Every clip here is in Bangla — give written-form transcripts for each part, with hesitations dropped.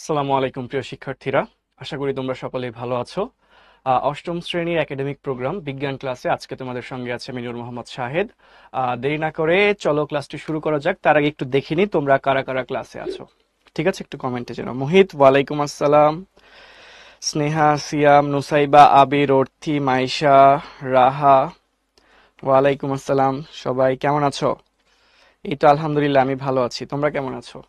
আসসালামু আলাইকুম প্রিয় শিক্ষার্থীরা, আশা করি তোমরা সকলেই ভালো আছো। অষ্টম শ্রেণীর একাডেমিক প্রোগ্রাম বিজ্ঞান ক্লাসে আজকে তোমাদের সঙ্গে আছে আমি নূর মোহাম্মদ শাহেদ। দেরি না করে চলো ক্লাসটি শুরু করা যাক। তার আগে একটু দেখে নিই তোমরা কারা কারা ক্লাসে আছো। ঠিক আছে, একটু কমেন্টে জানাও। মোহিত, ওয়ালাইকুম আসসালাম। স্নেহা, সিয়াম, নুসাইবা, আবির, অর্থি, মাইশা, রাহা, ওয়ালাইকুম আসসালাম। সবাই কেমন আছো? এই তো আলহামদুলিল্লাহ, আমি ভালো আছি। তোমরা কেমন আছো?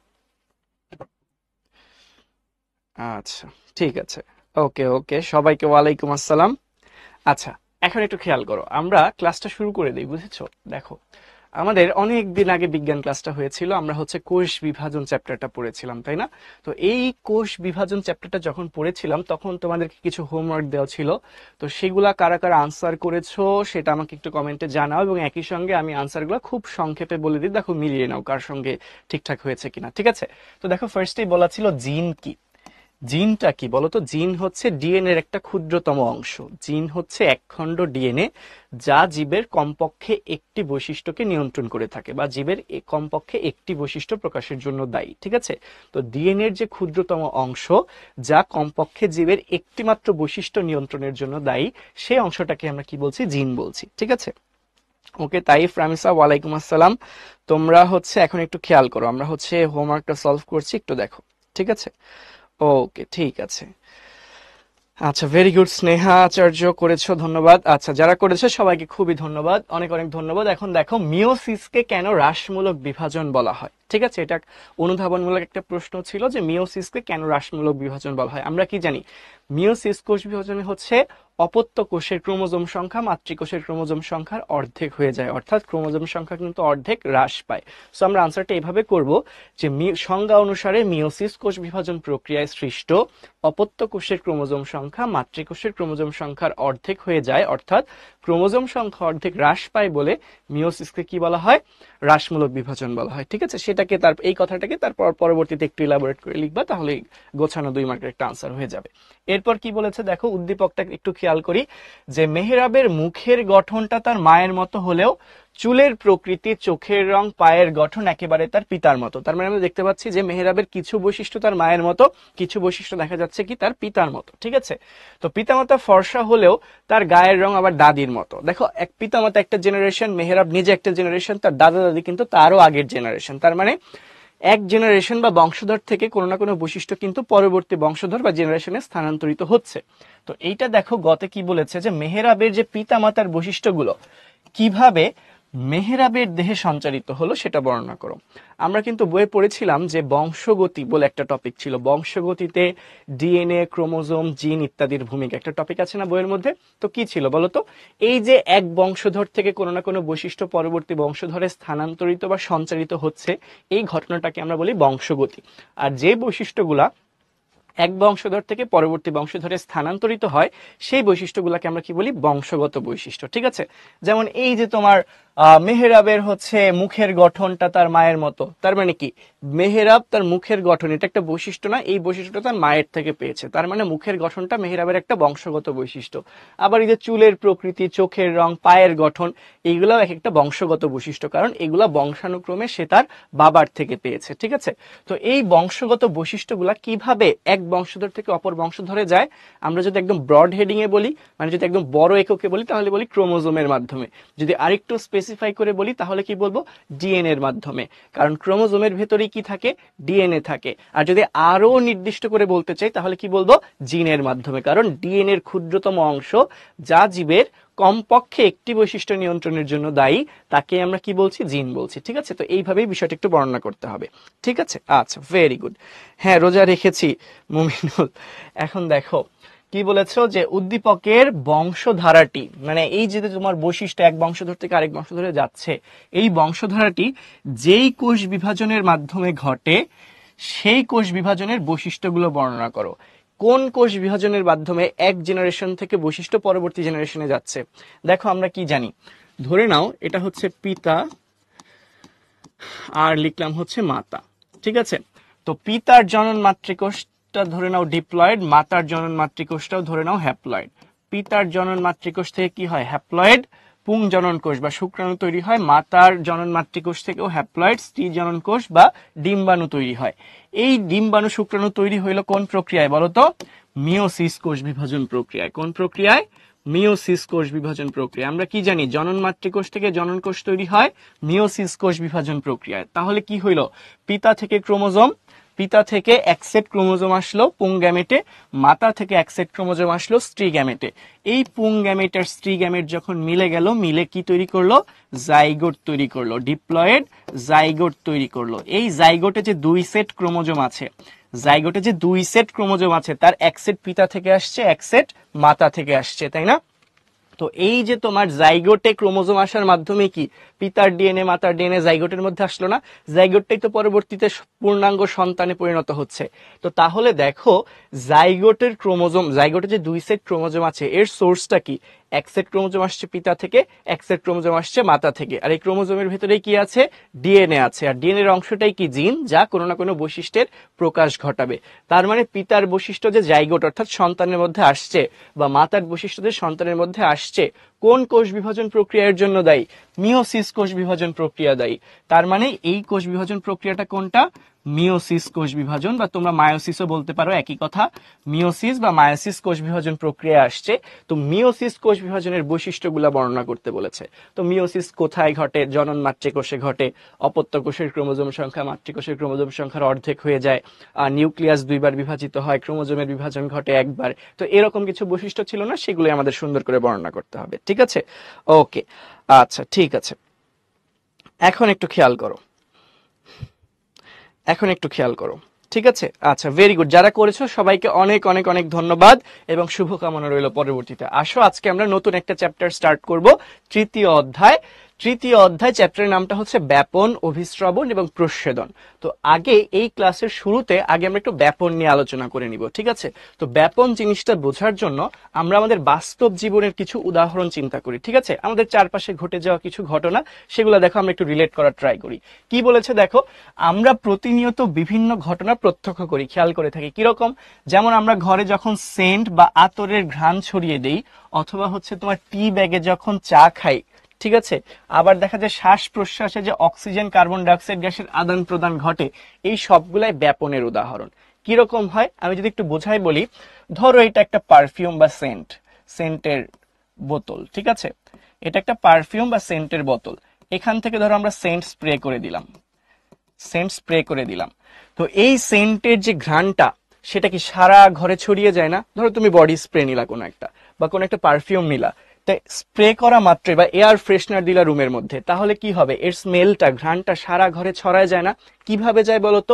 আচ্ছা, ঠিক আছে। ওকে ওকে, সবাইকে ওয়ালাইকুম আসসালাম। আচ্ছা, এখন একটু খেয়াল করো, আমরা ক্লাসটা শুরু করে দিই, বুঝেছো? দেখো, আমাদের অনেক দিন আগে বিজ্ঞান ক্লাসটা হয়েছিল, আমরা হচ্ছে কোষ বিভাজন চ্যাপ্টারটা পড়েছিলাম, তাই না? তো এই কোষ বিভাজন চ্যাপ্টারটা যখন পড়েছিলাম তখন তোমাদেরকে কিছু হোমওয়ার্ক দেওয়া ছিল। তো সেগুলা কারা কারা আনসার করেছো সেটা আমাকে একটু কমেন্টে জানাও, এবং একই সঙ্গে আমি আনসারগুলো খুব সংক্ষেপে বলে দিই, দেখো মিলিয়ে নাও কার সঙ্গে ঠিকঠাক হয়েছে কিনা। ঠিক আছে? তো দেখো, ফার্স্টেই বলা ছিল জিন কি। জিনটা কি বলতো? জিন হচ্ছে ডিএনএ এর একটা ক্ষুদ্রতম অংশ। জিন হচ্ছে একখণ্ড ডিএনএ যা জীবের কমপক্ষে একটি বৈশিষ্ট্যকে নিয়ন্ত্রণ করে থাকে, বা জীবের কমপক্ষে একটি বৈশিষ্ট্য প্রকাশের জন্য দায়ী। ঠিক আছে? তো ডিএনএ এর যে ক্ষুদ্রতম অংশ যা কমপক্ষে জীবের একটি মাত্র বৈশিষ্ট্য নিয়ন্ত্রণের জন্য দায়ী, সেই অংশটাকে আমরা কি বলছি? জিন বলছি। ঠিক আছে? ওকে, তাইফ, রামিসা, ওয়ালাইকুম আসসালাম। তোমরা হচ্ছে এখন একটু খেয়াল করো, আমরা হচ্ছে হোমওয়ার্কটা সলভ করছি, একটু দেখো। ঠিক আছে? ওকে, ঠিক আছে। আচ্ছা, ভেরি গুড। স্নেহা আচার্য করেছো, ধন্যবাদ। আচ্ছা, যারা করেছে সবাইকে খুবই ধন্যবাদ, অনেক অনেক ধন্যবাদ। এখন দেখো, মিওসিসকে কেন হ্রাসমূলক বিভাজন বলা হয়? ঠিক আছে, এটা অনুধাবনমূলক একটা প্রশ্ন ছিল যে মিওসিসকে কেন হ্রাসমূলক বিভাজন বলা হয়। আমরা কি জানি? মিওসিস কোষ বিভাজনে হচ্ছে অপত্য কোষের ক্রোমোজোম সংখ্যা মাতৃকোষের ক্রোমোজোম সংখ্যার অর্ধেক হয়ে যায়, অর্থাৎ ক্রোমোজোম সংখ্যা কিন্তু অর্ধেক হ্রাস পায়। সো আমরা আনসারটা এইভাবে করব যে সংজ্ঞা অনুসারে মিওসিস কোষ বিভাজন প্রক্রিয়ায় সৃষ্ট অপত্য কোষের ক্রোমোজোম সংখ্যা মাতৃকোষের ক্রোমোজোম সংখ্যার অর্ধেক হয়ে যায়, অর্থাৎ ক্রোমোজোম সংখ্যা অর্ধেক হ্রাস পায় বলে মিওসিসকে কি বলা হয়? হ্রাসমূলক বিভাজন বলা হয়। ঠিক আছে? সেটাকে এই কথাটাকে তারপর পরবর্তীতে একটু ইলাবোরেট করে লিখবা, তাহলে গোছানো 2 মার্কের একটা আনসার হয়ে যাবে। এরপর কি বলেছে দেখো, উদ্দীপকটা একটু খেয়াল করি, যে মেহরাবের মুখের গঠনটা তার মায়ের মতো হলেও চুলের প্রকৃতি, চোখের রং, পায়ের গঠন একেবারে তার পিতার মতো। তার মানে আমরা দেখতে পাচ্ছি যে মেহরাবের কিছু বৈশিষ্ট্য তার মায়ের মতো, কিছু বৈশিষ্ট্য দেখা যাচ্ছে কি তার পিতার মতো। ঠিক আছে? তো পিতামাতা ফর্সা হলেও তার গায়ের রং আবার দাদির মতো। দেখো, এক পিতামাতা একটা জেনারেশন, মেহরাব নিজে একটা জেনারেশন, তার দাদা দাদি কিন্তু তারও আগের জেনারেশন। তার মানে এক জেনারেশন বা বংশধর থেকে কোনো না কোনো বৈশিষ্ট্য কিন্তু পরবর্তী বংশধর বা জেনারেশনে স্থানান্তরিত হচ্ছে। তো এইটা দেখো, গতে কি বলেছে যে মেহরাবের যে পিতামাতার বৈশিষ্ট্যগুলো কিভাবে মেহরাবের দেহে সঞ্চারিত হলো সেটা বর্ণনা করো। আমরা কিন্তু বইয়ে পড়েছিলাম যে বংশগতি বলে একটা টপিক ছিল, বংশগতিতে ডিএনএ, ক্রোমোজোম, জিন ইত্যাদির ভূমিকা, একটা টপিক আছে না বইয়ের মধ্যে? তো কি ছিল বলতো? এই যে এক বংশধর থেকে কোনো না কোনো বৈশিষ্ট্য পরবর্তী বংশধরে স্থানান্তরিত বা সঞ্চারিত হচ্ছে, এই ঘটনাটাকে আমরা বলি বংশগতি। আর যে বৈশিষ্ট্যগুলা এক বংশধর থেকে পরবর্তী বংশধরে স্থানান্তরিত হয়, সেই বৈশিষ্ট্যগুলোকে আমরা কি বলি? বংশগত বৈশিষ্ট্য। ঠিক আছে? যেমন এই যে তোমার মেহরাবের হচ্ছে মুখের গঠনটা তার মায়ের মতো, তার মানে কি মেহরাব তার মুখের গঠন, এটা একটা বৈশিষ্ট্য না? এই বৈশিষ্ট্যটা তার মায়ের থেকে পেয়েছে, তার মানে মুখের গঠনটা মেহরাবের একটা বংশগত বৈশিষ্ট্য। আবার এই যে চুলের প্রকৃতি, চোখের রং, পায়ের গঠন, এইগুলাও এক একটা বংশগত বৈশিষ্ট্য, কারণ এগুলা বংশানুক্রমে সে তার বাবার থেকে পেয়েছে। ঠিক আছে? তো এই বংশগত বৈশিষ্ট্যগুলা কিভাবে এক বংশধর থেকে অপর বংশধরে যায়, আমরা যদি একদম ব্রড হেডিং এ বলি, মানে যদি একদম বড় এককে বলি, তাহলে বলি ক্রোমোজোমের মাধ্যমে। যদি আরেকটু স্পেসিফাই করে বলি তাহলে কি বলবো? ডিএনএ এর মাধ্যমে, কারণ ক্রোমোজোমের ভেতরে কি থাকে? ডিএনএ থাকে। আর যদি আরো নির্দিষ্ট করে বলতে চাই তাহলে কি বলবো? জিনের মাধ্যমে, কারণ ডিএনএ এর ক্ষুদ্রতম অংশ যা জীবের কমপক্ষে একটি বৈশিষ্ট্য নিয়ন্ত্রণের জন্য দায়ী, তাকে আমরা কি বলছি? জিন বলছি। ঠিক আছে? তো এইভাবেই বিষয়টা একটু বর্ণনা করতে হবে। ঠিক আছে? আচ্ছা, ভেরি গুড। হ্যাঁ, রোজা রেখেছি মুমিনুল। এখন দেখো কি বলেছো, যে উদ্দীপকের বংশধারাটি, মানে এই যে তোমার বৈশিষ্ট্য এক বংশধর থেকে আরেক বংশধরে যাচ্ছে, এই বংশধারাটি যেই কোষ বিভাজনের মাধ্যমে ঘটে সেই কোষ বিভাজনের বৈশিষ্ট্যগুলো বর্ণনা করো। কোন কোষ বিভাজনের মাধ্যমে এক জেনারেশন থেকে বৈশিষ্ট্য পরবর্তী জেনারেশনে যাচ্ছে? দেখো, আমরা কি জানি, ধরে নাও এটা হচ্ছে পিতা আর লিখলাম হচ্ছে মাতা। ঠিক আছে? তো পিতার জনন মাতৃকোষটা ধরে নাও ডিপ্লয়েড, মাতার জনন মাতৃকোষটাও ধরে নাও হ্যাপ্লয়েড। পিতার জনন মাতৃকোষ থেকে কি হয়? হ্যাপ্লয়েড পুং জনন কোষ বা শুক্রাণু তৈরি হয়, মাতার জনন মাতৃকোষ থেকেও হ্যাপ্লয়েড স্ত্রী জনন কোষ বা ডিম্বাণু তৈরি হয়। এই ডিম্বাণু শুক্রাণু তৈরি হইলো কোন প্রক্রিয়ায় বলতো? মিওসিস কোষ বিভাজন প্রক্রিয়ায়। কোন প্রক্রিয়ায়? মিওসিস কোষ বিভাজন প্রক্রিয়া। আমরা কি জানি? জনন মাতৃকোষ থেকে জনন কোষ তৈরি হয় মিওসিস কোষ বিভাজন প্রক্রিয়ায়। তাহলে কি হইলো? পিতা থেকে ক্রোমোজোম, পিতা থেকে এক সেট ক্রোমোজোম আসলো পুং গ্যামেটে, মাতা থেকে এক সেট ক্রোমোজোম আসলো স্ত্রী গ্যামেটে। এই পুং গ্যামেট আর স্ত্রী গ্যামেট যখন মিলে গেল, মিলে কি তৈরি করলো? জাইগোট তৈরি করলো, ডিপ্লয়েড জাইগোট তৈরি করলো। এই জাইগোটে যে দুই সেট ক্রোমোজোম আছে, জাইগোটে যে দুই সেট ক্রোমোজোম আছে তার এক সেট পিতা থেকে আসছে, এক সেট মাতা থেকে আসছে, তাই না? তো এই যে তোমার জাইগোটে ক্রোমোজোম আসার মাধ্যমে কি পিতার ডিএনএ মাতার ডিএনএ জাইগোটের মধ্যে আসলো না? জাইগোটটাই তো পরবর্তীতে পূর্ণাঙ্গ সন্তানে পরিণত হচ্ছে। তো তাহলে দেখো জাইগোটের ক্রোমোজোম, জাইগোটে যে দুই সেট ক্রোমোজোম আছে এর সোর্সটা কি? এক সেট ক্রোমোজোম আসছে পিতা থেকে, এক সেট ক্রোমোজোম আসছে মাতা থেকে। আর এই ক্রোমোজোমের ভেতরে কি আছে? ডিএনএ আছে। আর ডিএনএ এর অংশটাই কি? জিন, যা কোনো না কোনো বৈশিষ্ট্যের প্রকাশ ঘটাবে। তার মানে পিতার বৈশিষ্ট্য যে জাইগোট অর্থাৎ সন্তানের মধ্যে আসছে, বা মাতার বৈশিষ্ট্য যে সন্তানের মধ্যে আসছে, কোন কোষ বিভাজন প্রক্রিয়ার জন্য দায়ী? মিওসিস কোষ বিভাজন প্রক্রিয়া দায়ী। তার মানে এই কোষ বিভাজন প্রক্রিয়াটা কোনটা? মিওসিস কোষ বিভাজন, বা তোমরা মায়োসিসও বলতে পারো, একই কথা। মিওসিস বা মায়োসিস কোষ বিভাজন প্রক্রিয়া আসছে। তো মিওসিস কোষ বিভাজনের বৈশিষ্ট্যগুলা বর্ণনা করতে বলেছে। তো মিওসিস কোথায় ঘটে? জনন মাতৃকোষে ঘটে। অপত্য কোষের ক্রোমোজোম সংখ্যা মাতৃকোষের ক্রোমোজোম সংখ্যার অর্ধেক হয়ে যায়। নিউক্লিয়াস দুইবার বিভাজিত হয়, ক্রোমোজোমের বিভাজন ঘটে একবার। তো এরকম কিছু বৈশিষ্ট্য ছিল না, সেগুলো আমাদের সুন্দর করে বর্ণনা করতে হবে। ঠিক আছে? ওকে, আচ্ছা ঠিক আছে। এখন একটু খেয়াল করো, এখন একটু খেয়াল করো। ঠিক আছে? আচ্ছা, ভেরি গুড। যারা করেছো সবাইকে অনেক অনেক অনেক ধন্যবাদ এবং শুভকামনা রইল পরবর্তীতে। আসো আজকে আমরা নতুন একটা চ্যাপ্টার স্টার্ট করব, তৃতীয় অধ্যায়। তৃতীয় অধ্যায় চ্যাপ্টারের নামটা হচ্ছে ব্যাপন, অভিস্রবণ এবং প্রচ্ছেদন। তো আগে এই ক্লাসের শুরুতে আগে আমরা একটু ব্যাপন নিয়ে আলোচনা করে নিব। ঠিক আছে? তো ব্যাপন জিনিসটা বোঝার জন্য আমরা আমাদের বাস্তব জীবনের কিছু উদাহরণ চিন্তা করি। ঠিক আছে? আমাদের চারপাশে ঘটে যাওয়া কিছু ঘটনা, সেগুলো দেখো আমরা একটু রিলেট করার ট্রাই করি। কি বলেছে দেখো, আমরা প্রতিনিয়ত বিভিন্ন ঘটনা প্রত্যক্ষ করি, খেয়াল করে থাকি। কিরকম? যেমন আমরা ঘরে যখন সেন্ট বা আতরের ঘ্রাণ ছড়িয়ে দেই, অথবা হচ্ছে তোমার টি ব্যাগে যখন চা খাই, ঠিক আছে? আবার দেখা যায় শ্বাস প্রশ্বাসে যে অক্সিজেন কার্বন ডাইঅক্সাইড গ্যাসের আদান প্রদান ঘটে, এই সবগুলাই ব্যাপনের উদাহরণ। কিরকম হয় আমি যদি একটু বোঝাই বলি, ধরো এটা একটা পারফিউম বা সেন্ট, সেন্টের বোতল। ঠিক আছে? এটা একটা পারফিউম বা সেন্টের বোতল। এখান থেকে ধরো আমরা সেন্ট স্প্রে করে দিলাম, সেন্ট স্প্রে করে দিলাম। তো এই সেন্টের যে ঘ্রাণটা, সেটা কি সারা ঘরে ছড়িয়ে যায় না? ধরো তুমি বডি স্প্রে নিলা কোনো একটা, বা কোনো একটা পারফিউম নিলা, তাই স্প্রে করা মাত্রই বা এয়ার ফ্রেশনার দিলা রুমের মধ্যে, তাহলে কি হবে? এর স্মেলটা, ঘ্রাণটা সারা ঘরে ছড়ায় যায় না? কিভাবে যায় বলতো?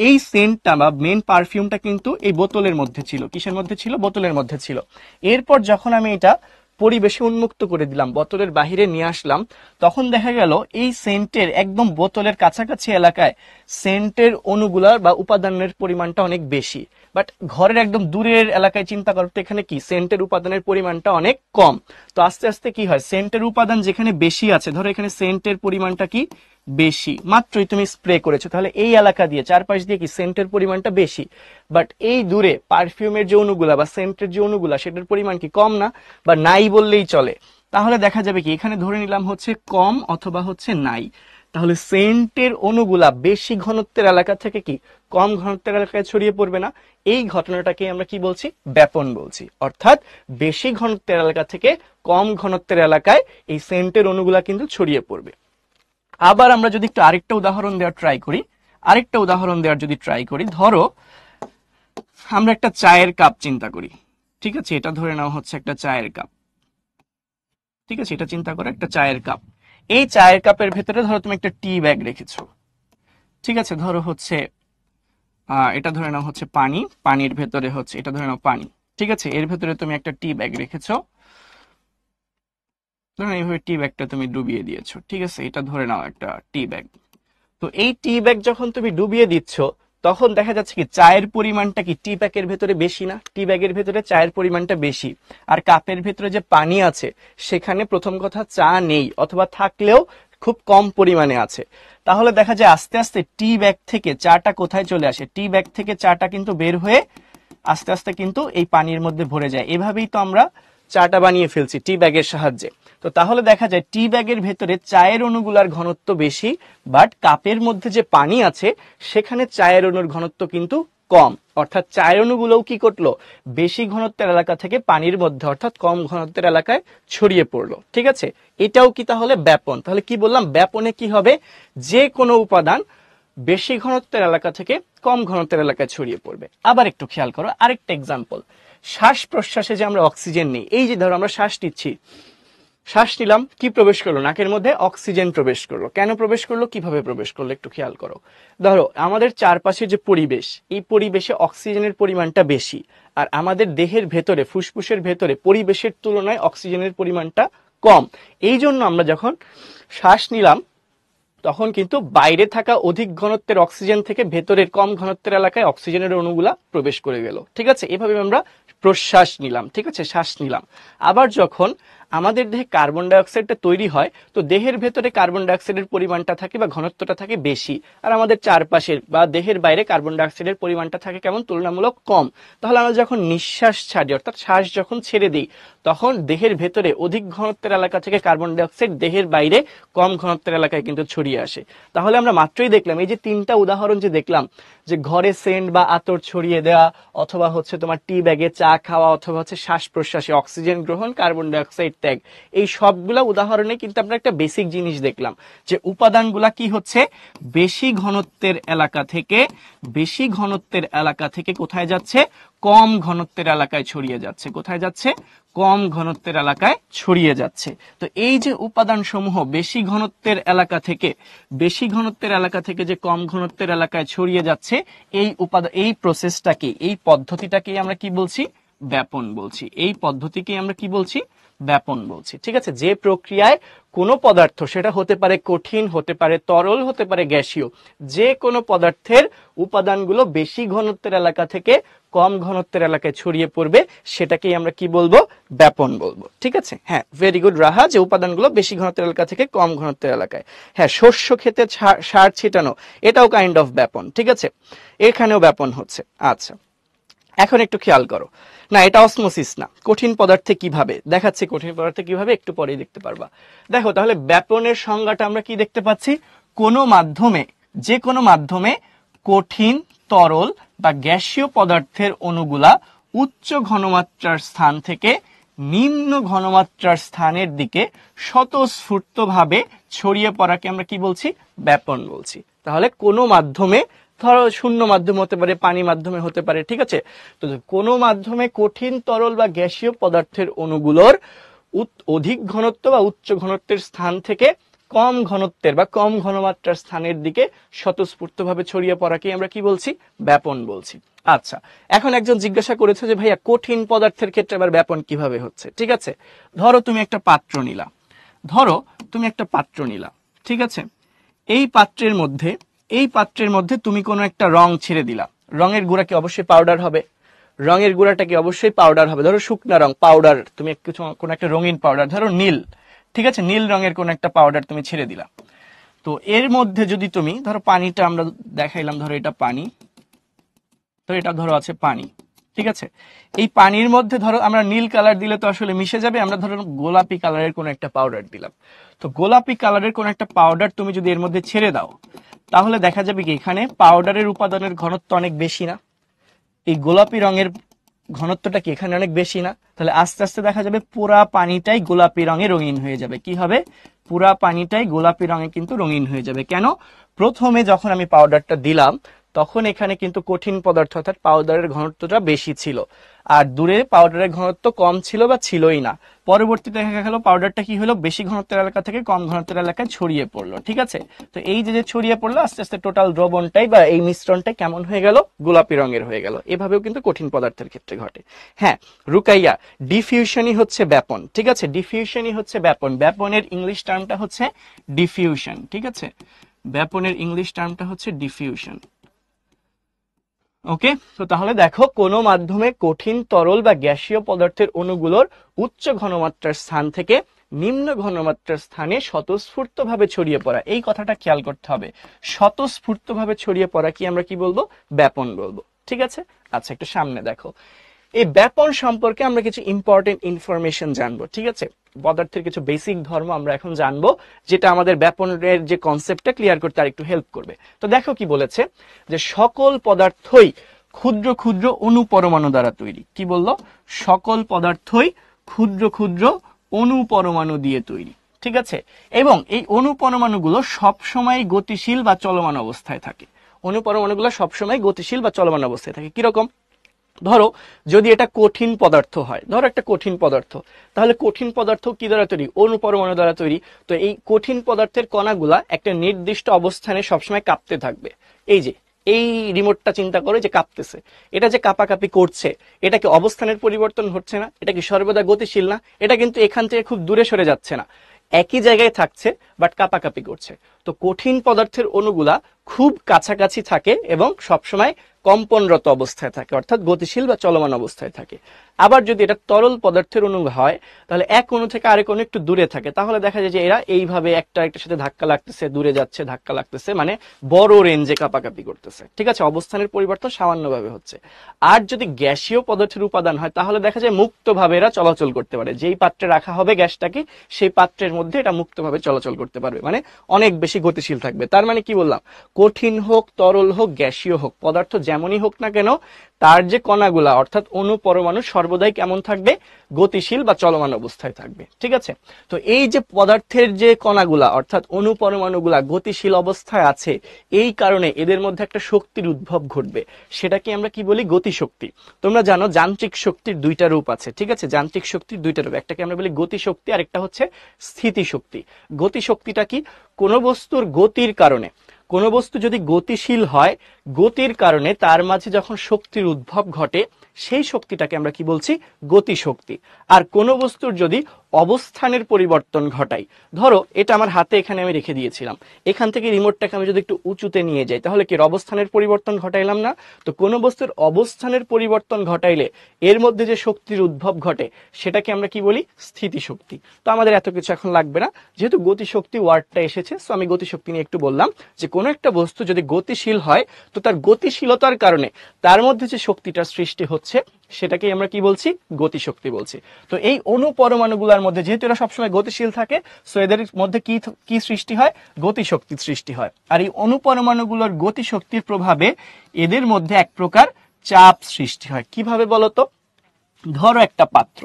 এই সেন্টটা বা মেন পারফিউমটা কিন্তু এই বোতলের মধ্যে ছিল। কিসের মধ্যে ছিল? বোতলের মধ্যে ছিল। এরপর যখন আমি এটা পরিবেশে উন্মুক্ত করে দিলাম, বোতলের বাহিরে নিয়ে আসলাম, তখন দেখা গেল এই সেন্টের একদম বোতলের কাছাকাছি এলাকায় সেন্টের অণুগুলার বা উপাদানের পরিমাণটা অনেক বেশি। বাট ঘরের একদম দূরের এলাকায় চিন্তা করতে, এখানে কি সেন্টের উপাদানের পরিমাণটা অনেক কম। তো আস্তে আস্তে কি হয়? সেন্টের উপাদান যেখানে বেশি আছে, ধরো এখানে সেন্টের পরিমাণটা কি বেশি, মাত্রই তুমি স্প্রে করেছো, তাহলে এই এলাকা দিয়ে চারপাশ দিয়ে কি সেন্টের পরিমাণটা বেশি। বাট এই দূরে পারফিউমের যে অণুগুলা বা সেন্টের যে অণুগুলা, সেটার পরিমাণ কি কম না, বা নাই বললেই চলে। তাহলে দেখা যাবে কি এখানে ধরে নিলাম হচ্ছে কম অথবা হচ্ছে নাই। তাহলে সেন্টের অণুগুলা বেশি ঘনত্বের এলাকা থেকে কি কম ঘনত্বের এলাকায় ছড়িয়ে পড়বে না? এই ঘটনাটাকে আমরা কি বলছি? ব্যাপন বলছি। অর্থাৎ বেশি ঘনত্বের এলাকা থেকে কম ঘনত্বের এলাকায় এই সেন্টের অণুগুলা কিন্তু ছড়িয়ে পড়বে। আবার আমরা যদি একটু আরেকটা উদাহরণ দেওয়ার ট্রাই করি, আরেকটা উদাহরণ দেওয়ার যদি ট্রাই করি, ধরো আমরা একটা চায়ের কাপ চিন্তা করি। ঠিক আছে? এটা ধরে নাও হচ্ছে একটা চায়ের কাপ। ঠিক আছে? এটা চিন্তা করো একটা চায়ের কাপ। এই চায়ের কাপের ভেতরে ধরো তুমি একটা টি ব্যাগ রেখেছো। ঠিক আছে? ধরো হচ্ছে এটা ধরে নাও হচ্ছে পানি, পানির ভেতরে হচ্ছে এটা ধরে নাও পানি। ঠিক আছে? এর ভেতরে তুমি একটা টি ব্যাগ রেখেছো, ধরো এইভাবে টি ব্যাগটা তুমি ডুবিয়ে দিয়েছো। ঠিক আছে? এটা ধরে নাও একটা টি ব্যাগ। তো এই টি ব্যাগ যখন তুমি ডুবিয়ে দিচ্ছ, তখন দেখা যাচ্ছে কি চায়ের পরিমাণটা কি টি ব্যাগের ভেতরে বেশি না? টি ব্যাগের ভেতরে চায়ের পরিমাণটা বেশি। আর কাপের ভেতরে যে পানি আছে, সেখানে প্রথম কথা চা নেই, অথবা থাকলেও খুব কম পরিমাণে আছে। তাহলে দেখা যায় আস্তে আস্তে টি ব্যাগ থেকে চাটা কোথায় চলে আসে? টি ব্যাগ থেকে চাটা কিন্তু বের হয়ে আস্তে আস্তে কিন্তু এই পানির মধ্যে ভরে যায়। এভাবেই তো আমরা চাটা বানিয়ে ফেলছি টি ব্যাগের সাহায্যে। তো তো তাহলে দেখা যায় টি ব্যাগের ভেতরে চায়ের অণুগুলার ঘনত্ব বেশি, বাট কাপের মধ্যে যে পানি আছে সেখানে চায়ের অণুর ঘনত্ব কিন্তু কম। অর্থাৎ চায়ের অণুগুলোও কি করলো, বেশি ঘনত্বের এলাকা থেকে পানির মধ্যে অর্থাৎ কম ঘনত্বের এলাকায় ছড়িয়ে পড়লো। ঠিক আছে, এটাও কি তাহলে ব্যাপন। তাহলে কি বললাম, ব্যাপনে কি হবে, যে কোনো উপাদান বেশি ঘনত্বের এলাকা থেকে কম ঘনত্বের এলাকায় ছড়িয়ে পড়বে। আবার একটু খেয়াল করো আরেকটা এক্সাম্পল, শ্বাস প্রশ্বাসে যে আমরা অক্সিজেন নিই, এই যে ধরো আমরা শ্বাস নিচ্ছি, শ্বাস নিলাম, কি প্রবেশ করলো নাকের মধ্যে, অক্সিজেন প্রবেশ করলো। কেন প্রবেশ করলো, কিভাবে প্রবেশ করলো, একটু খেয়াল করো। ধরো আমাদের চারপাশে যে পরিবেশ, এই পরিবেশে অক্সিজেনের পরিমাণটা বেশি, আর আমাদের দেহের ভেতরে ফুসফুসের ভেতরে পরিবেশের তুলনায় অক্সিজেনের পরিমাণটা কম। এই জন্য আমরা যখন শ্বাস নিলাম তখন কিন্তু বাইরে থাকা অধিক ঘনত্বের অক্সিজেন থেকে ভেতরের কম ঘনত্বের এলাকায় অক্সিজেনের অণুগুলা প্রবেশ করে গেল। ঠিক আছে, এভাবে আমরা প্রশ্বাস নিলাম, ঠিক আছে, শ্বাস নিলাম। আবার যখন আমাদের দেহে কার্বন ডাইঅক্সাইডটা তৈরি হয়, তো দেহের ভেতরে কার্বন ডাইঅক্সাইডের পরিমাণটা থাকে বা ঘনত্বটা থাকে বেশি, আর আমাদের চারপাশের বা দেহের বাইরে কার্বন ডাইঅক্সাইডের পরিমাণটা থাকে কেমন, তুলনামূলক কম। তাহলে আমরা যখন নিঃশ্বাস ছাড়ি অর্থাৎ শ্বাস যখন ছেড়ে দিই, তখন দেহের ভেতরে অধিক ঘনত্বের এলাকা থেকে কার্বন ডাইঅক্সাইড দেহের বাইরে কম ঘনত্বের এলাকায় কিন্তু ছড়িয়ে আসে। তাহলে আমরা মাত্রই দেখলাম, এই যে তিনটা উদাহরণ যে দেখলাম, যে ঘরে সেন্ট বা আতর ছড়িয়ে দেওয়া, অথবা হচ্ছে তোমার টি ব্যাগে চা খাওয়া, অথবা হচ্ছে শ্বাস প্রশ্বাসে অক্সিজেন গ্রহণ, কার্বন ডাইঅক্সাইড ত্যাগ, এই সবগুলা উদাহরণে কিন্তু আমরা একটা বেসিক জিনিস দেখলাম, যে উপাদানগুলা কি হচ্ছে, বেশি ঘনত্বের এলাকা থেকে কোথায় যাচ্ছে, কম ঘনত্বের এলাকায় ছড়িয়ে যাচ্ছে। কোথায় যাচ্ছে, কম ঘনত্বের এলাকায় ছড়িয়ে যাচ্ছে। তো এই যে উপাদান সমূহ বেশি ঘনত্বের এলাকা থেকে যে কম ঘনত্বের এলাকায় ছড়িয়ে যাচ্ছে, এই প্রসেসটাকে, এই পদ্ধতিটাকে আমরা কি বলছি, ব্যাপন বলছি। এই পদ্ধতিকে আমরা কি বলছি, ব্যাপন বলছি। ঠিক আছে, যে প্রক্রিয়ায় কোনো পদার্থ, সেটা হতে পারে কঠিন, হতে পারে তরল, হতে পারে গ্যাসীয়, যে কোনো পদার্থের উপাদানগুলো বেশি ঘনত্বের এলাকা থেকে কম ঘনত্বের এলাকায় ছড়িয়ে পড়বে, সেটাকেই আমরা কি বলবো, ব্যাপন বলবো। ঠিক আছে, হ্যাঁ, ভেরি গুড রাহা, যে উপাদানগুলো বেশি ঘনত্বের এলাকা থেকে কম ঘনত্বের এলাকায়। হ্যাঁ, শস্য ক্ষেতে সার ছিটানো, এটাও কাইন্ড অফ ব্যাপন। ঠিক আছে, এখানেও ব্যাপন হচ্ছে। আচ্ছা, এখন একটু খেয়াল করো, না এটা অসমোসিস না, কঠিন পদার্থে কিভাবে দেখাচ্ছে, কঠিন পদার্থে কিভাবে একটু পরেই দেখতে পারবা। দেখো তাহলে ব্যাপনের সংজ্ঞাটা আমরা কি দেখতে পাচ্ছি, যে কোনো মাধ্যমে কঠিন, তরল বা গ্যাসীয় পদার্থের অণুগুলা উচ্চ ঘনমাত্রার স্থান থেকে নিম্ন ঘনমাত্রার স্থানের দিকে স্বতঃস্ফূর্তভাবে ছড়িয়ে পড়াকে আমরা কি বলছি, ব্যাপন বলছি। তাহলে কোনো মাধ্যমে, ধরো শূন্য মাধ্যম হতে পারে, পানি মাধ্যমে হতে পারে, ঠিক আছে, তো কোনো মাধ্যমে কঠিন, তরল বা গ্যাসীয় পদার্থের অণুগুলোর অধিক ঘনত্ব বা উচ্চ ঘনত্বের স্থান থেকে কম ঘনত্বের বা কম ঘনমাত্রার স্থানের দিকে স্বতঃস্ফূর্তভাবে ছড়িয়ে পড়াকে আমরা কি বলছি, ব্যাপন বলছি। আচ্ছা, এখন একজন জিজ্ঞাসা করেছে যে ভাইয়া কঠিন পদার্থের ক্ষেত্রে আবার ব্যাপন কিভাবে হচ্ছে। ঠিক আছে, ধরো তুমি একটা পাত্র নিলা, ঠিক আছে, এই পাত্রের মধ্যে তুমি কোনো একটা রং ছেড়ে দিলা, রঙের গুঁড়া কি অবশ্যই পাউডার হবে, রঙের গুঁড়াটা কি অবশ্যই পাউডার হবে। ধরো শুকনা রং পাউডার, তুমি কোনো একটা রঙিন পাউডার, ধরো নীল, ঠিক আছে, নীল রঙের কোন একটা পাউডার তুমি ছেড়ে দিলা। তো এর মধ্যে যদি তুমি ধরো পানিটা আমরা দেখাইলাম, ধরো এটা পানি, তো এটা ধরো আছে পানি, ঠিক আছে, এই পানির মধ্যে ধরো আমরা নীল কালার দিলে তো আসলে মিশে যাবে, আমরা ধরো গোলাপি কালারের কোন একটা পাউডার দিলাম। তো গোলাপি কালারের কোন একটা পাউডার তুমি যদি এর মধ্যে ছেড়ে দাও, তাহলে দেখা যাবে কি এখানে পাউডারের উপাদানের ঘনত্ব অনেক বেশি না, এই গোলাপি রঙের ঘনত্বটা কি এখানে অনেক বেশি না, তাহলে আস্তে আস্তে দেখা যাবে পুরা পানিটাই গোলাপি রঙে রঙিন হয়ে যাবে। কি হবে, পুরা পানিটাই গোলাপি রঙে কিন্তু রঙিন হয়ে যাবে। কেন, প্রথমে যখন আমি পাউডারটা দিলাম তখন এখানে কিন্তু কঠিন পদার্থ অর্থাৎ পাউডারের ঘনত্বটা বেশি ছিল, আর দূরে পাউডারের ঘনত্ব কম ছিল বা ছিলই না। পরবর্তীতে দেখা গেল পাউডারটা কি হলো, বেশি ঘনত্বের এলাকা থেকে কম ঘনত্বের এলাকায় ছড়িয়ে পড়লো। ঠিক আছে, তো এই যে ছড়িয়ে পড়লো, আস্তে আস্তে টোটাল দ্রবণটাই বা এই মিশ্রণটাই কেমন হয়ে গেল, গোলাপি রঙের হয়ে গেল। এভাবেও কিন্তু কঠিন পদার্থের ক্ষেত্রে ঘটে। হ্যাঁ রুকাইয়া, ডিফিউশনই হচ্ছে ব্যাপন। ঠিক আছে, ডিফিউশনই হচ্ছে ব্যাপন। ব্যাপনের ইংলিশ টার্মটা হচ্ছে ডিফিউশন। ঠিক আছে, ব্যাপনের ইংলিশ টার্মটা হচ্ছে ডিফিউশন। ওকে, তো তাহলে দেখো কোনো মাধ্যমে কঠিন, তরল বা গ্যাসীয় পদার্থের অণুগুলোর উচ্চ ঘনমাত্রার স্থান থেকে নিম্ন ঘনমাত্রার স্থানে স্বতঃস্ফূর্তভাবে ছড়িয়ে পড়া, এই কথাটা খেয়াল করতে হবে। স্বতঃস্ফূর্তভাবে ছড়িয়ে পড়া কি আমরা কি বলবো, ব্যাপন বলবো। ঠিক আছে, আচ্ছা একটু সামনে দেখো, এই ব্যাপন সম্পর্কে আমরা কিছু ইম্পর্টেন্ট ইনফরমেশন জানবো, ঠিক আছে? পদার্থের কিছু বেসিক ধর্ম আমরা এখন জানবো, যেটা আমাদের ব্যাপনের যে কনসেপ্টটা ক্লিয়ার করতে আর একটু হেল্প করবে। তো দেখো কি বলেছে, যে সকল পদার্থই ক্ষুদ্র ক্ষুদ্র অণু পরমাণু দ্বারা তৈরি। কি বললো? সকল পদার্থই ক্ষুদ্র ক্ষুদ্র অণু পরমাণু দিয়ে তৈরি, ঠিক আছে? এবং এই অণু পরমাণুগুলো সবসময় গতিশীল বা চলমান অবস্থায় থাকে। অণু পরমাণুগুলো সবসময় গতিশীল বা চলমান অবস্থায় থাকে। কিরকম? ধরো যদি এটা কঠিন পদার্থ হয়, ধরো একটা কঠিন পদার্থ, তাহলে কঠিন পদার্থ কি দ্বারা তৈরি? অণু পরমাণু দ্বারা তৈরি। তো এই কঠিন পদার্থের কণাগুলা একটা নির্দিষ্ট অবস্থানে সবসময় কাঁপতে থাকবে। এই যে এই রিমোটটা চিন্তা করে যে কাঁপতেছে, এটা যে কাঁপাকাঁপি করছে, এটা কি অবস্থানের পরিবর্তন হচ্ছে না? এটা কি সর্বদা গতিশীল না? এটা কিন্তু এখান থেকে খুব দূরে সরে যাচ্ছে না, একই জায়গায় থাকছে, বাট কাঁপাকাঁপি করছে। তো কঠিন পদার্থের অণুগুলা খুব কাছাকাছি থাকে এবং সবসময় কম্পনরত অবস্থায় থাকে, অর্থাৎ গতিশীল বা চলমান অবস্থায় থাকে। আবার যদি এটা তরল পদার্থের অণু হয়, তাহলে এক অণু থেকে আরেক অণু একটু দূরে থাকে, তাহলে দেখা যায় যে এরা এইভাবে একটা একটার সাথে ধাক্কা লাগতেছে, দূরে যাচ্ছে, ধাক্কা লাগতেছে, মানে বড় রেঞ্জে কাঁপাকাঁপি করতেছে, ঠিক আছে? অবস্থানের পরিবর্তন সামান্যভাবে হচ্ছে। আর যদি গ্যাসীয় পদার্থের উপাদান হয়, তাহলে দেখা যায় মুক্তভাবে এরা চলাচল করতে পারে। যেই পাত্রে রাখা হবে গ্যাসটাকে, সেই পাত্রের মধ্যে এটা মুক্তভাবে চলাচল করতে পারবে, মানে অনেক বেশি গতিশীল থাকবে। তার মানে কি বললাম? কঠিন হোক, তরল হোক, গ্যাসীয় হোক, পদার্থ যেমনই হোক না কেন, তার যে কণাগুলা অর্থাৎ অণু পরমাণু সর্বদাই কেমন থাকবে? গতিশীল বা চলমান অবস্থায় থাকবে, ঠিক আছে? তো এই যে পদার্থের যে কণাগুলা অর্থাৎ অণু পরমাণুগুলা গতিশীল অবস্থায় আছে, এই কারণে এদের মধ্যে একটা শক্তির উদ্ভব ঘটবে, সেটাকে আমরা কি বলি? গতিশক্তি। তোমরা জানো যান্ত্রিক শক্তির দুইটা রূপ আছে, ঠিক আছে? যান্ত্রিক শক্তির দুইটা রূপ, একটাকে আমরা বলি গতিশক্তি আর একটা হচ্ছে স্থিতিশক্তি। গতিশক্তিটা কি? কোনো বস্তুর গতির কারণে, কোনো বস্তু যদি গতিশীল হয়, গতির কারণে তার মাঝে যখন শক্তির উদ্ভব ঘটে, সেই শক্তিটাকে আমরা কি বলছি? গতিশক্তি। আর কোনো বস্তুর যদি অবস্থানের পরিবর্তন ঘটাই, ধরো এটা আমার হাতে এখানে আমি রেখে দিয়েছিলাম, এখান থেকে রিমোটটাকে আমি যদি একটু উঁচুতে নিয়ে যাই, তাহলে কি অবস্থানের পরিবর্তন ঘটাইলাম না? তো কোনো বস্তুর অবস্থানের পরিবর্তন ঘটাইলে এর মধ্যে যে শক্তির উদ্ভব ঘটে, সেটাকে আমরা কি বলি? স্থিতিশক্তি। তো আমাদের এত কিছু এখন লাগবে না, যেহেতু গতিশক্তি ওয়ার্ডটা এসেছে, সো আমি গতিশক্তি নিয়ে একটু বললাম যে কোনো একটা বস্তু যদি গতিশীল হয়, তো তার গতিশীলতার কারণে তার মধ্যে যে শক্তিটার সৃষ্টি হচ্ছে, সেটাকেই আমরা কি বলছি? গতিশক্তি বলছি। তো এই অণু পরমাণুগুলোর মধ্যে যেহেতু এরা সবসময় গতিশীল থাকে, সো এদের মধ্যে কি কি সৃষ্টি হয়? গতিশক্তির সৃষ্টি হয়। আর এই অণু পরমাণুগুলোর গতিশক্তির প্রভাবে এদের মধ্যে এক প্রকার চাপ সৃষ্টি হয়। কিভাবে বলতো? ধরো একটা পাত্র,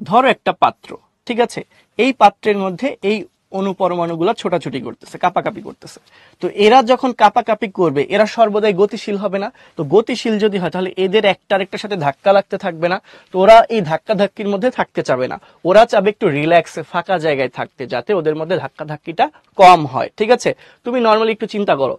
ধরো একটা পাত্র, ঠিক আছে? এই পাত্রের মধ্যে এই অণু পরমাণুগুলো ছোটাছুটি করতেছে, কাপাকাপি করতেছে। তো এরা যখন কাপাকাপি করবে, এরা সর্বদাই গতিশীল হবে না? তো গতিশীল যদি হয়, তাহলে এদের একটার একটার সাথে ধাক্কা লাগতে থাকবে না। তো ওরা এই ধাক্কা ধাক্কির মধ্যে থাকতে চাবে না, ওরা চাবে একটু রিল্যাক্সে ফাঁকা জায়গায় থাকতে, যাতে ওদের মধ্যে ধাক্কা ধাক্কিটা কম হয়, ঠিক আছে? তুমি নর্মালি একটু চিন্তা করো,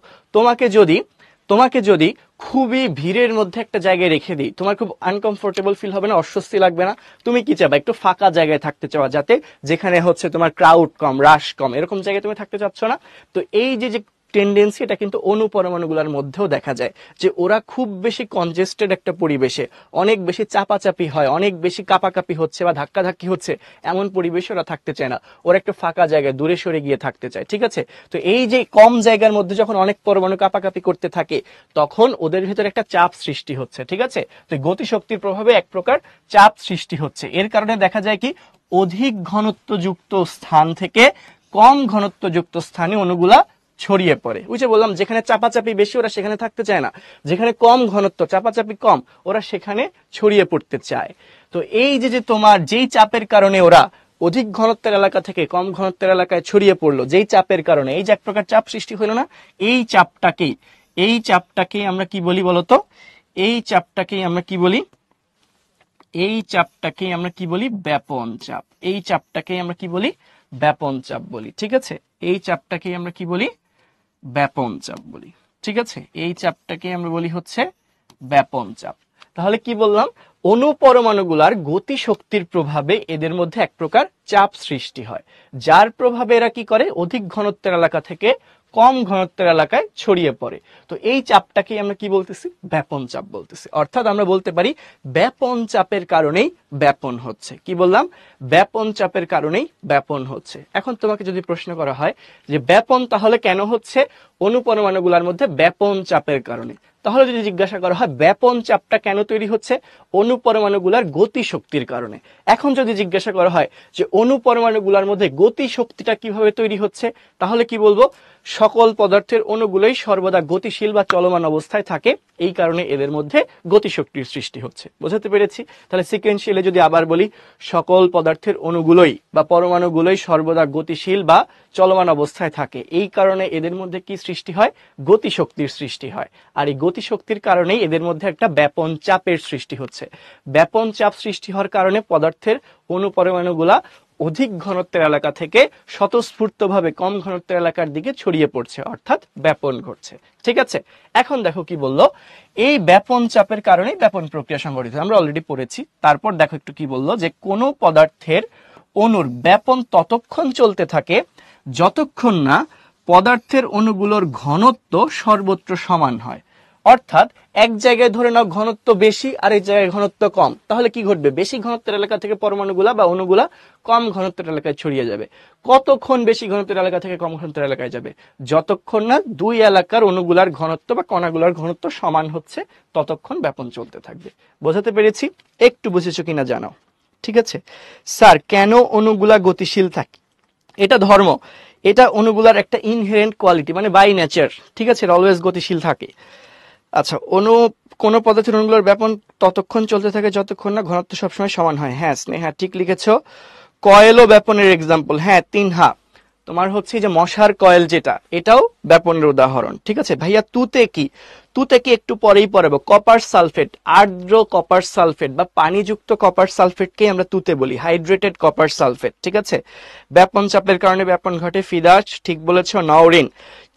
তোমাকে যদি খুবই ভিড়ের মধ্যে একটা জায়গায় রেখে দিই, তোমার খুব আনকমফোর্টেবল ফিল হবে না? অস্বস্তি লাগবে না? তুমি কি চাবা? একটু ফাঁকা জায়গায় থাকতে চাওয়া, যাতে যেখানে হচ্ছে তোমার ক্রাউড কম, রাশ কম, এরকম জায়গায় তুমি থাকতে চাচ্ছ না? তো এই যে যে টেন্ডেন্সি, এটা কিন্তু অণু পরমাণুগুলোর মধ্যেও দেখা যায়, যে ওরা খুব বেশি কনজেস্টেড একটা পরিবেশে, অনেক বেশি চাপাচাপি হয়, অনেক বেশি কাপাকাপি হচ্ছে বা ধাক্কাধাক্কি হচ্ছে, এমন পরিবেশে ওরা থাকতে চায় না, ওরা একটু ফাঁকা জায়গায় দূরে সরে গিয়ে থাকতে চায়, ঠিক আছে? তো এই যে কম জায়গার মধ্যে যখন অনেক পরমাণু কাপাকাপি করতে থাকে, তখন ওদের ভিতরে একটা চাপ সৃষ্টি হচ্ছে, ঠিক আছে? তো গতিশক্তির প্রভাবে এক প্রকার চাপ সৃষ্টি হচ্ছে। এর কারণে দেখা যায় কি, অধিক ঘনত্বযুক্ত স্থান থেকে কম ঘনত্বযুক্ত স্থানে অণুগুলা ছড়িয়ে পড়ে। ওই যে বললাম, যেখানে চাপাচাপি বেশি ওরা সেখানে থাকতে চায় না, যেখানে কম ঘনত্ব, চাপাচাপি কম, ওরা সেখানে ছড়িয়ে পড়তে চায়। তো এই যে যে তোমার যেই চাপের কারণে ওরা অধিক ঘনত্বের এলাকা থেকে কম ঘনত্বের এলাকায় ছড়িয়ে পড়লো, যেই চাপের কারণে এই যে এক প্রকার চাপ সৃষ্টি হলো না, এই চাপটাকেই আমরা কি বলি বলতো? এই চাপটাকেই আমরা কি বলি? এই চাপটাকেই আমরা কি বলি? ব্যাপন চাপ। এই চাপটাকেই আমরা কি বলি? ব্যাপন চাপ বলি, ঠিক আছে? এই চাপটাকেই আমরা কি বলি? ব্যাপন চাপ বলি, ঠিক আছে? এই চাপটাকে আমরা বলি হচ্ছে ব্যাপন চাপ। তাহলে কি বললাম? অণু পরমাণুগুলার গতি শক্তির প্রভাবে এদের মধ্যে এক প্রকার চাপ সৃষ্টি হয়, যার প্রভাবে এরা কি করে? অধিক ঘনত্বের এলাকা থেকে কম ঘনত্বের এলাকায় ছড়িয়ে পড়ে। তো এই চাপটাকেই আমরা কি বলতেছি? ব্যাপন চাপ বলতেছি। অর্থাৎ আমরা বলতে পারি ব্যাপন চাপের কারণেই ব্যাপন হচ্ছে। কি বললাম? ব্যাপন চাপের কারণেই ব্যাপন হচ্ছে। এখন তোমাকে যদি প্রশ্ন করা হয় যে ব্যাপন তাহলে কেন হচ্ছে? অনুপরমাণুগুলোর মধ্যে ব্যাপন চাপের কারণে। তাহলে যদি জিজ্ঞাসা করা হয় ব্যাপন চাপটা কেন তৈরি হচ্ছে, অনুপরমাণুগুলার গতি শক্তির কারণে। এখন যদি জিজ্ঞাসা করা হয় যে অনুপরমাণুগুলোর মধ্যে গতি শক্তিটা কিভাবে তৈরি হচ্ছে, তাহলে কি বলবো, সকল পদার্থের অণুগুলোই সর্বদা গতিশীল বা চলমান অবস্থায় থাকে, এই কারণে এদের মধ্যে গতিশক্তির সৃষ্টি হচ্ছে। বোঝাতে পেরেছি? তাহলে সিকোয়েন্সিয়ালি যদি আবার বলি, সকল পদার্থের অণুগুলোই বা পরমাণুগুলোই সর্বদা গতিশীল বা চলমান অবস্থায় থাকে, এই কারণে এদের মধ্যে কি সৃষ্টি হয়, গতিশক্তির সৃষ্টি হয়। আর এই গতিশক্তির কারণেই এদের মধ্যে একটা ব্যাপন চাপের সৃষ্টি হচ্ছে। ব্যাপন চাপ সৃষ্টি হওয়ার কারণে পদার্থের অণুপরমাণুগুলা অধিক ঘনত্বের এলাকা থেকে স্বতঃস্ফূর্তভাবে কম ঘনত্বের এলাকার দিকে ছড়িয়ে পড়ছে, অর্থাৎ ব্যাপন ঘটছে। ঠিক আছে, এখন দেখো কি বললো, এই ব্যাপন চাপের কারণে ব্যাপন প্রক্রিয়া সংঘটিত, আমরা অলরেডি পড়েছি। তারপর দেখো একটু কি বললো, যে কোনো পদার্থের অণুর ব্যাপন ততক্ষণ চলতে থাকে যতক্ষণ না পদার্থের অণুগুলোর ঘনত্ব সর্বত্র সমান হয়। অর্থাৎ এক জায়গায় ধরে নাও ঘনত্ব বেশি আর এক জায়গায় ঘনত্ব কম, তাহলে কি ঘটবে, বেশি ঘনত্বের এলাকা থেকে পরমাণুগুলা বা অণুগুলা কম ঘনত্বের এলাকায় ছড়িয়ে যাবে। কতক্ষণ বেশি ঘনত্বের এলাকা থেকে কম ঘনত্বের এলাকায় যাবে, যতক্ষণ না দুই এলাকার অণুগুলার ঘনত্ব বা কণাগুলার ঘনত্ব সমান হচ্ছে, ততক্ষণ ব্যাপন চলতে থাকবে। বোঝাতে পেরেছি? একটু বুঝেছো কিনা জানাও। ঠিক আছে স্যার, কেন অণুগুলা গতিশীল থাকে? এটা ধর্ম, এটা অণুগুলার একটা ইনহেরেন্ট কোয়ালিটি, মানে বাই নেচার। ঠিক আছে, অলওয়েজ গতিশীল থাকে। আচ্ছা, কোন পদার্থের অণুগুলোর ব্যাপন ততক্ষণ চলতে থাকে যতক্ষণ না ঘনত্ব সবসময় সমান হয়। হ্যাঁ স্নেহা, ঠিক লিখেছো। কয়েল ও ব্যাপনের এক্সাম্পল, হ্যাঁ তিনহা, তোমার হচ্ছে যে মশার কয়েল, যেটা এটাও ব্যাপনের উদাহরণ। ঠিক আছে ভাইয়া, তুতে কি? তুতে কি একটু পরেই পড়াবো। কপার সালফেট, আর্দ্র কপার সালফেট বা পানিযুক্ত কপার সালফেটকে আমরা তুতে বলি, হাইড্রেটেড কপার সালফেট। ঠিক আছে, ব্যাপন চাপের কারণে ব্যাপন ঘটে। ফিদাস, ঠিক বলেছ। নওরিন,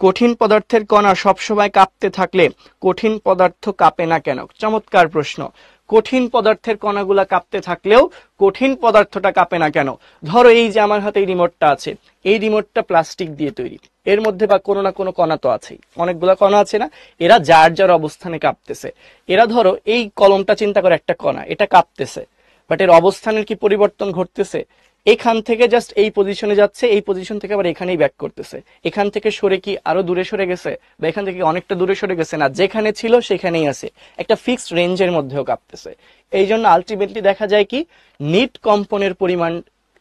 কঠিন পদার্থের কণা সবসময় কাঁপতে থাকলে কঠিন পদার্থ কাঁপে না কেন? চমৎকার প্রশ্ন। কঠিন পদার্থের কণাগুলা কাঁপতে থাকলেও কঠিন পদার্থটা কাঁপে না কেন? ধরো এই যে আমার হাতে এই রিমোটটা আছে, এই রিমোটটা প্লাস্টিক দিয়ে তৈরি, এর মধ্যে বা কোনো না কোনো কণা তো আছেই, অনেকগুলা কণা আছে না, এরা যার যার অবস্থানে কাঁপতেছে। এরা ধরো এই কলমটা চিন্তা করে একটা কণা, এটা কাঁপতেছে, বাট এর অবস্থানের কি পরিবর্তন ঘটতেছে? এখান থেকে জাস্ট এই পজিশনে যাচ্ছে, এই পজিশন থেকে আবার এখানেই ব্যাক করতেছে। এখান থেকে সরে কি আরো দূরে সরে গেছে, বা এখান থেকে অনেকটা দূরে সরে গেছে? না, যেখানে ছিল সেখানেই আছে, একটা ফিক্সড রেঞ্জের মধ্যেও কাঁপতেছে। এই জন্য আলটিমেটলি দেখা যায় কি, নিট কম্পনের পরিমাণ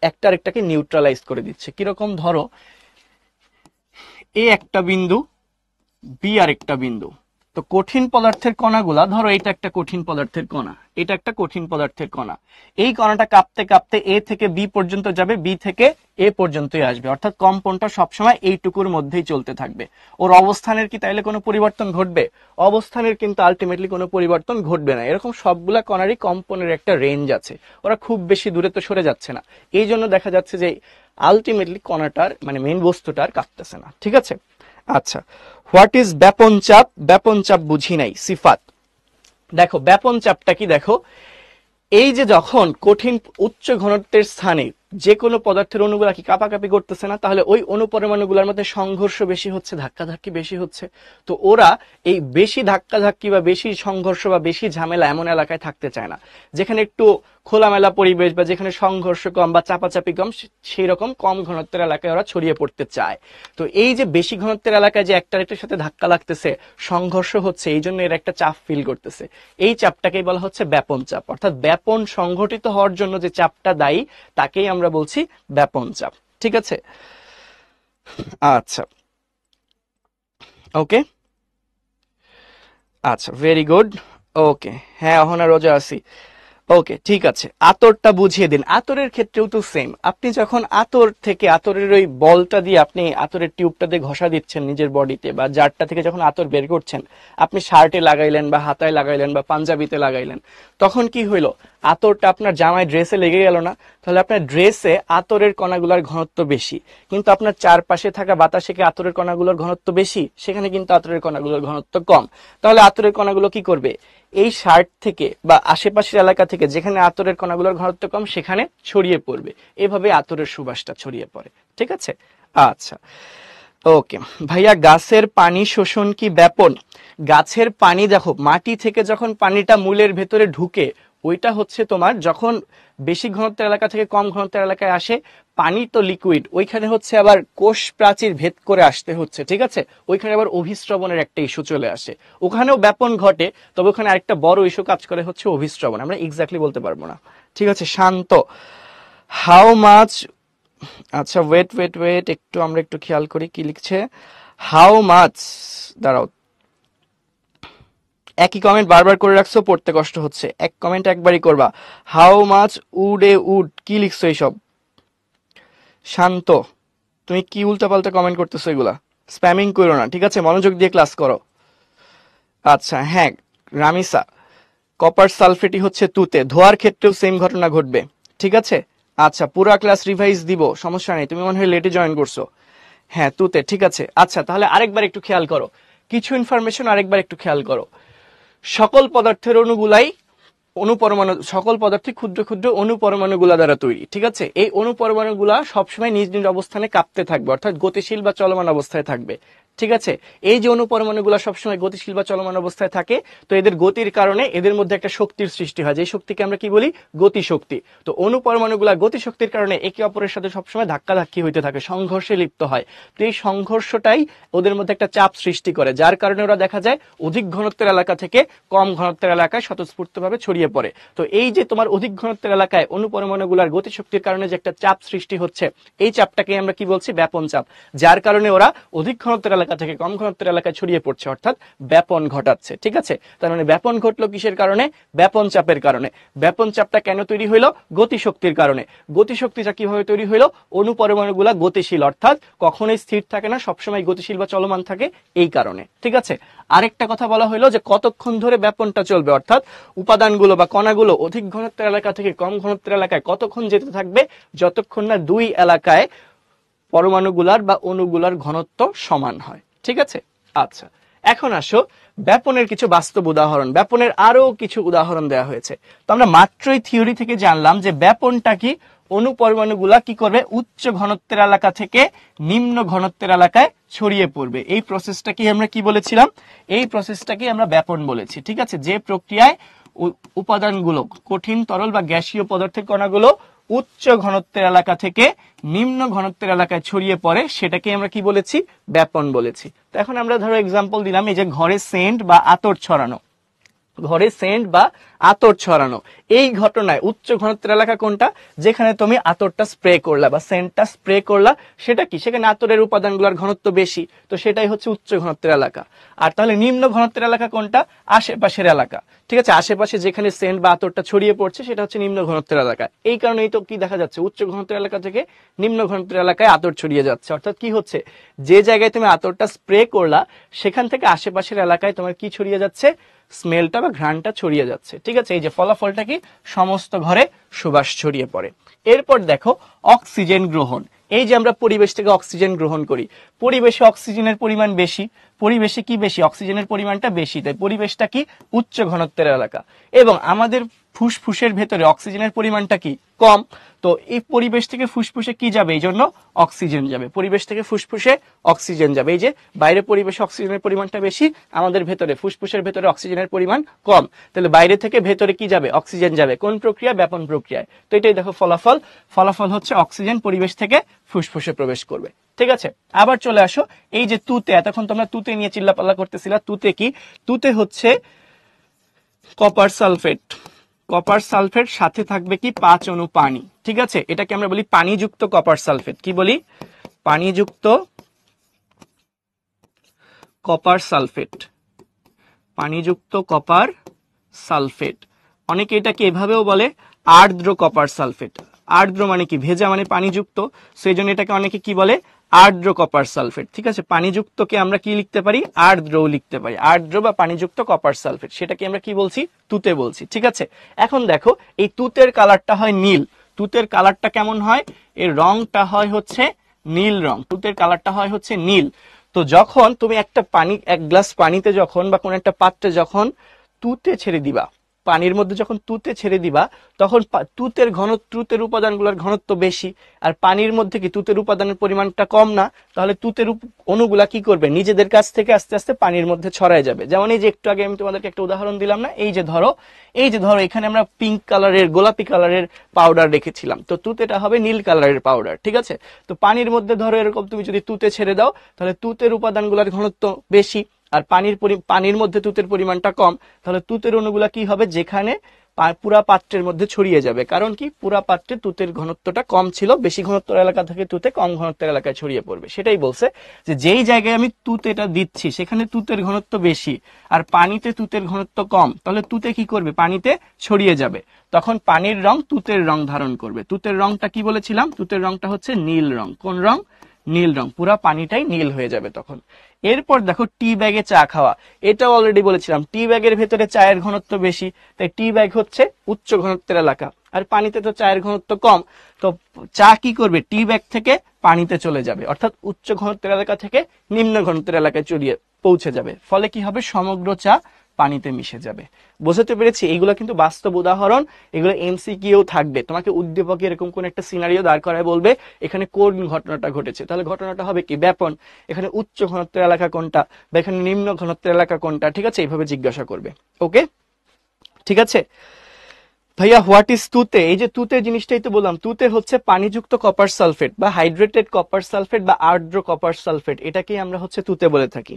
একটা আরেকটাকে নিউট্রালাইজ করে দিচ্ছে। কিরকম, ধরো এ একটা বিন্দু, বি আর একটা বিন্দু, তো কঠিন পদার্থের কণাগুলা, ধরো এটা একটা কঠিন পদার্থের কণা, এটা একটা কঠিন পদার্থের কণা, এই কণাটা কাঁপতে কাঁপতে এ থেকে বি পর্যন্ত যাবে, বি থেকে এ পর্যন্তই আসবে, অর্থাৎ কম্পনটা সবসময় এইটুকুর মধ্যেই চলতে থাকবে। ওর অবস্থানের কি তাইলে কোনো পরিবর্তন ঘটবে? অবস্থানের কিন্তু আলটিমেটলি কোনো পরিবর্তন ঘটবে না। এরকম সবগুলা কণারই কম্পনের একটা রেঞ্জ আছে, ওরা খুব বেশি দূরে তো সরে যাচ্ছে না, এই জন্য দেখা যাচ্ছে যে আলটিমেটলি কণাটার মানে মেইন বস্তুটার কাঁপতেছে না। ঠিক আছে, আচ্ছা, হোয়াট ইজ ব্যাপন চাপ? ব্যাপন চাপ বুঝি নাই। সিফাত, দেখো ব্যাপন চাপটা কি, দেখো এই যে যখন কঠিন উচ্চ ঘনত্বের স্থানে যে কোনো পদার্থের অণুগুলা কি কাঁপাকাঁপি করতেছে না, তাহলে ওই অণুপরমাণুগুলোর মধ্যে সংঘর্ষ বেশি হচ্ছে, ধাক্কাধাক্কি বেশি হচ্ছে। তো ওরা এই বেশি ধাক্কাধাক্কি বা বেশি সংঘর্ষ বা বেশি ঝামেলা এমন এলাকায় থাকতে চায় না, যেখানে একটু খোলামেলা পরিবেশ বা যেখানে সংঘর্ষ কম বা চাপাচাপি কম, সেই রকম কম ঘনত্বের এলাকায় ওরা ছড়িয়ে পড়তে চায়। তো এই যে বেশি ঘনত্বের এলাকায় যে একটা আরেকটার সাথে ধাক্কা লাগতেছে, সংঘর্ষ হচ্ছে, এই জন্য এর একটা চাপ ফিল করতেছে, এই চাপটাকেই বলা হচ্ছে ব্যাপন চাপ। অর্থাৎ ব্যাপন সংঘটিত হওয়ার জন্য যে চাপটা দায়ী, তাকেই আমরা বলছি ব্যাপন চাপ। ঠিক আছে, আচ্ছা ওকে, আচ্ছা ভেরি গুড, ওকে, হ্যাঁ অহনা রোজা আছি, ওকে ঠিক আছে। আতরটা বুঝিয়ে দিন। আতরের ক্ষেত্রেও তো সেম, আপনি যখন আতর থেকে আতরের ওই বলটা দিয়ে আপনি আতরের টিউবটা দিয়ে ঘষা দিচ্ছেন নিজের বডিতে, বা জারটা থেকে যখন আতর বের করছেন, আপনি শার্টে লাগাইলেন বা হাতায় লাগাইলেন বা পাঞ্জাবিতে লাগাইলেন, তখন কি হইলো, আতরটা আপনার জামায় ড্রেসে লেগে গেল না? তাহলে আপনার ড্রেসে আতরের কণাগুলোর ঘনত্ব বেশি, কিন্তু আপনার চারপাশে থাকা বাতাসে কি আতরের কণাগুলোর ঘনত্ব বেশি? সেখানে কিন্তু আতরের কণাগুলোর ঘনত্ব কম। তাহলে আতরের কণাগুলো কি করবে, এই শার্ট থেকে বা আশেপাশের এলাকা থেকে যেখানে আতরের কণাগুলোর ঘনত্ব কম সেখানে ছড়িয়ে পড়বে, এভাবে আতরের সুবাসটা ছড়িয়ে পড়ে। ঠিক আছে, আচ্ছা ওকে ভাইয়া, গাছের পানি শোষণ কি ব্যাপন? গাছের পানি দেখো, মাটি থেকে যখন পানিটা মূলের ভেতরে ঢুকে ওইটা হচ্ছে তোমার যখন বেশি ঘনত্বের এলাকা থেকে কম ঘনত্বের এলাকায় আসে, পানি তো লিকুইড, ওইখানে হচ্ছে আবার কোষ প্রাচীর ভেদ করে আসতে হচ্ছে, ঠিক আছে, ওইখানে আবার অভিস্রবণের একটা ইস্যু চলে আসে, ওখানেও ব্যাপন ঘটে, তবে ওখানে আরেকটা বড় ইস্যু কাজ করে হচ্ছে অভিস্রবণ, আমরা এক্স্যাক্টলি বলতে পারবো না, ঠিক আছে। শান্ত, হাউ মাচ, আচ্ছা ওয়েট ওয়েট ওয়েট, একটু আমরা একটু খেয়াল করি কি লিখছে। হাউ মাচ, দাঁড়াও, একই কমেন্ট বারবার করে রাখছো, পড়তে কষ্ট হচ্ছে, এক কমেন্ট একবারই করবা। How much wood a wood, কি লিখছো এইসব? শান্ত, তুমি কি উল্টাপাল্টা কমেন্ট করতেছো, এগুলা স্প্যামিং করো না, ঠিক আছে, মনোযোগ দিয়ে ক্লাস করো। আচ্ছা হ্যাঁ রামিসা, কপার সালফেটই হচ্ছে তুতে, ধোয়ার ক্ষেত্রেও সেম ঘটনা ঘটবে, ঠিক আছে। আচ্ছা পুরা ক্লাস রিভাইজ দিব, সমস্যা নেই, তুমি মনে হয় লেটে জয়েন করছো। হ্যাঁ তুতে, ঠিক আছে। আচ্ছা তাহলে আরেকবার একটু খেয়াল করো, কিছু ইনফরমেশন আরেকবার একটু খেয়াল করো। সকল পদার্থের অণুগুলাই অনুপরমাণু, সকল পদার্থ ক্ষুদ্র ক্ষুদ্র অনুপরমাণুগুলা দ্বারা তৈরি, ঠিক আছে। এই অনুপরমাণুগুলা সবসময় নিজ নিজ অবস্থানে কাঁপতে থাকবে, অর্থাৎ গতিশীল বা চলমান অবস্থায় থাকবে, ঠিক আছে। এই যে অনুপরমাণুগুলা সবসময় গতিশীল বা চলমান অবস্থায় থাকে, তো এদের গতির কারণে এদের মধ্যে একটা শক্তির সৃষ্টি হয়, যে শক্তিকে আমরা কি বলি, গতিশক্তি। তো অনুপরমাণুগুলা গতিশক্তির কারণে একে অপরের সাথে সবসময় ধাক্কাধাক্কি হইতে থাকে, সংঘর্ষে লিপ্ত হয়। তো এই সংঘর্ষটাই ওদের মধ্যে একটা চাপ সৃষ্টি করে, যার কারণে ওরা দেখা যায় অধিক ঘনত্বের এলাকা থেকে কম ঘনত্বের এলাকায় স্বতঃস্ফূর্তভাবে ছড়িয়ে পড়ে। তো এই যে তোমার অধিক ঘনত্বের এলাকায় অনুপরমাণুগুলার গতিশক্তির কারণে যে একটা চাপ সৃষ্টি হচ্ছে, এই চাপটাকে আমরা কি বলছি, ব্যাপন চাপ, যার কারণে ওরা অধিক ঘনত্বের এলাকা থেকে কম ঘনত্বের এলাকায় ছড়িয়ে পড়ছে, অর্থাৎ ব্যাপন ঘটাচ্ছে, ঠিক আছে। তার মানে ব্যাপন ঘটলো কিসের কারণে, ব্যাপন চাপের কারণে। ব্যাপন চাপটা কেন তৈরি হইলো, গতিশক্তির কারণে। গতিশক্তিটা কিভাবে তৈরি হইলো, অনুপরমাণুগুলা গতিশীল, অর্থাৎ কখনোই স্থির থাকে না, সবসময় গতিশীল বা চলমান থাকে, এই কারণে, ঠিক আছে। আরেকটা কথা বলা হলো যে কতক্ষণ ধরে ব্যাপনটা চলবে, অর্থাৎ উপাদানগুলো বা কণাগুলো অধিক ঘনত্বের এলাকা থেকে কম ঘনত্বের এলাকায় কতক্ষণ যেতে থাকবে, যতক্ষণ না দুই এলাকায় পরমাণুগুলার বা অণুগুলার ঘনত্ব সমান হয়, ঠিক আছে। আচ্ছা এখন আসো ব্যাপনের কিছু বাস্তব উদাহরণ, ব্যাপনের আরো কিছু উদাহরণ দেওয়া হয়েছে। তো আমরা মাত্রই থিওরি থেকে জানলাম যে ব্যাপনটা কি, অণুপরমাণুগুলা কি করবে, উচ্চ ঘনত্বের এলাকা থেকে নিম্ন ঘনত্বের এলাকায় ছড়িয়ে পড়বে। এই প্রসেসটাকে আমরা কি বলেছিলাম, এই প্রসেসটাকে আমরা ব্যাপন বলেছি, ঠিক আছে। যে প্রক্রিয়ায় উপাদানগুলো, কঠিন তরল বা গ্যাসীয় পদার্থের কণাগুলো উচ্চ ঘনত্বের এলাকা থেকে নিম্ন ঘনত্বের এলাকায় ছড়িয়ে পড়ে, সেটাকে আমরা কি বলেছি, ব্যাপন বলেছি। তো এখন আমরা ধরো এক্সাম্পল দিলাম, এই যে ঘরে সেন্ট বা আতর ছড়ানো, ঘরে সেন্ট বা আতর ছড়ানো, এই ঘটনায় উচ্চ ঘনত্বের এলাকা কোনটা, যেখানে তুমি আতরটা স্প্রে করলা বা সেন্টটা স্প্রে করলা, সেটা কি, সেখানে আতরের উপাদানগুলোর ঘনত্ব বেশি, তো সেটাই হচ্ছে উচ্চ ঘনত্বের এলাকা। আর তাহলে নিম্ন ঘনত্বের এলাকা কোনটা, আশেপাশের এলাকা, ঠিক আছে, আশেপাশে যেখানে সেন্ট বা আতরটা ছড়িয়ে পড়ছে সেটা হচ্ছে নিম্ন ঘনত্বের এলাকা। এই কারণেই তো কি দেখা যাচ্ছে, উচ্চ ঘনত্বের এলাকা থেকে নিম্ন ঘনত্বের এলাকায় আতর ছড়িয়ে যাচ্ছে, অর্থাৎ কি হচ্ছে, যে জায়গায় তুমি আতরটা স্প্রে করলা সেখান থেকে আশেপাশের এলাকায় তোমার কি ছড়িয়ে যাচ্ছে, স্মেলটা বা ঘ্রাণটা ছড়িয়ে যাচ্ছে, ঠিক আছে। এই যে ফলাফলটা কি, সমস্ত ঘরে সুবাস ছড়িয়ে পড়ে। এরপর দেখো অক্সিজেন গ্রহণ, এই যে আমরা পরিবেশ থেকে অক্সিজেন গ্রহণ করি, পরিবেশে অক্সিজেনের পরিমাণ বেশি, পরিবেশে কি বেশি, অক্সিজেনের পরিমাণটা বেশি, তাই পরিবেশটা কি, উচ্চ ঘনত্বের এলাকা। এবং আমাদের ফুসফুসের ভেতরে অক্সিজেনের পরিমাণটা কি, কম। তো এই পরিবেশ থেকে ফুসফুসে কি যাবে, এই জন্য অক্সিজেন যাবে, পরিবেশ থেকে ফুসফুসে অক্সিজেন যাবে। এই যে বাইরে পরিবেশে অক্সিজেনের পরিমাণটা বেশি, আমাদের ভেতরে ফুসফুসের ভেতরে অক্সিজেনের পরিমাণ কম, তাহলে বাইরে থেকে ভেতরে কি যাবে, অক্সিজেন যাবে, কোন প্রক্রিয়া, ব্যাপন প্রক্রিয়ায়। তো এটাই দেখো ফলাফল, ফলাফল হচ্ছে অক্সিজেন পরিবেশ থেকে ফুসফুসে প্রবেশ করবে, ঠিক আছে। আবার চলে আসো, এই যে তুতে, এতক্ষণ তোমরা তুতে নিয়ে চিল্লাপাল্লা করতেছিলা, তুতে কি, তুতে হচ্ছে কপার সালফেট, কপার সালফেট সাথে থাকবে কি 5 অণু পানি, ঠিক আছে, এটাকে আমরা বলি পানিযুক্ত কপার সালফেট, কি বলি, পানিযুক্ত কপার সালফেট, পানিযুক্ত কপার সালফেট। অনেকে এটাকে এভাবেও বলে আর্দ্র কপার সালফেট, আর্দ্র মানে কি, ভেজা মানে পানিযুক্ত, সেই জন্য এটাকে অনেকে কি বলে, আর্দ্র কপার সালফেট, ঠিক আছে। পানিযুক্তকে আমরা কি লিখতে পারি, আর্দ্রও লিখতে পারি, আর্দ্র বা পানিযুক্ত কপার সালফেট, সেটাকে আমরা কি বলছি, তুতে বলছি, ঠিক আছে। এখন দেখো এই তুতের কালারটা হয় নীল, তুতের কালারটা কেমন হয়, এর রংটা হয় হচ্ছে নীল রং, তুতের কালারটা হয় হচ্ছে নীল। তো যখন তুমি একটা পানি, এক গ্লাস পানিতে যখন বা কোন একটা পাত্রে যখন তুতে ছেড়ে দিবা, পানির মধ্যে যখন তুতে ছেড়ে দিবা তখন তুতের উপাদানগুলোর ঘনত্ব বেশি, আর পানির মধ্যে কি তুতের উপাদানের পরিমাণটা কম না, তাহলে তুতের অণুগুলা কি করবে, নিজেদের কাছ থেকে আস্তে আস্তে পানির মধ্যে ছড়ায় যাবে। যেমন এই যে একটু আগে আমি তোমাদেরকে একটা উদাহরণ দিলাম না, এই যে ধরো এখানে আমরা পিঙ্ক কালারের, গোলাপি কালারের পাউডার রেখেছিলাম, তো তুতেটা হবে নীল কালারের পাউডার, ঠিক আছে। তো পানির মধ্যে ধরো এরকম তুমি যদি তুতে ছেড়ে দাও, তাহলে তুতের উপাদানগুলোর ঘনত্ব বেশি, আর পানির মধ্যে তুতের পরিমাণটা কম, তাহলে তুতের অণুগুলা কি হবে, যেখানে পুরা পাত্রের মধ্যে ছড়িয়ে যাবে। কারণ কি, পুরা পাত্রে তুতের ঘনত্বটা কম ছিল, বেশি ঘনত্বের এলাকা থেকে তুতে কম ঘনত্বের এলাকায় ছড়িয়ে পড়বে। সেটাই বলছে যে যেই জায়গায় আমি তুতেটা দিচ্ছি সেখানে তুতের ঘনত্ব বেশি আর পানিতে তুতের ঘনত্ব কম, তাহলে তুতে কি করবে, পানিতে ছড়িয়ে যাবে, তখন পানির রং তুতের রং ধারণ করবে। তুতের রংটা কি বলেছিলাম, তুতের রংটা হচ্ছে নীল রং। কোন রং, নীল রং, পুরা পানিটাই নীল হয়ে যাবে তখন। এরপর দেখো টি ব্যাগে চা খাওয়া, এটাও অলরেডি বলেছিলাম টি ব্যাগের ভেতরে চায়ের ঘনত্ব বেশি, তাই টি ব্যাগ হচ্ছে উচ্চ ঘনত্বের এলাকা, আর পানিতে তো চায়ের ঘনত্ব কম, তো চা কি করবে, টি ব্যাগ থেকে পানিতে চলে যাবে, অর্থাৎ উচ্চ ঘনত্বের এলাকা থেকে নিম্ন ঘনত্বের এলাকায় পৌঁছে যাবে, ফলে কি হবে, সমগ্র চা পানিতে মিশে যাবে। বোঝাতে পেরেছি? এইগুলো কিন্তু বাস্তব উদাহরণ, এগুলো এমসিকিউ থাকবে, তোমাকে উদ্দীপক এরকম কোন একটা সিনারিও দাঁড় করায় বলবে এখানে কোন ঘটনাটা ঘটেছে, তাহলে ঘটনাটা হবে কি, ব্যাপন, এখানে উচ্চ ঘনত্বের এলাকা কোনটা বা এখানে নিম্ন ঘনত্বের এলাকা কোনটা, ঠিক আছে, এইভাবে জিজ্ঞাসা করবে। ওকে, ঠিক আছে ভাইয়া। হোয়াট ইজ তুতে? এই যে তুতে জিনিসটাই তো বললাম, তুতে হচ্ছে পানিযুক্ত কপার সালফেট বা হাইড্রেটেড কপার সালফেট বা আর্দ্র কপার সালফেট, এটাকেই আমরা হচ্ছে তুতে বলে থাকি,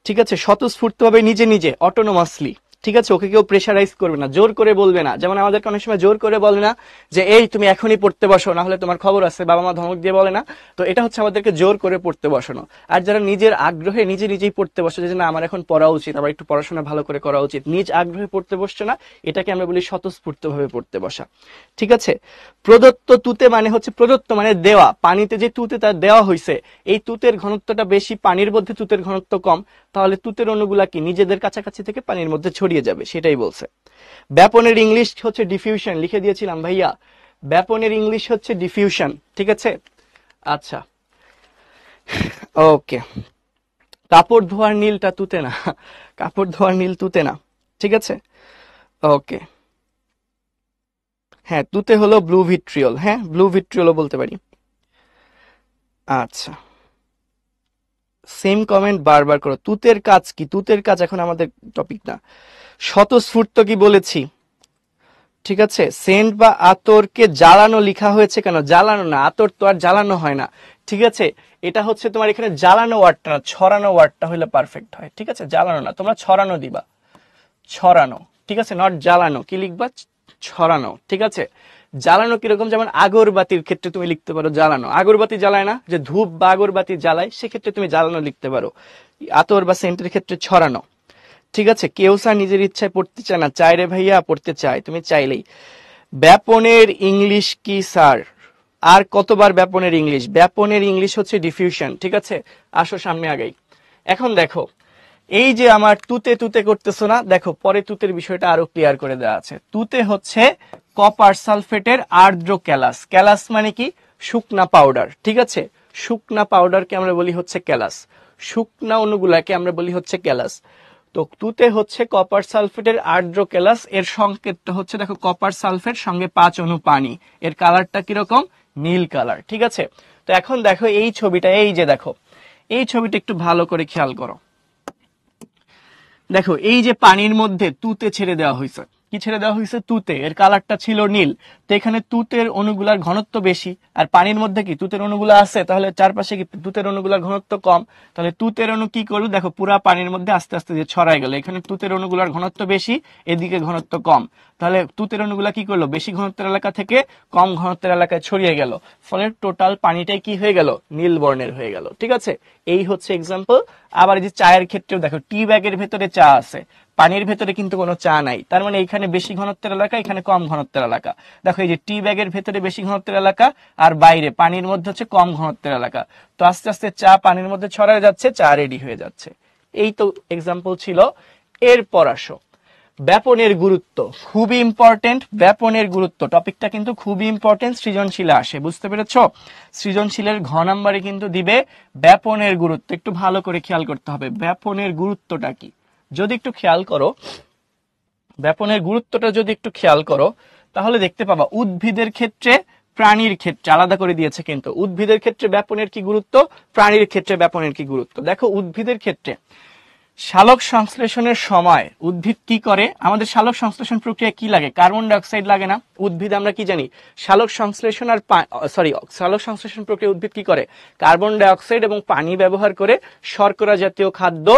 ঠিক আছে। স্বতঃস্ফূর্তভাবে নিজে নিজে, অটোনোমাসলি, ঠিক আছে, ওকে কেউ প্রেশারাইজ করবে না, জোর করে বলবে না। যেমন আমাদেরকে অনেক সময় জোর করে বলে না যে এই তুমি এখনই পড়তে বসো, না হলে তোমার খবর আছে, বাবা মা ধমক দিয়ে বলে না, তো এটা হচ্ছে আমাদেরকে জোর করে পড়তে বসানো। আর যারা নিজের আগ্রহে নিজেই পড়তে বসে, যে না আমার এখন পড়া উচিত, আমার একটু পড়াশোনা ভালো করে করা উচিত, নিজ আগ্রহে পড়তে বসছে না, এটাকে আমরা বলি স্বতঃস্ফূর্তভাবে পড়তে বসা, ঠিক আছে। প্রদত্ত তুতে মানে হচ্ছে, প্রদত্ত মানে দেওয়া, পানিতে যে তুতে তার দেওয়া হয়েছে, এই তুতের ঘনত্বটা বেশি, পানির মধ্যে তুতের ঘনত্ব কম, তাহলে তুতের অণুগুলা কি নিজেদের কাছাকাছি থেকে পানির মধ্যে ছড়িয়ে যাবে, সেটাই বলছে। ব্যাপনের ইংলিশ হচ্ছে ডিফিউশন, লিখে দিয়েছিলাম ভাইয়া, ব্যাপনের ইংলিশ হচ্ছে ডিফিউশন, ঠিক আছে। আচ্ছা, ওকে। কাপড় ধোয়ার নীলটা তুতে না, কাপড় ধোয়ার নীল তুতে না, ঠিক আছে, ওকে। হ্যাঁ, তুতে হলো ব্লু ভিট্রিয়ল, হ্যাঁ ব্লু ভিট্রিয়লও বলতে পারি। আচ্ছা, সেম কমেন্ট বারবার করো। তুতের কাজ কি, তুতের কাজ এখন আমাদের টপিক না। স্বতঃস্ফূর্ত কি বলেছি, ঠিক আছে। সেন্ট বা আতরকে জ্বালানো লিখা হয়েছে কেন, জ্বালানো না, আতর তো আর জ্বালানো হয় না, ঠিক আছে। এটা হচ্ছে তোমার এখানে জ্বালানো ওয়ার্ডটা না, ছড়ানো ওয়ার্ডটা হলে পারফেক্ট হয়, ঠিক আছে। জ্বালানো না, তোমরা ছড়ানো দিবা, ছড়ানো, ঠিক আছে, নট জ্বালানো, কি লিখবা, ছড়ানো, ঠিক আছে। জ্বালানো কিরকম, যেমন আগরবাতির ক্ষেত্রে তুমি লিখতে পারো জ্বালানো, আগরবাতি জ্বালায় না, যে ধূপ বা আগরবাতি জ্বালায়, সেক্ষেত্রে তুমি জ্বালানো লিখতে পারো। আতর বা সেন্টের ক্ষেত্রে ছড়ানো, ঠিক আছে। কেউ স্যার নিজের ইচ্ছায় পড়তে চায় না, চাই রে ভাইয়া পড়তে চায়, তুমি চাইলেই। ব্যাপনের ইংলিশ কি স্যার, আর কতবার ব্যাপনের ইংলিশ, ব্যাপনের ইংলিশ হচ্ছে ডিফিউশন, ঠিক আছে। আসো সামনে আগাই। এখন দেখো, এই যে আমার তুতে তুতে করতেছো না, দেখো পরে তুতের বিষয়টা আরো ক্লিয়ার করে দেওয়া আছে। তুতে হচ্ছে কপার সালফেটের আর্দ্র ক্যালাস, ক্যালাস মানে কি, শুকনা পাউডার, ঠিক আছে। শুকনা পাউডারকে আমরা বলি হচ্ছে ক্যালাস, শুকনা অণুগুলাকে আমরা বলি হচ্ছে ক্যালাস। তো তুতে হচ্ছে কপার সালফেটের আর্দ্র ক্যালাস, এর সংকেতটা হচ্ছে দেখো কপার সালফেট সঙ্গে 5 অণু পানি, এর কালারটা কিরকম, নীল কালার, ঠিক আছে। তো এখন দেখো এই ছবিটা, এই যে দেখো এই ছবিটা একটু ভালো করে খেয়াল করো। দেখো এই যে পানির মধ্যে তুতে ছেড়ে দেওয়া হয়েছে, কি ছেড়ে দেওয়া হয়েছে, তুতে, এর কালারটা ছিল নীল, তো এখানে তুতের অণুগুলার ঘনত্ব বেশি, আর পানির মধ্যে কি তুতের অণুগুলো আছে, তাহলে চারপাশে কি তুতের অণুগুলার ঘনত্ব কম, তাহলে তুতের অণু কি করলো, দেখো পুরা পানির মধ্যে আস্তে আস্তে যে ছড়াই গেল, এখানে তুতের অণুগুলার ঘনত্ব বেশি, এদিকে ঘনত্ব কম, তাহলে তুতের অণুগুলা কি করলো, বেশি ঘনত্বের এলাকা থেকে কম ঘনত্বের এলাকায় ছড়িয়ে গেল, ফলে টোটাল পানিটাই কি হয়ে গেল, নীল বর্ণের হয়ে গেল, ঠিক আছে। এই হচ্ছে এক্সাম্পল। আবার এই যে চায়ের ক্ষেত্রেও দেখো, টি ব্যাগের ভেতরে চা আছে, পানির ভেতরে কিন্তু কোনো চা নাই, তার মানে এখানে বেশি ঘনত্বের এলাকা, এখানে কম ঘনত্বের এলাকা। দেখো এই যে টি ব্যাগের ভেতরে বেশি ঘনত্বের এলাকা, আর বাইরে পানির মধ্যে হচ্ছে কম ঘনত্বের এলাকা, তো আস্তে আস্তে চা পানির মধ্যে ছড়ায় যাচ্ছে, চা রেডি হয়ে যাচ্ছে। এই তো এক্সাম্পল ছিল। এরপর আসো, ব্যাপনের গুরুত্ব, খুবই ইম্পর্টেন্ট, ব্যাপনের গুরুত্ব টপিকটা কিন্তু খুবই ইম্পর্টেন্ট, সৃজনশীলে আসে, বুঝতে পেরেছো। সৃজনশীলের ঘ নাম্বারে কিন্তু দিবে ব্যাপনের গুরুত্ব, একটু ভালো করে খেয়াল করতে হবে ব্যাপনের গুরুত্বটা কি। যদি একটু খেয়াল করো, ব্যাপনের গুরুত্বটা যদি একটু খেয়াল করো তাহলে দেখতে পাবা উদ্ভিদের ক্ষেত্রে প্রাণীর ক্ষেত্রে আলাদা করে দিয়েছে, কিন্তু উদ্ভিদের ক্ষেত্রে ব্যাপনের কি গুরুত্ব, প্রাণীর ক্ষেত্রে ব্যাপনের কি গুরুত্ব। দেখো উদ্ভিদের ক্ষেত্রে সালোক সংশ্লেষণের সময় উদ্ভিদ কি করে, আমাদের সালোক সংশ্লেষণ প্রক্রিয়া কি লাগে, কার্বন ডাই অক্সাইড লাগে না। উদ্ভিদ আমরা কি জানি সালোক সংশ্লেষণ আর সালোক সংশ্লেষণ প্রক্রিয়া উদ্ভিদ কি করে, কার্বন ডাই অক্সাইড এবং পানি ব্যবহার করে শর্করা জাতীয় খাদ্য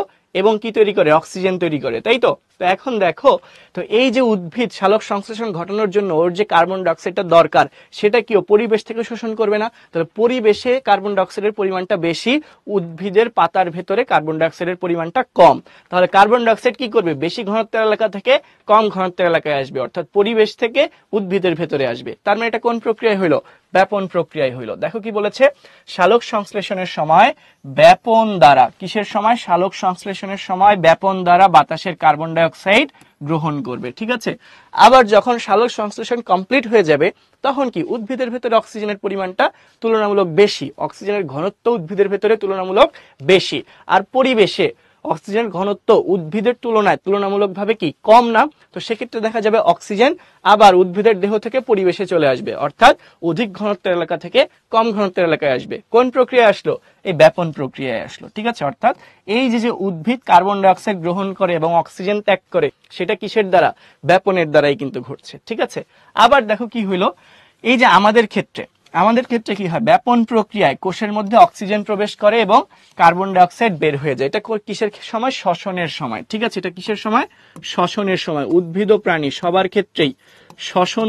এবং কি তৈরি করে, অক্সিজেন তৈরি করে, তাই তো। তো এখন দেখো, তো এই যে উদ্ভিদ সালোক সংশ্লেষণ ঘটানোর জন্য ওর যে কার্বন ডাই অক্সাইডটা দরকার সেটা কি ও পরিবেশ থেকে শোষণ করবে না, তাহলে পরিবেশে কার্বন ডাই অক্সাইডের পরিমাণটা বেশি, উদ্ভিদের পাতার ভেতরে কার্বন ডাই অক্সাইডের পরিমাণটা কম। তাহলে কার্বন ডাই অক্সাইড কি করবে, বেশি ঘনত্বের এলাকা থেকে কম ঘনত্বের এলাকায় আসবে, অর্থাৎ পরিবেশ থেকে উদ্ভিদের ভেতরে আসবে। তার মানে এটা কোন প্রক্রিয়ায় হইলো, ব্যাপন প্রক্রিয়ায় হইলো। দেখো কি বলেছে, সালোক সংশ্লেষণের সময় ব্যাপন দ্বারা, কিসের সময়, সালোক সংশ্লেষণের সময় ব্যাপন দ্বারা বাতাসের কার্বন ডাই অক্সাইড গ্রহণ করবে, ঠিক আছে। আবার যখন সালোক সংশ্লেষণ কমপ্লিট হয়ে যাবে তখন কি উদ্ভিদের ভেতরে অক্সিজেনের পরিমাণটা তুলনামূলক বেশি, অক্সিজেনের ঘনত্ব উদ্ভিদের ভেতরে তুলনামূলক বেশি, আর পরিবেশে অক্সিজেনের ঘনত্ব উদ্ভিদের তুলনায় তুলনামূলকভাবে কি কম না, তো সেক্ষেত্রে দেখা যাবে অক্সিজেন আবার উদ্ভিদের দেহ থেকে পরিবেশে চলে আসবে, অর্থাৎ অধিক ঘনত্বের এলাকা থেকে কম ঘনত্বের এলাকায় আসবে। কোন প্রক্রিয়ায় আসলো, এই ব্যাপন প্রক্রিয়ায় আসলো, ঠিক আছে। অর্থাৎ এই যে উদ্ভিদ কার্বন ডাই অক্সাইড গ্রহণ করে এবং অক্সিজেন ত্যাগ করে সেটা কিসের দ্বারা, ব্যাপনের দ্বারাই কিন্তু ঘটছে, ঠিক আছে। আবার দেখো কি হইলো, এই যে আমাদের ক্ষেত্রে কি হয়, ব্যাপন প্রক্রিয়ায় কোষের মধ্যে অক্সিজেন প্রবেশ করে এবং কার্বন ডাই অক্সাইড বের হয়ে যায়। এটা কিসের সময়, শ্বসনের সময়, ঠিক আছে। এটা কিসের সময়, শ্বসনের সময়। উদ্ভিদ ও প্রাণী সবার ক্ষেত্রেই শ্বসন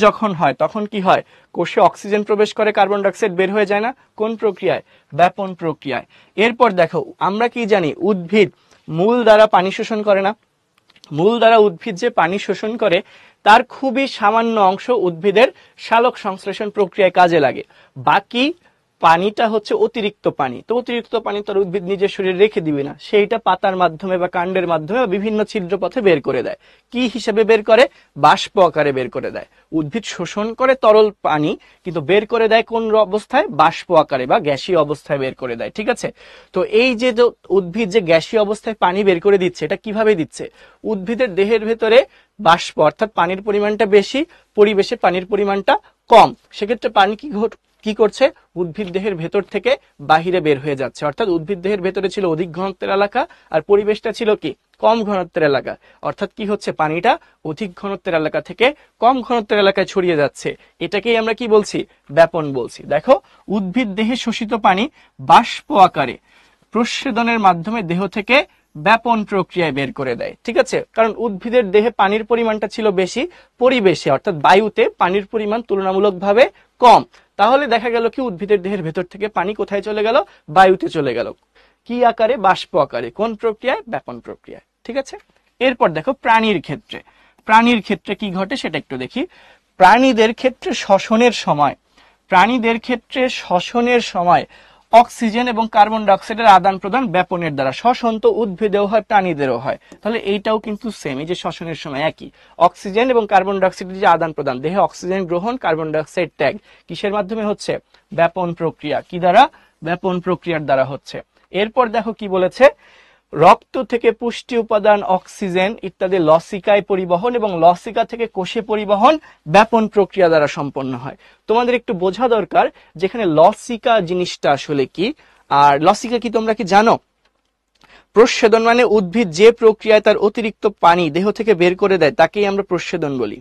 যখন হয় তখন কি হয়, কোষে অক্সিজেন প্রবেশ করে, কার্বন ডাই অক্সাইড বের হয়ে যায় না, কোন প্রক্রিয়ায়, ব্যাপন প্রক্রিয়ায়। এরপর দেখো আমরা কি জানি, উদ্ভিদ মূল দ্বারা পানি শোষণ করে না, মূল দ্বারা উদ্ভিদ যে পানি শোষণ করে তার খুবই সামান্য অংশ উদ্ভিদের সালোক সংশ্লেষণ প্রক্রিয়ায় কাজে লাগে, বাকি পানিটা হচ্ছে অতিরিক্ত পানি। তো অতিরিক্ত পানি তার উদ্ভিদ নিজের শরীরে রেখে দিবে না, সেইটা পাতার মাধ্যমে বা কাণ্ডের মাধ্যমে বা বিভিন্ন ছিদ্র পথে বের করে দেয়। কি হিসেবে বের করে, বাষ্প আকারে বের করে দেয়। উদ্ভিদ শোষণ করে তরল পানি, কিন্তু বের করে দেয় কোন অবস্থায়, বাষ্প আকারে বা গ্যাসীয় অবস্থায় বের করে দেয়, ঠিক আছে। তো এই যে উদ্ভিদ যে গ্যাসীয় অবস্থায় পানি বের করে দিচ্ছে, এটা কিভাবে দিচ্ছে, উদ্ভিদের দেহের ভেতরে বাষ্প অর্থাৎ পানির পরিমাণটা বেশি, পরিবেশে পানির পরিমাণটা কম, সেক্ষেত্রে পানি কি করছে, উদ্ভিদ দেহের ভেতর থেকে বাহিরে বের হয়ে যাচ্ছে। অর্থাৎ উদ্ভিদ দেহের ভেতরে ছিল অধিক ঘনত্বের এলাকা আর পরিবেশটা ছিল কি, কম ঘনত্বের এলাকা, অর্থাৎ কি হচ্ছে, পানিটা অধিক ঘনত্বের এলাকা থেকে কম ঘনত্বের এলাকায় ছড়িয়ে যাচ্ছে। এটাকেই আমরা কি বলছি, ব্যাপন বলছি। দেখো উদ্ভিদ দেহে শোষিত পানি বাষ্প আকারে প্রস্বেদনের মাধ্যমে দেহ থেকে ব্যাপন প্রক্রিয়ায় বের করে দেয়, ঠিক আছে। কারণ উদ্ভিদের দেহে পানির পরিমাণটা ছিল বেশি, পরিবেশে অর্থাৎ বায়ুতে পানির পরিমাণ তুলনামূলকভাবে কম, তাহলে দেখা গেল কি উদ্ভিদের দেহের ভেতর থেকে পানি কোথায় চলে গেল, বায়ুতে চলে গেল, কি আকারে, বাষ্প আকারে। কোন প্রক্রিয়ায়, ব্যাপন প্রক্রিয়ায়, ঠিক আছে। এরপর দেখো প্রাণীর ক্ষেত্রে কি ঘটে সেটা একটু দেখি। প্রাণীদের ক্ষেত্রে শ্বসনের সময় অক্সিজেন এবং কার্বন ডাই অক্সাইডের আদান প্রদান ব্যাপনের দ্বারা। শ্বসন তো উদ্ভিদেও হয়, প্রাণীদেরও হয়, তাহলে এইটাও কিন্তু সেম, এই যে শ্বসনের সময় একই, অক্সিজেন এবং কার্বন ডাই অক্সাইডের যে আদান প্রদান, দেহে অক্সিজেন গ্রহণ, কার্বন ডাই অক্সাইড ত্যাগ, কিসের মাধ্যমে হচ্ছে, ব্যাপন প্রক্রিয়া। কি দ্বারা, ব্যাপন প্রক্রিয়ার দ্বারা হচ্ছে। এরপর দেখো কি বলেছে, রক্ত থেকে পুষ্টি উপাদান, অক্সিজেন ইত্যাদি লসিকায় পরিবহন এবং লসিকা থেকে কোষে পরিবহন ব্যাপন প্রক্রিয়া দ্বারা সম্পন্ন হয়। তোমাদের একটু বোঝা দরকার যেখানে লসিকা জিনিসটা আসলে কি, আর লসিকা কি তোমরা কি জানো, প্রস্বেদন মানে উদ্ভিদ যে প্রক্রিয়ায় তার অতিরিক্ত পানি দেহ থেকে বের করে দেয় তাকেই আমরা প্রস্বেদন বলি,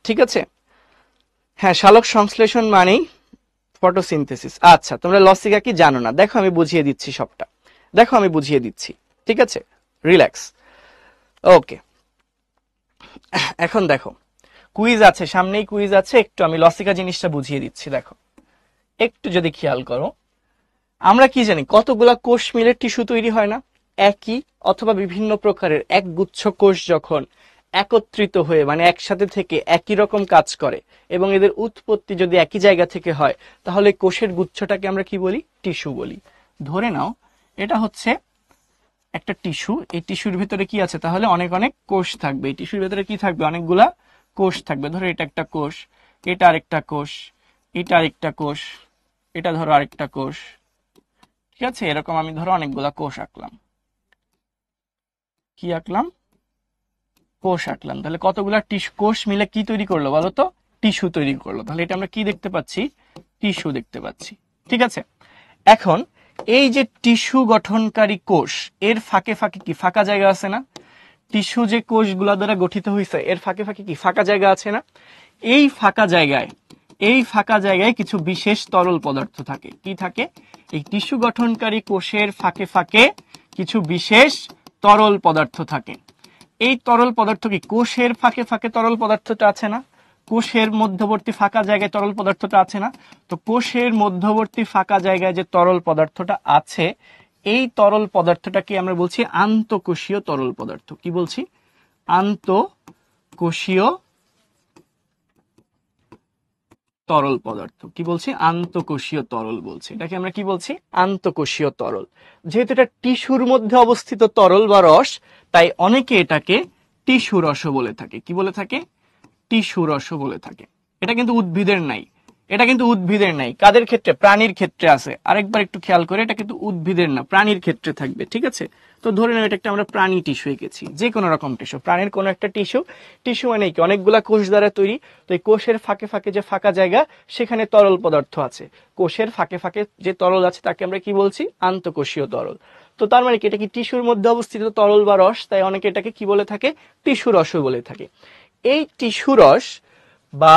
ঠিক আছে। হ্যাঁ, সালোক সংশ্লেষণ মানেই ফটোসিনথেসিস। আচ্ছা, তোমরা লসিকা কি জানো না, দেখো আমি বুঝিয়ে দিচ্ছি সবটা, ঠিক আছে, রিল্যাক্স। ওকে, এখন দেখো কুইজ আছে, সামনেই কুইজ আছে, একটু আমি লসিকা জিনিসটা বুঝিয়ে দিচ্ছি। দেখো একটু যদি খেয়াল করো, আমরা কি জানি কতগুলা কোষ মিলে টিস্যু তৈরি হয় না, একই অথবা বিভিন্ন প্রকারের একগুচ্ছ কোষ যখন একত্রিত হয়ে মানে একসাথে থেকে একই রকম কাজ করে এবং এদের উৎপত্তি যদি একই জায়গা থেকে হয়, তাহলে কোষের গুচ্ছটাকে আমরা কি বলি, টিস্যু বলি। ধরে নাও এটা হচ্ছে একটা টিস্যু, এই টিস্যুর ভিতরে কি আছে, তাহলে অনেক অনেক কোষ থাকবে, এই টিস্যুর ভিতরে কি থাকবে, অনেকগুলা কোষ থাকবে। ধরো এটা একটা কোষ, এটা আরেকটা কোষ, এটা আরেকটা কোষ, এটা ধরো আরেকটা কোষ, ঠিক আছে। এরকম আমি ধরো অনেকগুলা কোষ আঁকলাম, কি আঁকলাম, কোষ আঁকলাম, তাহলে কতগুলা কোষ মিলে কি তৈরি করলো বলো তো? টিস্যু তৈরি করলো। তাহলে এটা আমরা কি দেখতে পাচ্ছি? টিস্যু দেখতে পাচ্ছি। ঠিক আছে, এখন এই যে টিস্যু গঠনকারী কোষ, এর ফাঁকে ফাঁকে কি ফাঁকা জায়গা আছে না? টিস্যু যে কোষগুলা দ্বারা গঠিত হয়েছে এর ফাঁকে ফাঁকে কি ফাঁকা জায়গা আছে না? এই ফাঁকা জায়গায়, এই ফাঁকা জায়গায় কিছু বিশেষ তরল পদার্থ থাকে। কি থাকে? এই টিস্যু গঠনকারী কোষের ফাঁকে ফাঁকে কিছু বিশেষ তরল পদার্থ থাকে। এই তরল পদার্থ কি কোষের ফাঁকে ফাঁকে তরল পদার্থটা আছে না? কোষের মধ্যবর্তী ফাঁকা জায়গায় তরল পদার্থটা আছে না? তো কোষের মধ্যবর্তী ফাঁকা জায়গায় যে তরল পদার্থটা আছে, এই তরল পদার্থটাকে আমরা বলছি আন্তঃকোষীয় তরল পদার্থ। কি বলছি? আন্তঃকোষীয় তরল পদার্থ। কি বলছি? আন্তঃকোষীয় তরল বলছি। এটাকে আমরা কি বলছি? আন্তঃকোষীয় তরল। যেহেতু এটা টিস্যুর মধ্যে অবস্থিত তরল বা রস, তাই অনেকে এটাকে টিস্যু রসও বলে থাকে। কি বলে থাকে? টিস্যু রসও বলে থাকে। এটা কিন্তু উদ্ভিদের নাই, এটা কিন্তু উদ্ভিদের নাই। কাদের ক্ষেত্রে? প্রাণীর ক্ষেত্রে আছে। আরেকবার একটু খেয়াল করে, এটা কিন্তু উদ্ভিদের না, প্রাণীর ক্ষেত্রে থাকবে। ঠিক আছে, তো ধরে নাও এটা একটা আমরা প্রাণী টিস্যু এঁকেছি, যে কোনো রকম টিস্যু, প্রাণীর কোনো একটা টিস্যু। টিস্যু মানে কি? অনেকগুলা কোষ দ্বারা তৈরি। তো এই কোষের ফাঁকে ফাঁকে যে ফাঁকা জায়গা, সেখানে তরল পদার্থ আছে। কোষের ফাঁকে ফাঁকে যে তরল আছে তাকে আমরা কি বলছি? আন্তঃকোষীয় তরল। তো তার মানে কি এটা কি টিস্যুর মধ্যে অবস্থিত তরল বা রস, তাই অনেকে এটাকে কি বলে থাকে? টিস্যু রসও বলে থাকে। এই টিস্যু রস বা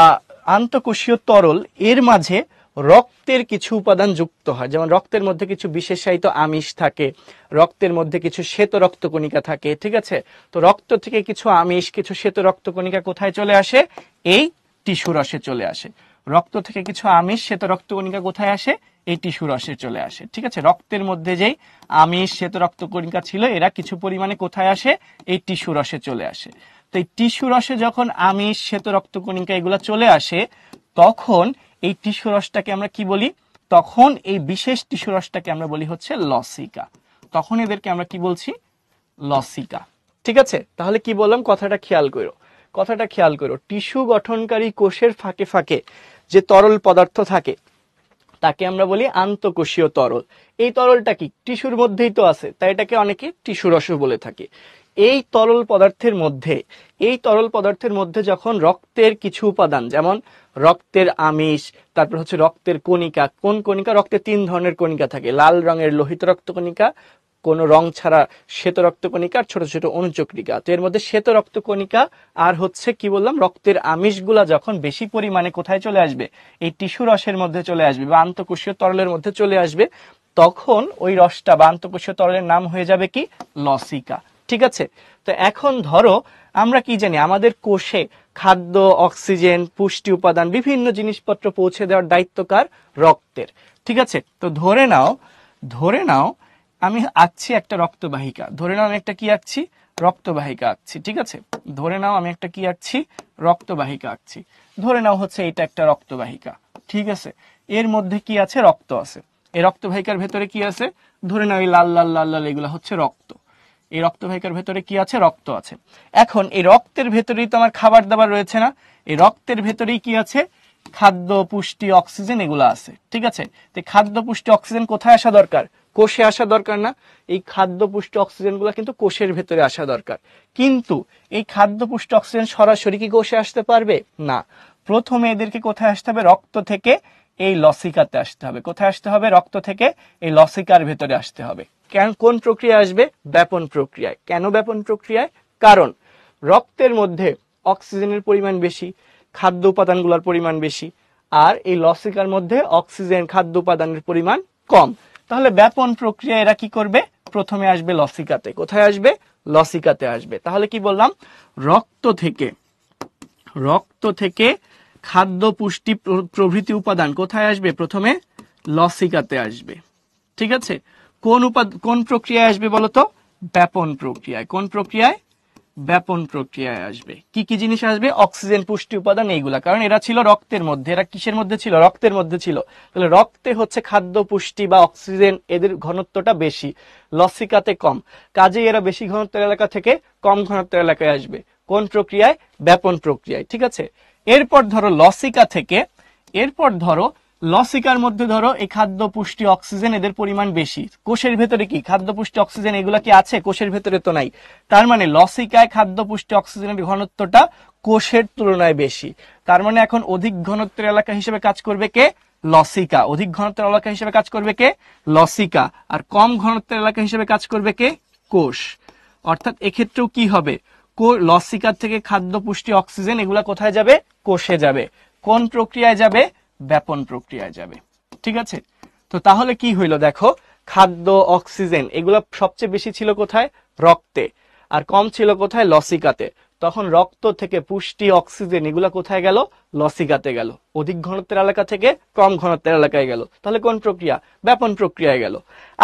আন্তঃকোষীয় তরল এর মাঝে রক্তের কিছু উপাদান যুক্ত হয়। যেমন রক্তের মধ্যে কিছু বিশেষায়িত আমিষ থাকে, রক্তের মধ্যে কিছু শ্বেত রক্তকণিকা থাকে। ঠিক আছে, তো রক্ত থেকে কিছু আমিষ, কিছু শ্বেত রক্তকণিকা কোথায় চলে আসে? এই টিস্যু রসে চলে আসে। রক্ত থেকে কিছু আমিষ, শ্বেত রক্তকণিকা কোথায় আসে? এই টিস্যু রসে চলে আসে। ঠিক আছে, রক্তের মধ্যে যেই আমিষ, শ্বেত রক্তকণিকা ছিল, এরা কিছু পরিমাণে কোথায় আসে? এই টিস্যু রসে চলে আসে। তো এই টিস্যু রসে যখন আমিষ, শ্বেত রক্তকণিকা এগুলা চলে আসে, তখন এই টিস্যু রসটাকে আমরা কি বলি? তখন এই বিশেষ টিস্যু রসটাকে আমরা বলি হচ্ছে লসিকা। তখন এদেরকে আমরা কি বলছি? লসিকা। ঠিক আছে, তাহলে কি বললাম? কথাটা খেয়াল করো, কথাটা খেয়াল করো। টিস্যু গঠনকারী কোষের ফাঁকে ফাঁকে যে তরল পদার্থ থাকে তাকে আমরা বলি আন্তঃকোষীয় তরল। এই তরলটা কি? টিস্যুর মধ্যেই তো আছে, তাই এটাকে অনেকে টিস্যু রসও বলে থাকে। এই তরল পদার্থের মধ্যে, এই তরল পদার্থের মধ্যে যখন রক্তের কিছু উপাদান, যেমন রক্তের আমিষ, তারপর হচ্ছে রক্তের কণিকা। কোন কণিকা? রক্তে 3 ধরনের কণিকা থাকে। লাল রঙের লোহিত রক্ত কণিকা, কোনো রং ছাড়া শ্বেত রক্তকণিকা, আর ছোট ছোট অনুচক্রিকা। তো এর মধ্যে শ্বেত রক্তকণিকা আর হচ্ছে কি বললাম, রক্তের আমিষগুলা যখন বেশি পরিমাণে কোথায় চলে আসবে? এই টিস্যু রসের মধ্যে চলে আসবে বা আন্তঃকোষীয় তরলের মধ্যে চলে আসবে, তখন ওই রসটা বা আন্তঃকোষীয় তরলের নাম হয়ে যাবে কি? লসিকা। ঠিক আছে, তো এখন ধরো আমরা কি জানি? আমাদের কোষে খাদ্য, অক্সিজেন, পুষ্টি উপাদান, বিভিন্ন জিনিসপত্র পৌঁছে দেওয়ার দায়িত্ব কার? রক্তের। ঠিক আছে, তো ধরে নাও, ধরে নাও আমি আঁকছি একটা রক্তবাহিকা। ধরে নাও আমি একটা কি আঁকছি? রক্তবাহিকা আঁকছি। ঠিক আছে, ধরে নাও আমি একটা কি আঁকছি? রক্তবাহিকা আঁকছি। ধরে নাও হচ্ছে এটা একটা রক্তবাহিকা। ঠিক আছে, এর মধ্যে কি আছে? রক্ত আছে। এই রক্তবাহিকার ভেতরে কি আছে? ধরে নাও এই লাল লাল লাল লাল এগুলা হচ্ছে রক্ত। এই রক্তবাহিকার ভেতরে কি আছে? রক্ত আছে। এখন এই রক্তের ভেতরেই তো আমার খাবার দাবার রয়েছে না? এই রক্তের ভেতরেই কি আছে? খাদ্য, পুষ্টি, অক্সিজেন এগুলো আছে। ঠিক আছে, তো খাদ্য, পুষ্টি, অক্সিজেন কোথায় আসা দরকার? কোষে আসা দরকার না? এই খাদ্য, পুষ্টি, অক্সিজেন গুলা কিন্তু কোষের ভেতরে আসা দরকার। কিন্তু এই খাদ্য, পুষ্টি, অক্সিজেন সরাসরি কি কোষে আসতে পারবে না? প্রথমে এদেরকে কোথায় আসতে হবে? রক্ত থেকে এই লসিকাতে আসতে হবে। কোথায় আসতে হবে? রক্ত থেকে এই লসিকার ভেতরে আসতে হবে। কেন? কোন প্রক্রিয়া আসবে? ব্যাপন প্রক্রিয়ায়। কেন ব্যাপন প্রক্রিয়ায়? কারণ রক্তের মধ্যে অক্সিজেনের পরিমাণ বেশি, খাদ্য উপাদানগুলোর পরিমাণ বেশি, আর এই লসিকার মধ্যে অক্সিজেন, খাদ্য উপাদানের পরিমাণ কম। তাহলে ব্যাপন প্রক্রিয়া এরা কি করবে? প্রথমে আসবে লসিকাতে। কোথায় আসবে? লসিকাতে আসবে। তাহলে কি বললাম? রক্ত থেকে, রক্ত থেকে খাদ্য, পুষ্টি প্রভৃতি উপাদান কোথায় আসবে? প্রথমে লসিকাতে আসবে। ঠিক আছে, কোন প্রক্রিয়ায় আসবে বলতো? ব্যাপন প্রক্রিয়ায়। কোন প্রক্রিয়ায়? ব্যাপন প্রক্রিয়ায় আসবে। কি কি জিনিস আসবে? অক্সিজেন, পুষ্টি উপাদান এইগুলা। কারণ এরা ছিল রক্তের মধ্যে। এরা কিসের মধ্যে ছিল? রক্তের মধ্যে ছিল। তাহলে রক্তে হচ্ছে খাদ্য, পুষ্টি বা অক্সিজেন, এদের ঘনত্বটা বেশি, লসিকাতে কম। কাজেই এরা বেশি ঘনত্বের এলাকা থেকে কম ঘনত্বের এলাকায় আসবে। কোন প্রক্রিয়ায়? ব্যাপন প্রক্রিয়ায়। ঠিক আছে, এরপর ধরো লসিকা থেকে, এরপর ধরো লসিকার মধ্যে ধরো এই খাদ্য পুষ্টি অক্সিজেন এদের পরিমাণ বেশি, কোষের ভেতরে কি খাদ্য পুষ্টি অক্সিজেন এগুলা কি আছে? কোষের ভেতরে তো নাই। তার মানে লসিকায় খাদ্য পুষ্টি অক্সিজেনের ঘনত্বটা কোষের তুলনায় বেশি। তার মানে এখন অধিক ঘনত্বের এলাকা হিসেবে কাজ করবে কে? লসিকা। অধিক ঘনত্বের এলাকা হিসেবে কাজ করবে কে? লসিকা। আর কম ঘনত্বের এলাকা হিসেবে কাজ করবে কে? কোষ। অর্থাৎ এক্ষেত্রেও কি হবে? লসিকা থেকে খাদ্য পুষ্টি অক্সিজেন এগুলা কোথায় যাবে? কোষে যাবে। কোন প্রক্রিয়ায় যাবে? ব্যাপন প্রক্রিয়ায় যাবে। ঠিক আছে, তো তাহলে কি হইলো দেখো, খাদ্য অক্সিজেন এগুলা সবচেয়ে বেশি ছিল কোথায়? রক্তে। আর কম ছিল কোথায়? লসিকাতে। তখন রক্ত থেকে পুষ্টি অক্সিজেন এগুলা কোথায় গেল? লসিকাতে গেল। অধিক ঘনত্বের এলাকা থেকে কম ঘনত্বের এলাকায় গেল। তাহলে কোন প্রক্রিয়া? ব্যাপন প্রক্রিয়ায় গেল।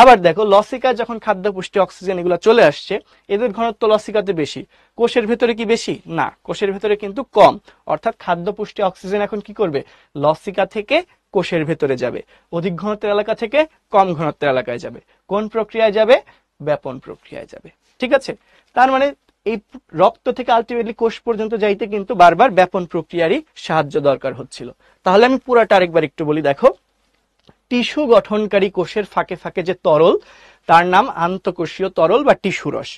আবার দেখো, লসিকায় যখন খাদ্য পুষ্টি অক্সিজেন এগুলা চলে আসছে, এদের ঘনত্ব লসিকাতে বেশি। কোষের ভেতরে কি বেশি? না, কোষের ভেতরে কিন্তু কম। অর্থাৎ খাদ্য পুষ্টি অক্সিজেন এখন কি করবে? লসিকা থেকে কোষের ভেতরে যাবে। অধিক ঘনত্বের এলাকা থেকে কম ঘনত্বের এলাকায় যাবে। কোন প্রক্রিয়ায় যাবে? ব্যাপন প্রক্রিয়ায় যাবে। ঠিক আছে, তার মানে এই রক্ত থেকে আলটিমেটলি কোষ পর্যন্ত যাইতে কিন্তু বারবার ব্যাপন প্রক্রিয়ারই সাহায্য দরকার হচ্ছিল। তাহলে আমি পুরাটা আরেকবার একটু বলি, দেখো, টিস্যু গঠনকারী কোষের ফাঁকে ফাঁকে যে তরল, তার নাম আন্তঃকোষীয় তরল বা টিস্যু রস।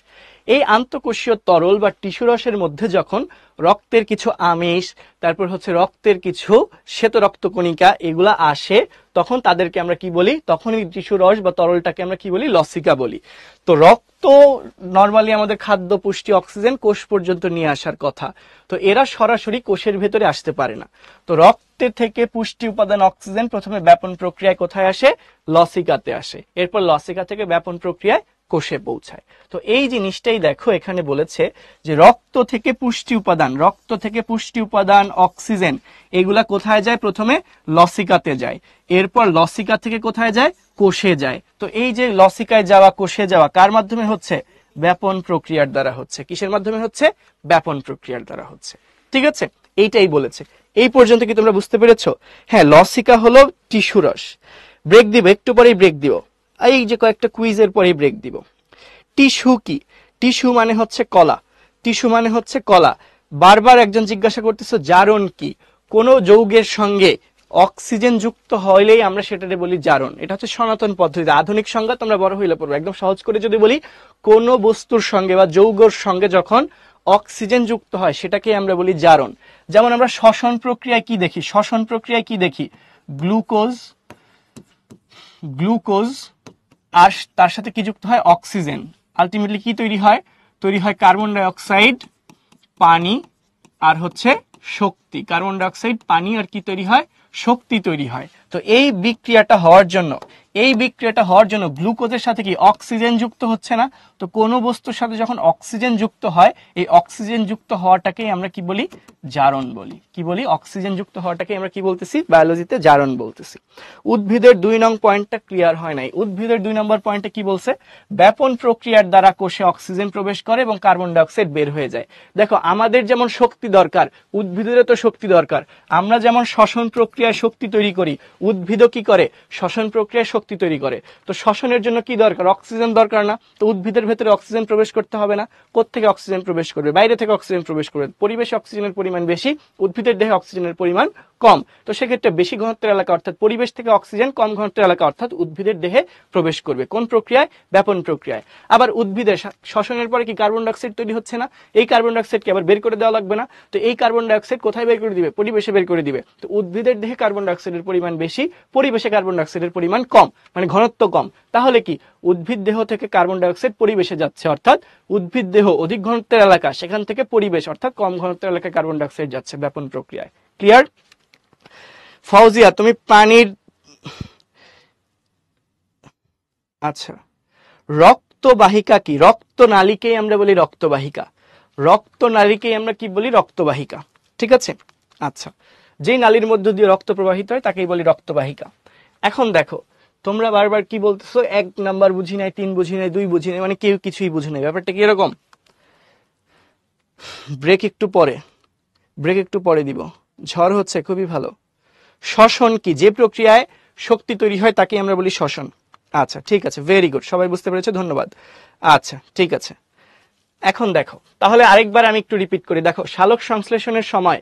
এই আন্তঃকোষীয় তরল বা টিস্যু রসের মধ্যে যখন রক্তের কিছু আমিষ, তারপর হচ্ছে রক্তের কিছু শ্বেত রক্তকণিকা এগুলা আসে, তখন তাদেরকে আমরা কি বলি? তখন এই টিস্যু রস বা তরলটাকে আমরা কি বলি? লসিকা বলি। তো রক্ত নরমালি আমাদের খাদ্য পুষ্টি অক্সিজেন কোষ পর্যন্ত নিয়ে আসার কথা, তো এরা সরাসরি কোষের ভেতরে আসতে পারে না। তো রক্তে থেকে পুষ্টি উপাদান অক্সিজেন প্রথমে ব্যাপন প্রক্রিয়ায় কোথায় আসে? লসিকাতে আসে। এরপর লসিকা থেকে ব্যাপন প্রক্রিয়ায় কোষে পৌঁছায়। তো এই জিনিসটাই দেখো এখানে বলেছে যে রক্ত থেকে পুষ্টি উপাদান অক্সিজেন এগুলা কোথায় যায়? প্রথমে লসিকাতে যায়। এরপর লসিকা থেকে কোথায় যায়? কোষে যায়। তো এই যে লসিকায় যাওয়া, কোষে যাওয়া কার মাধ্যমে হচ্ছে? ব্যাপন প্রক্রিয়ার দ্বারা হচ্ছে। কিসের মাধ্যমে হচ্ছে? ব্যাপন প্রক্রিয়ার দ্বারা হচ্ছে। ঠিক আছে, এইটাই বলেছে। এই পর্যন্ত কি তোমরা বুঝতে পেরেছো? হ্যাঁ, লসিকা হলো টিস্যু রস। ব্রেক দিব, একটু পরেই ব্রেক দিব। এই যে কয়েকটা কুইজের পরেই ব্রেক দিব। টিস্যু কি? টিস্যু মানে হচ্ছে কলা। টিস্যু মানে হচ্ছে কলা। বারবার একজন জিজ্ঞাসা করতেছো জারণ কি? কোন যৌগের সঙ্গে অক্সিজেন যুক্ত হইলেই আমরা সেটাকে বলি জারণ। এটা হচ্ছে সনাতন পদ্ধতি। আধুনিক সংজ্ঞা তোমরা বড় হইলে পড়বে। একদম সহজ করে যদি বলি, কোন বস্তুর সঙ্গে বা যৌগের সঙ্গে যখন অক্সিজেন যুক্ত হয় সেটাকে আমরা বলি জারণ। যেমন আমরা শ্বসন প্রক্রিয়ায় কি দেখি? শ্বসন প্রক্রিয়ায় কি দেখি? গ্লুকোজ আর তার সাথে কি যুক্ত হয়? অক্সিজেন। আলটিমেটলি কি তৈরি হয়? তৈরি হয় কার্বন ডাই অক্সাইড, পানি আর হচ্ছে শক্তি। কার্বন ডাই অক্সাইড, পানি আর কি তৈরি হয়? শক্তি তৈরি হয়। তো এই বিক্রিয়াটা হওয়ার জন্য গ্লুকোজের সাথে কি অক্সিজেন যুক্ত হচ্ছে না? তো কোনো বস্তুর সাথে যখন অক্সিজেন যুক্ত হয়, এই অক্সিজেন যুক্ত হওয়াটাকেই আমরা কি বলি? জারণ বলি। কি বলি? অক্সিজেন যুক্ত হওয়াটাকে আমরা কি বলতেছি? বায়োলজিতে জারণ বলতেছি। উদ্ভিদের 2 নং পয়েন্টটা ক্লিয়ার হয় নাই। উদ্ভিদের 2 নম্বর পয়েন্টে কি বলছে? ব্যাপন প্রক্রিয়ার দ্বারা কোষে অক্সিজেন প্রবেশ করে এবং কার্বন ডাই অক্সাইড বের হয়ে যায়। দেখো, আমাদের যেমন শক্তি দরকার, উদ্ভিদেরও তো শক্তি দরকার। আমরা যেমন শ্বসন প্রক্রিয়ায় শক্তি তৈরি করি, উদ্ভিদও কি করে? শ্বসন প্রক্রিয়ায় শক্তি তৈরি করে। তো শ্বসনের জন্য কি দরকার? অক্সিজেন দরকার না? তো উদ্ভিদের ভেতরে অক্সিজেন প্রবেশ করতে হবে না? কোত্থেকে অক্সিজেন প্রবেশ করবে? বাইরে থেকে অক্সিজেন প্রবেশ করবে। পরিবেশে অক্সিজেনের পরিমাণ বেশি, উদ্ভিদের দেহে অক্সিজেনের পরিমাণ কম। তো সেক্ষেত্রে বেশি ঘনত্বের এলাকা অর্থাৎ পরিবেশ থেকে অক্সিজেন, কম ঘনত্বের এলাকা অর্থাৎ উদ্ভিদের দেহে প্রবেশ করবে। কোন প্রক্রিয়ায়? ব্যাপন প্রক্রিয়ায়। আবার উদ্ভিদের শ্বসনের পরে কি কার্বন ডাই অক্সাইড তৈরি হচ্ছে না? এই কার্বন ডাই অক্সাইডকে আবার বের করে দেওয়া লাগবে না? তো এই কার্বন ডাই অক্সাইড কোথায় বের করে দিবে? পরিবেশে বের করে দিবে। তো উদ্ভিদের দেহে কার্বন ডাই অক্সাইডের পরিমাণ বেশি, পরিবেশে কার্বন ডাই অক্সাইডের পরিমাণ কম, মানে ঘনত্ব কম। তাহলে কি উদ্ভিদ দেহ থেকে কার্বন ডাই অক্সাইড পরিবেশে যাচ্ছে, অর্থাৎ উদ্ভিদ দেহ অধিক ঘনত্বের এলাকা, সেখান থেকে পরিবেশ অর্থাৎ কম ঘনত্বের এলাকায় কার্বন ডাই অক্সাইড যাচ্ছে ব্যাপন প্রক্রিয়ায়। ক্লিয়ার? ফাউজিয়া, তুমি পানির আচ্ছা, রক্তবাহিকা কি? রক্তনালীকেই আমরা বলি রক্তবাহিকা। রক্তনালীকেই আমরা কি বলি? রক্তবাহিকা। ঠিক আছে, আচ্ছা, যেই নালীর মধ্য দিয়ে রক্ত প্রবাহিত হয় তাকেই বলি রক্তবাহিকা। এখন দেখো, তোমরা বারবার কি বলতেছো? 1 নাম্বার বুঝি নাই, 3 বুঝি নাই, 2 বুঝি নাই, মানে কেউ কিছুই বুঝি নাই। ব্যাপারটা কি এরকম? ব্রেক একটু পরে দিব। ঝড় হচ্ছে, খুবই ভালো। শ্বসন কি? যে প্রক্রিয়ায় শক্তি তৈরি হয় তাকে আমরা বলি শ্বসন। আচ্ছা, ঠিক আছে, ভেরি গুড, সবাই বুঝতে পেরেছে, ধন্যবাদ। আচ্ছা, ঠিক আছে। এখন দেখো, তাহলে আরেকবার আমি একটু রিপিট করি। দেখো, সালোক সংশ্লেষণের সময়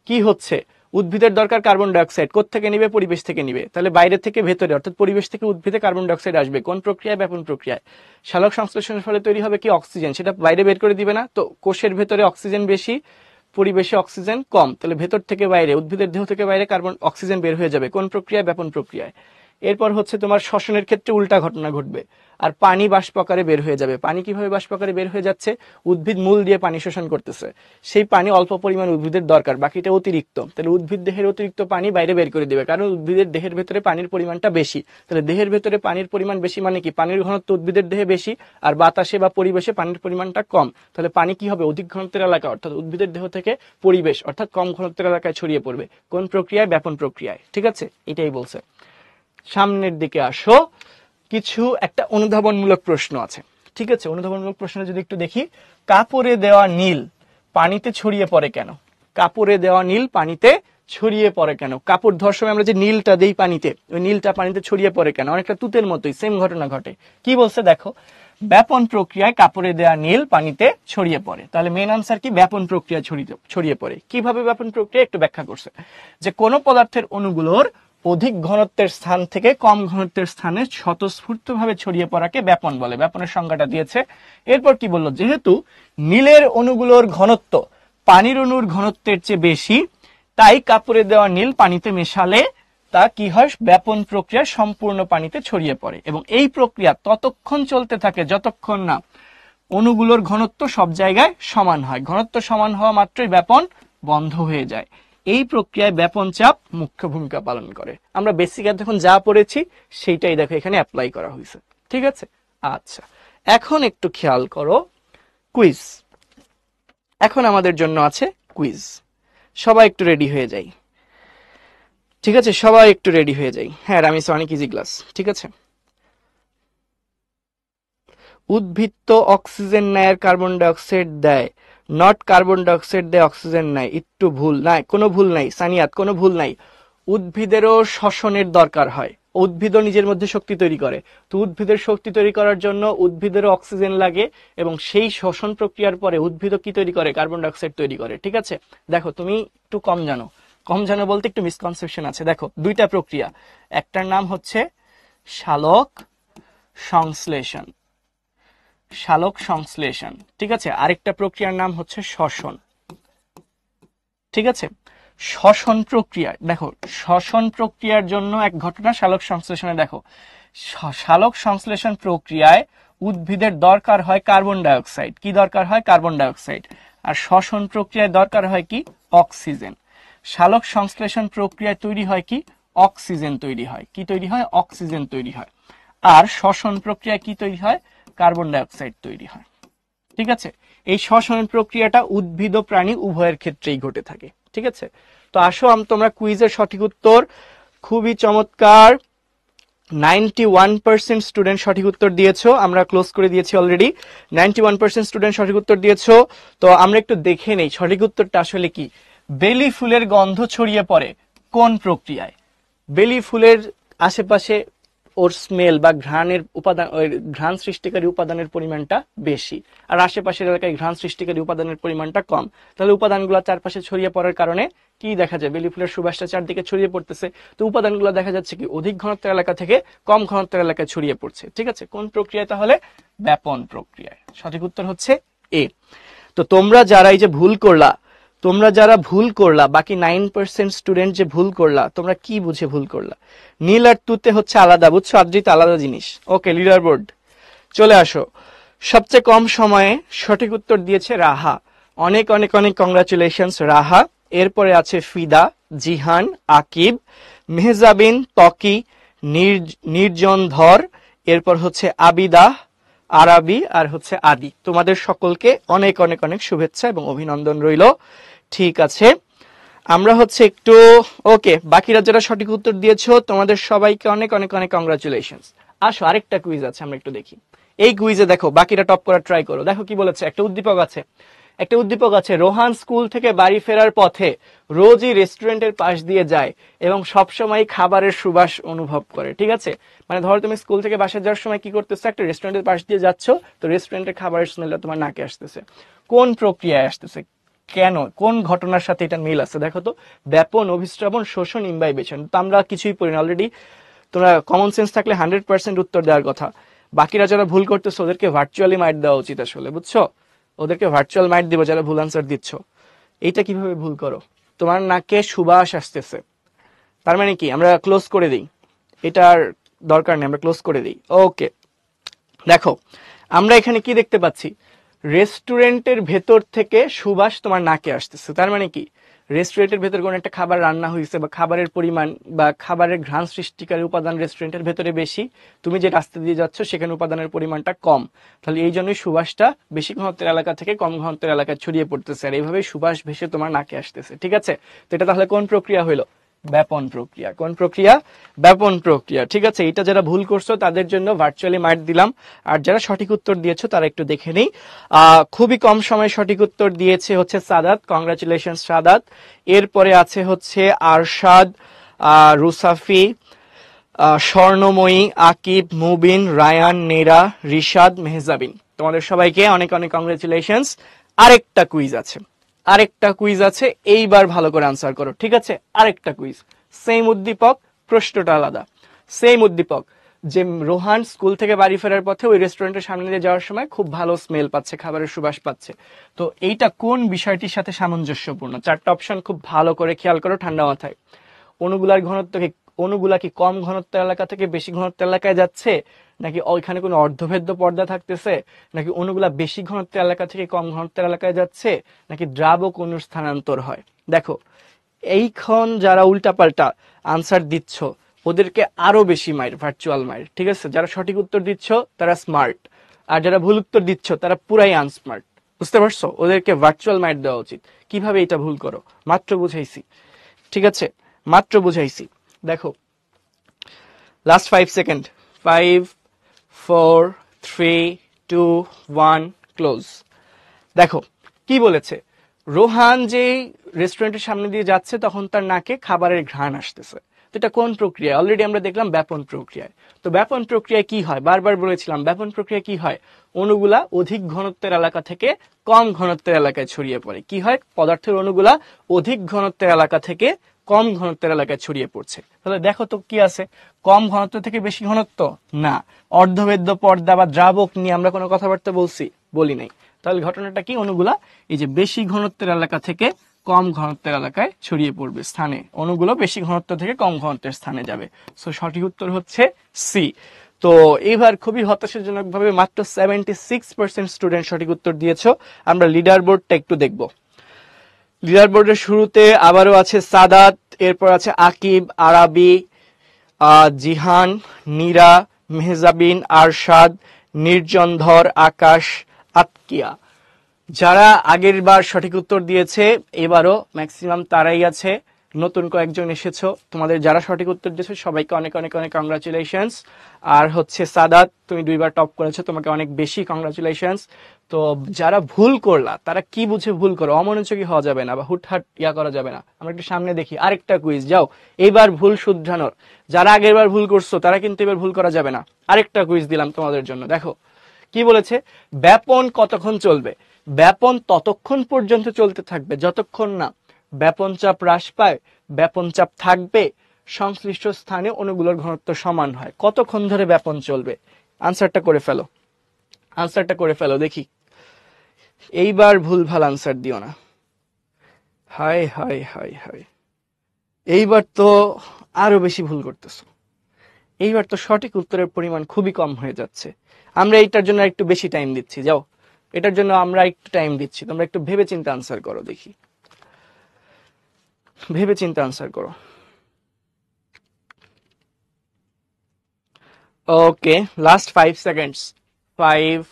কি হচ্ছে? উদ্ভিদের দরকার কার্বন ডাইঅক্সাইড, কোত্থেকে নিবে? পরিবেশ থেকে নিবে। তাহলে বাইরে থেকে ভেতরে অর্থাৎ পরিবেশ থেকে উদ্ভিদে কার্বন ডাইঅক্সাইড আসবে। কোন প্রক্রিয়ায়? ব্যাপন প্রক্রিয়ায়। সালোক সংশ্লেষণের ফলে তৈরি হবে কি? অক্সিজেন। সেটা বাইরে বের করে দিবে না, তো কোষের ভেতরে অক্সিজেন বেশি, পরিবেশে অক্সিজেন কম, তাহলে ভেতর থেকে বাইরে, উদ্ভিদের দেহ থেকে বাইরে কার্বন অক্সিজেন বের হয়ে যাবে। কোন প্রক্রিয়ায়? ব্যাপন প্রক্রিয়ায়। এরপর হচ্ছে তোমার শ্বসনের ক্ষেত্রে উল্টা ঘটনা ঘটবে, আর পানি বাষ্প আকারে বের হয়ে যাবে। পানি কিভাবে বাষ্প আকারে বের হয়ে যাচ্ছে? উদ্ভিদ মূল দিয়ে পানি শোষণ করতেছে, সেই পানি অল্প পরিমাণ উদ্ভিদের দরকার, বাকিটা অতিরিক্ত। তাহলে উদ্ভিদ দেহের অতিরিক্ত পানি বাইরে বের করে দিবে, কারণ উদ্ভিদের দেহের ভেতরে পানির পরিমাণটা বেশি। তাহলে দেহের ভেতরে পানির পরিমাণ বেশি মানে কি? পানির ঘনত্ব উদ্ভিদের দেহে বেশি, আর বাতাসে বা পরিবেশে পানির পরিমাণটা কম। তাহলে পানি কি হবে? অধিক ঘনত্বের এলাকা অর্থাৎ উদ্ভিদের দেহ থেকে পরিবেশ অর্থাৎ কম ঘনত্বের এলাকায় ছড়িয়ে পড়বে। কোন প্রক্রিয়ায়? ব্যাপন প্রক্রিয়ায়। ঠিক আছে, এটাই বলছে। সামনের দিকে আসো, কিছু একটা অনুধাবনমূলক প্রশ্ন আছে। ঠিক আছে, অনুধাবনমূলক প্রশ্ন যদি একটু দেখি। কাপড়ে দেওয়া নীল পানিতে ছড়িয়ে পড়ে কেন? কাপড়ে দেওয়া নীল পানিতে ছড়িয়ে পড়ে কেন? কাপড় ধোয়ার সময় আমরা যে নীলটা দেই পানিতে, ওই নীলটা পানিতে ছড়িয়ে পড়ে কেন? অনেকটা তুতের মতোই, সেম ঘটনা ঘটে। কি বলছে দেখো, ব্যাপন প্রক্রিয়ায় কাপড়ে দেওয়া নীল পানিতে ছড়িয়ে পড়ে। তাহলে মেন আনসার কি? ব্যাপন প্রক্রিয়া ছড়িয়ে পড়ে। কিভাবে ব্যাপন প্রক্রিয়া একটু ব্যাখ্যা করছে, যে কোন পদার্থের অণুগুলোর অধিক ঘনত্বের স্থান থেকে কম ঘনত্বের স্থানে স্বতঃস্ফূর্তভাবে ছড়িয়ে পড়াকে ব্যাপন বলে। ব্যাপনের সংজ্ঞাটা দিয়েছে। এরপর কি বললো, যেহেতু নীলের অণুগুলোর ঘনত্ব পানির অণুর ঘনত্বের চেয়ে বেশি, তাই কাপড়ে দেওয়া নীল পানিতে মেশালে তা কি হয়? ব্যাপন প্রক্রিয়া সম্পূর্ণ পানিতে ছড়িয়ে পড়ে, এবং এই প্রক্রিয়া ততক্ষণ চলতে থাকে যতক্ষণ না অণুগুলোর ঘনত্ব সব জায়গায় সমান হয়। ঘনত্ব সমান হওয়া মাত্রই ব্যাপন বন্ধ হয়ে যায়। এই প্রক্রিয়ায় ব্যাপন চাপ মুখ্য ভূমিকা পালন করে। আমরা বেসিক এখন যা পড়েছি সেইটাই দেখো এখানে অ্যাপ্লাই করা হয়েছে। ঠিক আছে, আচ্ছা এখন একটু খেয়াল করো, কুইজ। এখন আমাদের জন্য আছে কুইজ। সবাই একটু রেডি হয়ে যাই। ঠিক আছে, সবাই একটু রেডি হয়ে যাই। হ্যাঁ, রামিস অনেক ইজি ক্লাস। ঠিক আছে, উদ্ভিদ তো অক্সিজেন নেয় আর কার্বন ডাইঅক্সাইড দেয়, নট কার্বন ডাইঅক্সাইড দেয় অক্সিজেন নেয়। একটু ভুল নাই, কোনো ভুল নাই সানিয়াত, কোনো ভুল নাই। উদ্ভিদেরও শ্বসনের দরকার হয়, উদ্ভিদও নিজের মধ্যে শক্তি তৈরি করে। তো উদ্ভিদের শক্তি তৈরি করার জন্য উদ্ভিদেরও অক্সিজেন লাগে, এবং সেই শ্বসন প্রক্রিয়ার পরে উদ্ভিদও কি তৈরি করে? কার্বন ডাইঅক্সাইড তৈরি করে। ঠিক আছে, দেখো তুমি একটু কম জানো, কম জানো বলতে একটু মিসকনসেপশন আছে। দেখো দুইটা প্রক্রিয়া, একটার নাম হচ্ছে সালোক সংশ্লেষণ, সালোক সংশ্লেষণ। ঠিক আছে, আরেকটা প্রক্রিয়ার নাম হচ্ছে শ্বসন। ঠিক আছে, শ্বসন প্রক্রিয়া দেখো, শ্বসন প্রক্রিয়ার জন্য এক ঘটনা সালোক সংশ্লেষণে দেখো, সালোক সংশ্লেষণ প্রক্রিয়ায় উদ্ভিদের দরকার হয় কার্বন ডাইঅক্সাইড। কি দরকার হয়? Carbon dioxide. আর শ্বসন প্রক্রিয়ায় দরকার হয় কি? অক্সিজেন। সালোক সংশ্লেষণ প্রক্রিয়ায় তৈরি হয় কি? অক্সিজেন তৈরি হয়। কি তৈরি হয়? অক্সিজেন তৈরি হয়। আর শ্বসন প্রক্রিয়ায় কি তৈরি হয়? কার্বন ডাইঅক্সাইড তৈরি হয়। ঠিক আছে, এই শ্বসন প্রক্রিয়াটা উদ্ভিদ ও প্রাণী উভয়ের ক্ষেত্রেই ঘটে থাকে। ঠিক আছে, তো আসো তোমরা কুইজের সঠিক উত্তর, খুবই চমৎকার, 91% স্টুডেন্ট সঠিক উত্তর দিয়েছো। আমরা ক্লোজ করে দিয়েছি অলরেডি। 91% স্টুডেন্ট সঠিক উত্তর দিয়েছো। তো আমরা একটু দেখে নেই সঠিক উত্তরটা আসলে কি। বেলি ফুলের গন্ধ ছড়িয়ে পড়ে কোন প্রক্রিয়ায়? বেলি ফুলের আশেপাশে ওর স্মেল বা ঘ্রাণের উপাদান, ঘ্রাণ সৃষ্টিকারী উপাদানের পরিমাণটা বেশি, আর আশেপাশের এলাকায় ঘ্রাণ সৃষ্টিকারী উপাদানের পরিমাণটা কম। তাহলে উপাদানগুলো চারপাশে ছড়িয়ে পড়ার কারণে কি দেখা যায়? বেলি ফুলের সুবাসটা চারদিকে ছড়িয়ে পড়তেছে। তো উপাদানগুলো দেখা যাচ্ছে কি অধিক ঘনত্বের এলাকা থেকে কম ঘনত্বের এলাকায় ছড়িয়ে পড়ছে। ঠিক আছে, কোন প্রক্রিয়ায়? তাহলে ব্যাপন প্রক্রিয়ায়। সঠিক উত্তর হচ্ছে এ। তো তোমরা যারা এই যে ভুল করলা, তোমরা যারা ভুল করলা, বাকি 9% স্টুডেন্ট যে ভুল করলা, তোমরা কি বুঝে ভুল করলা? নীল আর তুতে হচ্ছে আলাদা, বুঝছো? আদ্রিত আলাদা জিনিস। ওকে, লিডার বোর্ড চলে আসো। সবচেয়ে কম সময়ে সঠিক উত্তর দিয়েছে রাহা। অনেক অনেক অনেক কংগ্রাচুলেশনস রাহা। এরপরে আছে ফিদা, জিহান, আকিব, মেহজাবিন, তকি, নির্জন ধর, এরপর হচ্ছে আবিদা, আরাবি, আর হচ্ছে আদি। তোমাদের সকলকে অনেক অনেক অনেক শুভেচ্ছা এবং অভিনন্দন রইল। ঠিক আছে, আমরা হচ্ছে একটু ওকে, বাকিরা যারা সঠিক উত্তর দিয়েছো তোমাদের সবাইকে অনেক অনেক অনেক কংগ্রাচুলেশনস। আসো আরেকটা কুইজ আছে, আমরা একটু দেখি। এই কুইজে দেখো বাকিরা টপ করার ট্রাই করো। দেখো কি বলেছে, একটা উদ্দীপক আছে, রোহান স্কুল থেকে বাড়ি ফেরার পথে রোজই রেস্টুরেন্টের পাশ দিয়ে যায় এবং সবসময় খাবারের সুবাস অনুভব করে। ঠিক আছে, মানে ধরো তুমি স্কুল থেকে বাসায় যাওয়ার সময় কি করতেছো? একটা রেস্টুরেন্টের পাশ দিয়ে যাচ্ছ, তো রেস্টুরেন্টের খাবারের স্মেলটা তোমার নাকে আসতেছে। কোন প্রক্রিয়ায় আসতেছে? কেন, কোন ঘটনার সাথে এটা মিল আছে দেখো তো। ব্যাপন, অভিস্রবণ, শোষণ, ইমবাইবেশন। তো আমরা কিছুই পড়ি না অলরেডি। তোমরা কমন সেন্স থাকলে 100% উত্তর দেওয়ার কথা। বাকিরা যারা ভুল করতেছো ওদেরকে ভার্চুয়ালি মাইট দেওয়া উচিত আসলে, বুঝছো? ওদেরকে ভার্চুয়াল মাইট দিব যারা ভুল আনসার দিচ্ছ। এইটা কিভাবে ভুল করো? তোমার নাকে সুবাস আসতেছে, তার মানে কি? আমরা ক্লোজ করে দিই, এটার দরকার নেই, আমরা ক্লোজ করে দিই। ওকে, দেখো আমরা এখানে কি দেখতে পাচ্ছি, রেস্টুরেন্টের ভেতর থেকে সুবাস তোমার নাকে আসতেছে। তার মানে কি, রেস্টুরেন্টের ভেতর কোনো একটা খাবার রান্না হয়েছে বা খাবারের পরিমাণ বা খাবারের ঘ্রাণ সৃষ্টিকারী উপাদান রেস্টুরেন্টের ভেতরে বেশি, তুমি যে রাস্তা দিয়ে যাচ্ছ সেখানে উপাদানের পরিমাণটা কম, তাহলে এই জন্যই সুবাসটা বেশি ঘনত্বের এলাকা থেকে কম ঘনত্বের এলাকায় ছড়িয়ে পড়তেছে, আর এইভাবে সুবাস ভেসে তোমার নাকে আসতেছে। ঠিক আছে, তো এটা তাহলে কোন প্রক্রিয়া হইলো? ব্যাপন প্রক্রিয়া। কোন প্রক্রিয়া? ব্যাপন প্রক্রিয়া। ঠিক আছে, এটা যারা ভুল করছো তাদের জন্য ভার্চুয়ালি মার্ক দিলাম, আর যারা সঠিক উত্তর দিয়েছো তারা একটু দেখে নেই। খুবই কম সময়ে সঠিক উত্তর দিয়েছে হচ্ছে সাদাত, কংগ্রাচুলেশন সাদাত। এরপরে আছে হচ্ছে আরশাদ, রুসাফি, স্বর্ণময়ী, আকিব, মুবিন, রায়ান, নেরা, রিশাদ, মেহজাবিন। তোমাদের সবাইকে অনেক অনেক কংগ্রাচুলেশনস। আরেকটা কুইজ আছে, আরেকটা কুইজ আছে, এইবার ভালো করে আনসার করো। ঠিক আছে, আরেকটা কুইজ, সেম উদ্দীপক, প্রশ্নটা আলাদা। সেম উদ্দীপক, যে রোহান স্কুল থেকে বাড়ি ফেরার পথে ওই রেস্টুরেন্টের সামনে দিয়ে যাওয়ার সময় খুব ভালো স্মেল পাচ্ছে, খাবারের সুবাস পাচ্ছে। তো এইটা কোন বিষয়টির সাথে সামঞ্জস্যপূর্ণ? চারটা অপশন খুব ভালো করে খেয়াল করো ঠান্ডা মাথায়। অণুগুলার ঘনত্ব কি, অণুগুলা কি কম ঘনত্বের এলাকা থেকে বেশি ঘনত্বের এলাকায় যাচ্ছে, নাকি ওইখানে কোনো অর্ধভেদ্য পর্দা থাকতেছে, নাকি অণুগুলা বেশি ঘনত্বের এলাকা থেকে কম ঘনত্বের এলাকায় যাচ্ছে, নাকি দ্রাবক অণুর স্থানান্তর হয়? দেখো এইখন যারা উল্টাপাল্টা আনসার দিচ্ছ ওদেরকে আরো বেশি মাইর, ভার্চুয়াল মাইর। ঠিক আছে, যারা সঠিক উত্তর দিচ্ছ তারা স্মার্ট, আর যারা ভুল উত্তর দিচ্ছ তারা পুরাই আনস্মার্ট। বুঝতে পারছো? ওদেরকে ভার্চুয়াল মাইর দেওয়া উচিত। কিভাবে এটা ভুল করো মাত্র বুঝাইছি। ঠিক আছে, মাত্র বুঝাইছি। দেখো লাস্ট 5 সেকেন্ড, 5, 4, 3, 2, 1, ক্লোজ। দেখো কি বলেছে, রোহান যে রেস্টুরেন্টের সামনে দিয়ে যাচ্ছে তখন তার নাকে খাবারের ঘ্রাণ আসতেছে। তো এটা কোন প্রক্রিয়া? অলরেডি আমরা দেখলাম ব্যাপন প্রক্রিয়ায়। তো ব্যাপন প্রক্রিয়ায় কি হয়? বারবার বলেছিলাম ব্যাপন প্রক্রিয়া কি হয়, অণুগুলা অধিক ঘনত্বের এলাকা থেকে কম ঘনত্বের এলাকায় ছড়িয়ে পড়ে। কি হয়? পদার্থের অণুগুলা অধিক ঘনত্বের এলাকা থেকে কম ঘনত্বের এলাকায় ছড়িয়ে পড়ছে। তাহলে দেখো তো কি আছে, কম ঘনত্ব থেকে বেশি ঘনত্ব না, অর্ধবেদ্য পর্দা বা দ্রাবক নিয়ে আমরা কোনো কথাবার্তা বলি নাই। তাহলে ঘটনাটা কি, অণুগুলা এই যে বেশি ঘনত্বের এলাকা থেকে কম ঘনত্বের এলাকায় ছড়িয়ে পড়বে স্থানে, অণুগুলো বেশি ঘনত্ব থেকে কম ঘনত্বের স্থানে যাবে। সো সঠিক উত্তর হচ্ছে সি। তো এবার খুবই হতাশাজনক ভাবে মাত্র 76% স্টুডেন্ট সঠিক উত্তর দিয়েছো। আমরা লিডার বোর্ডটা একটু দেখব। লিডার বোর্ডের শুরুতে আবারও আছে সাদাত, এরপর আছে আকিব, আরাবি, জিহান, নীরা, মেহজাবিন, আরশাদ, নির্জনধর, আকাশ, আতকিয়া। যারা আগের বার সঠিক উত্তর দিয়েছে এবারও ম্যাক্সিমাম তারাই আছে, নতুন কয়েকজন এসেছো। তোমাদের যারা সঠিক উত্তর দিয়েছো সবাইকে অনেক অনেক অনেক কংগ্রাচুলেশনস। আর হচ্ছে সাদাত, তুমি 2বার টপ করেছো, তোমাকে অনেক বেশি কংগ্রাচুলেশনস। তো যারা ভুল করলা তারা কি বুঝে ভুল করো, অমনোযোগী হওয়া যাবে না বা হুটহাট করা যাবে না। আমরা একটু সামনে দেখি, আরেকটা কুইজ যাও এইবার ভুল শুধরানোর। যারা আগের বার ভুল করছো তারা কিন্তু এবার ভুল করা যাবে না। আরেকটা কুইজ দিলাম তোমাদের জন্য। দেখো কি বলেছে, ব্যাপন কতক্ষণ চলবে? ব্যাপন ততক্ষণ পর্যন্ত চলতে থাকবে যতক্ষণ না ব্যাপন চাপ হ্রাস পায়, ব্যাপন চাপ থাকবে, সংশ্লিষ্ট স্থানে অণুগুলোর ঘনত্ব সমান হয়। কতক্ষণ ধরে ব্যাপন চলবে? আনসারটা করে ফেলো, আনসারটা করে ফেলো দেখি। এইবার ভুলভাল আনসার দিও না। হায় হায় হায় হায়, এইবার তো আরো বেশি ভুল করতেছো। এইবার তো সঠিক উত্তরের পরিমাণ খুবই কম হয়ে যাচ্ছে। আমরা এইটার জন্য একটু বেশি টাইম দিচ্ছি, যাও এটার জন্য আমরা একটু টাইম দিচ্ছি, তোমরা একটু ভেবে চিন্তে আনসার করো দেখি, ভেবে চিন্তে আনসার করো। ওকে, লাস্ট 5 সেকেন্ডস, 5,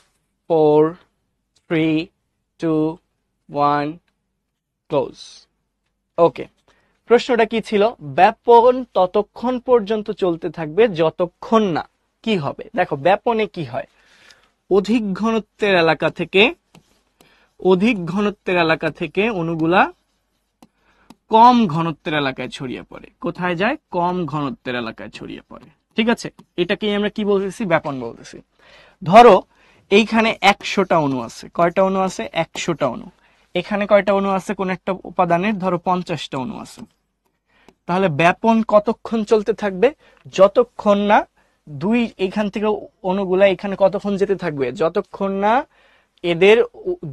4, 3, 2, 1, ক্লোজ। ওকে, প্রশ্নটা কি ছিল? ব্যাপন ততক্ষণ পর্যন্ত চলতে থাকবে যতক্ষণ না কি হবে। দেখো ব্যাপনে কি হয়, অধিক ঘনত্বের এলাকা থেকে অণুগুলা কম ঘনত্বের এলাকায় ছড়িয়ে পড়ে। কোথায় যায়? কম ঘনত্বের এলাকায় ছড়িয়ে পড়ে। ঠিক আছে, এটাকে আমরা কি বলতেছি? ব্যাপন বলতেছি। ধরো এইখানে 100টা অণু আছে। কয়টা অণু আছে? 100টা অণু। এখানে কয়টা অণু আছে কোন একটা উপাদানের, ধরো 50টা অণু আছে, তাহলে ব্যাপন কতক্ষণ চলতে থাকবে? যতক্ষণ না দুই এখান থেকে অণুগুলা এখানে কতক্ষণ যেতে থাকবে? যতক্ষণ না এদের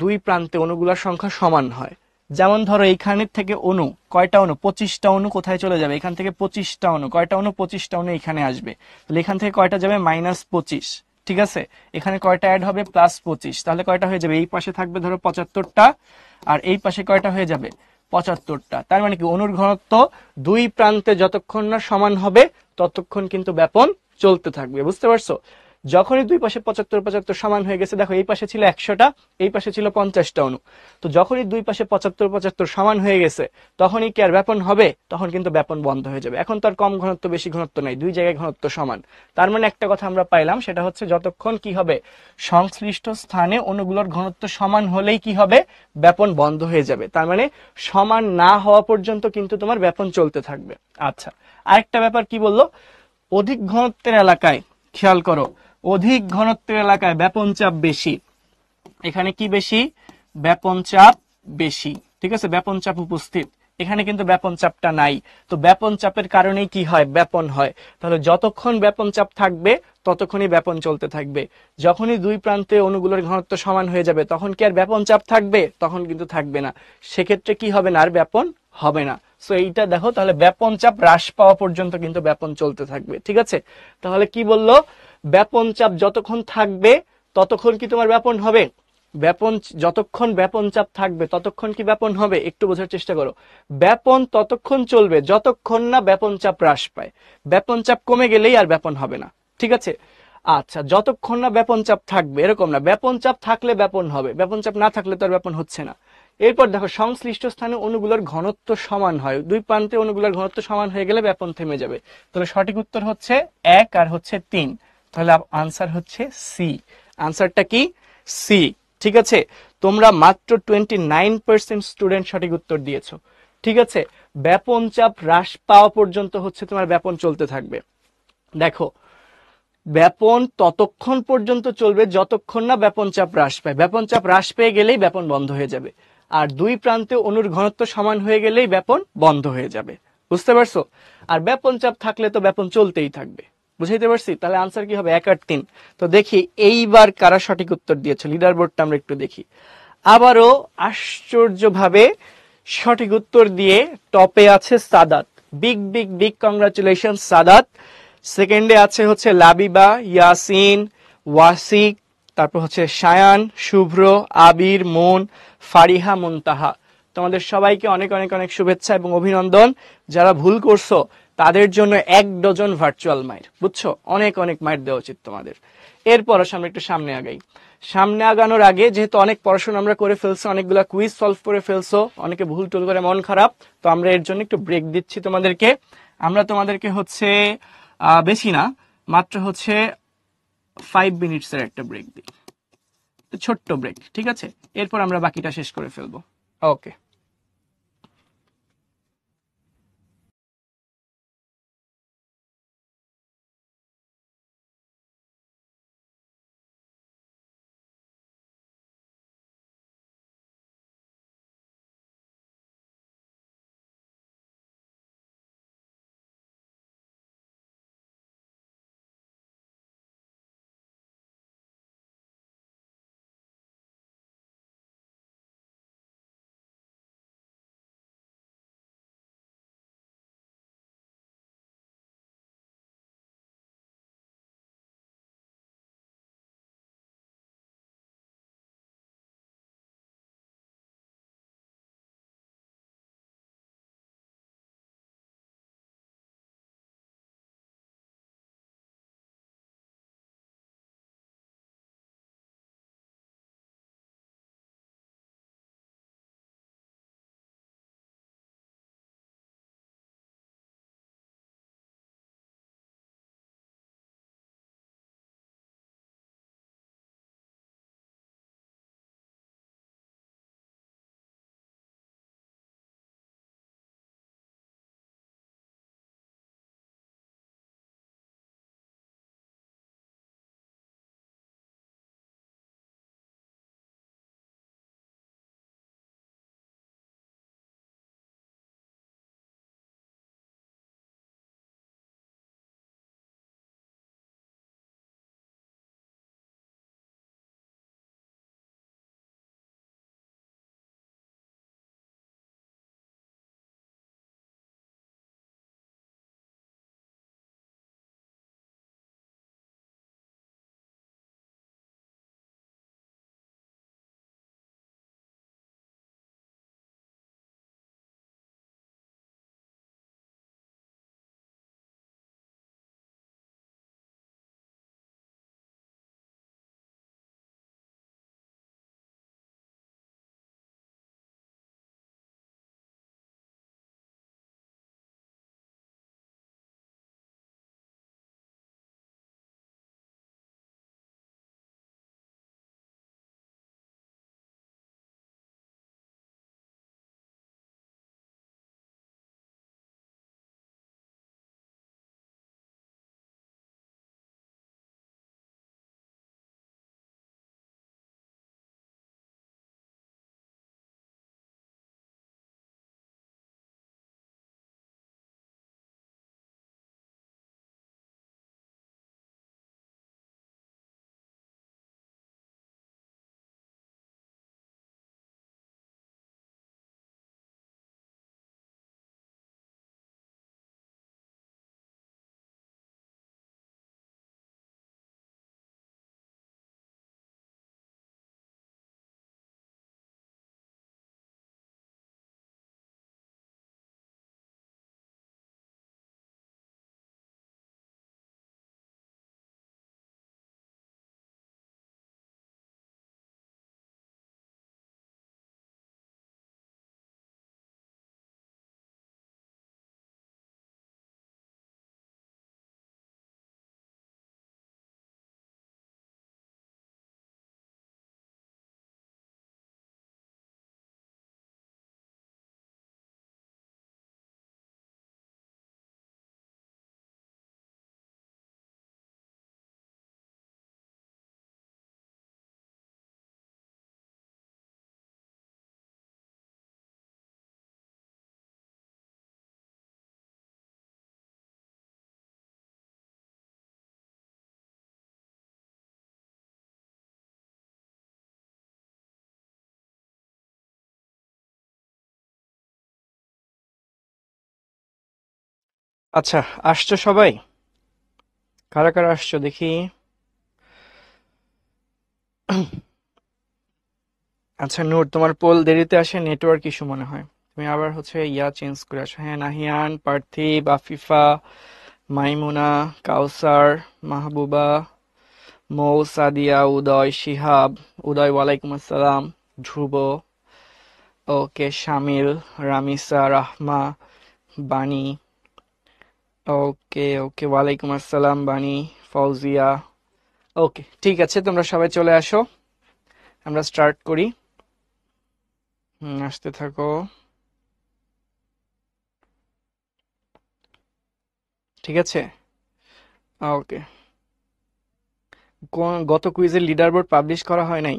দুই প্রান্তে অণুগুলার সংখ্যা সমান হয়। যেমন ধরো এইখানের থেকে অণু, কয়টা অণু? 25টা অণু কোথায় চলে যাবে? এখান থেকে 25টা অণু, কয়টা অণু? 25টা অণু এখানে আসবে। তাহলে এখান থেকে কয়টা যাবে? -25। ঠিক আছে, এখানে কয়টা অ্যাড হবে? +25। তাহলে কয়টা হয়ে যাবে? এই পাশে থাকবে ধরো 75টা, আর এই পাশে কয়টা হয়ে যাবে? 75টা। তার মানে কি, অণুর ঘনত্ব দুই প্রান্তে যতক্ষণ না সমান হবে ততক্ষণ কিন্তু ব্যাপন চলতে থাকবে। বুঝতে পারছো? যখনই দুই পাশে 75 75 সমান হয়ে গেছে, দেখো এই পাশে ছিল 100টা, এই পাশে ছিল 50টা অণু, তো যখনই দুই পাশে 75 75 সমান হয়ে গেছে তখনই কি আর ব্যাপন হবে? তখন কিন্তু ব্যাপন বন্ধ হয়ে যাবে। এখন তো আর কম ঘনত্ব বেশি ঘনত্ব নাই, দুই জায়গায় ঘনত্ব সমান। তার মানে একটা কথা আমরা পাইলাম, সেটা হচ্ছে যতক্ষণ কি হবে, সংশ্লিষ্ট স্থানে অণুগুলোর ঘনত্ব সমান হলেই কি হবে, ব্যাপন বন্ধ হয়ে যাবে। তার মানে সমান না হওয়া পর্যন্ত কিন্তু তোমার ব্যাপন চলতে থাকবে। আচ্ছা, আরেকটা ব্যাপার কি বললো, অধিক ঘনত্বের এলাকায়, খেয়াল করো, অধিক ঘনত্বের এলাকায় ব্যাপন চাপ বেশি। এখানে কি বেশি? ব্যাপন চাপ বেশি। ঠিক আছে, ব্যাপন চাপ উপস্থিত। এখানে কিন্তু ব্যাপন চাপটা নাই, তো ব্যাপন চাপের কারণেই কি হয়, ব্যাপন হয়। তাহলে যতক্ষণ ব্যাপন চাপ থাকবে ততক্ষণই ব্যাপন চলতে থাকবে। যখনই দুই প্রান্তে অণুগুলোর ঘনত্ব সমান হয়ে যাবে তখন কি আর ব্যাপন চাপ থাকবে? তখন কিন্তু থাকবে না। সেক্ষেত্রে কি হবে না, আর ব্যাপন হবে না। সো এইটা দেখো, তাহলে ব্যাপন চাপ হ্রাস পাওয়া পর্যন্ত কিন্তু ব্যাপন চলতে থাকবে। ঠিক আছে, তাহলে কি বললো, ব্যাপন চাপ যতক্ষণ থাকবে ততক্ষণ কি তোমার ব্যাপন হবে? ব্যাপন, যতক্ষণ ব্যাপন চাপ থাকবে ততক্ষণ কি ব্যাপন হবে? একটু বোঝার চেষ্টা করো। ব্যাপন ততক্ষণ চলবে যতক্ষণ না ব্যাপন চাপ হ্রাস পায়। ব্যাপন চাপ কমে গেলেই আর ব্যাপন হবে না। ঠিক আছে, আচ্ছা, যতক্ষণ না ব্যাপন চাপ থাকবে এরকম না, ব্যাপন চাপ থাকলে ব্যাপন হবে, ব্যাপন চাপ না থাকলে তো আর ব্যাপন হচ্ছে না। এরপর দেখো, সংশ্লিষ্ট স্থানে অণুগুলোর ঘনত্ব সমান হয়, দুই প্রান্তে অণুগুলোর ঘনত্ব সমান হয়ে গেলে ব্যাপন থেমে যাবে। তাহলে সঠিক উত্তর হচ্ছে 1 আর হচ্ছে 3। তাহলে আনসার হচ্ছে সি। আনসারটা কি? সি। ঠিক আছে, তোমরা মাত্র 29% স্টুডেন্ট সঠিক উত্তর দিয়েছো। ঠিক আছে, ব্যাপন চাপ হ্রাস পাওয়া পর্যন্ত হচ্ছে তোমার ব্যাপন চলতে থাকবে। দেখো, ব্যাপন ততক্ষণ পর্যন্ত চলবে যতক্ষণ না ব্যাপন চাপ হ্রাস পায়। ব্যাপন চাপ হ্রাস পেয়ে গেলেই ব্যাপন বন্ধ হয়ে যাবে। আর দুই প্রান্তে অণুর ঘনত্ব সমান হয়ে গেলেই ব্যাপন বন্ধ হয়ে যাবে। বুঝতে পারছো? আর ব্যাপন চাপ থাকলে তো ব্যাপন চলতেই থাকবে। বুঝাইতে পারছি? তাহলে আনসার কি হবে? 1 আর 3। তো দেখি এইবার কারা সঠিক উত্তর দিয়েছে, লিডার বোর্ডটা আমরা একটু দেখি। আবারও আশ্চর্যভাবে সঠিক উত্তর দিয়ে টপে আছে Sadat. Big big big congratulation Sadat. সেকেন্ডে আছে হচ্ছে লাবিবা, ইয়াসিন, ওয়াসিক, তারপর হচ্ছে সায়ান, শুভ্র, আবির, মন, ফারিহা, মুনতাহা। তোমাদের সবাইকে অনেক অনেক অনেক শুভেচ্ছা এবং অভিনন্দন। যারা ভুল করছো তাদের জন্য 1 ডজন ভার্চুয়াল মাইর। বুঝছো, অনেক অনেক মাইর দেওয়া উচিত তোমাদের। এরপর আমরা একটু সামনে আগাই। সামনে আগানোর আগে, যেহেতু অনেক পড়াশোনা আমরা করে ফেলছো, অনেকগুলা কুইজ সলভ করে ফেলছো, অনেকে ভুল টুল করে মন খারাপ, তো আমরা এর জন্য একটু ব্রেক দিচ্ছি তোমাদেরকে। আমরা তোমাদেরকে হচ্ছে বেশি না, মাত্র হচ্ছে 5 মিনিটসের একটা ব্রেক দিই, ছোট্ট ব্রেক। ঠিক আছে, এরপর আমরা বাকিটা শেষ করে ফেলবো। ওকে। আচ্ছা, আসছো সবাই? কারা কারা আসছো দেখি। আচ্ছা নূর, তোমার পোল দেরিতে আসে, নেটওয়ার্ক ইস্যু মনে হয়। তুমি আবার হচ্ছে চেঞ্জ করে আসো। হ্যাঁ, নাহিয়ান, পার্থিব, আফিফা, মাইমুনা, কাউসার, মাহবুবা, মৌ, সাদিয়া, উদয়, শিহাব, উদয় ওয়ালাইকুম আসসালাম, ধ্রুব, ওকে, শামিল, রামিসা, রাহমা, বাণী, ওকে ওকে, ওয়ালাইকুম আসসালাম বাণী, ফৌজিয়া। ওকে, ঠিক আছে, তোমরা সবাই চলে আসো, আমরা স্টার্ট করি। আসতে থাকো। ঠিক আছে, ওকে। গত কুইজের লিডার বোর্ড পাবলিশ করা হয় নাই?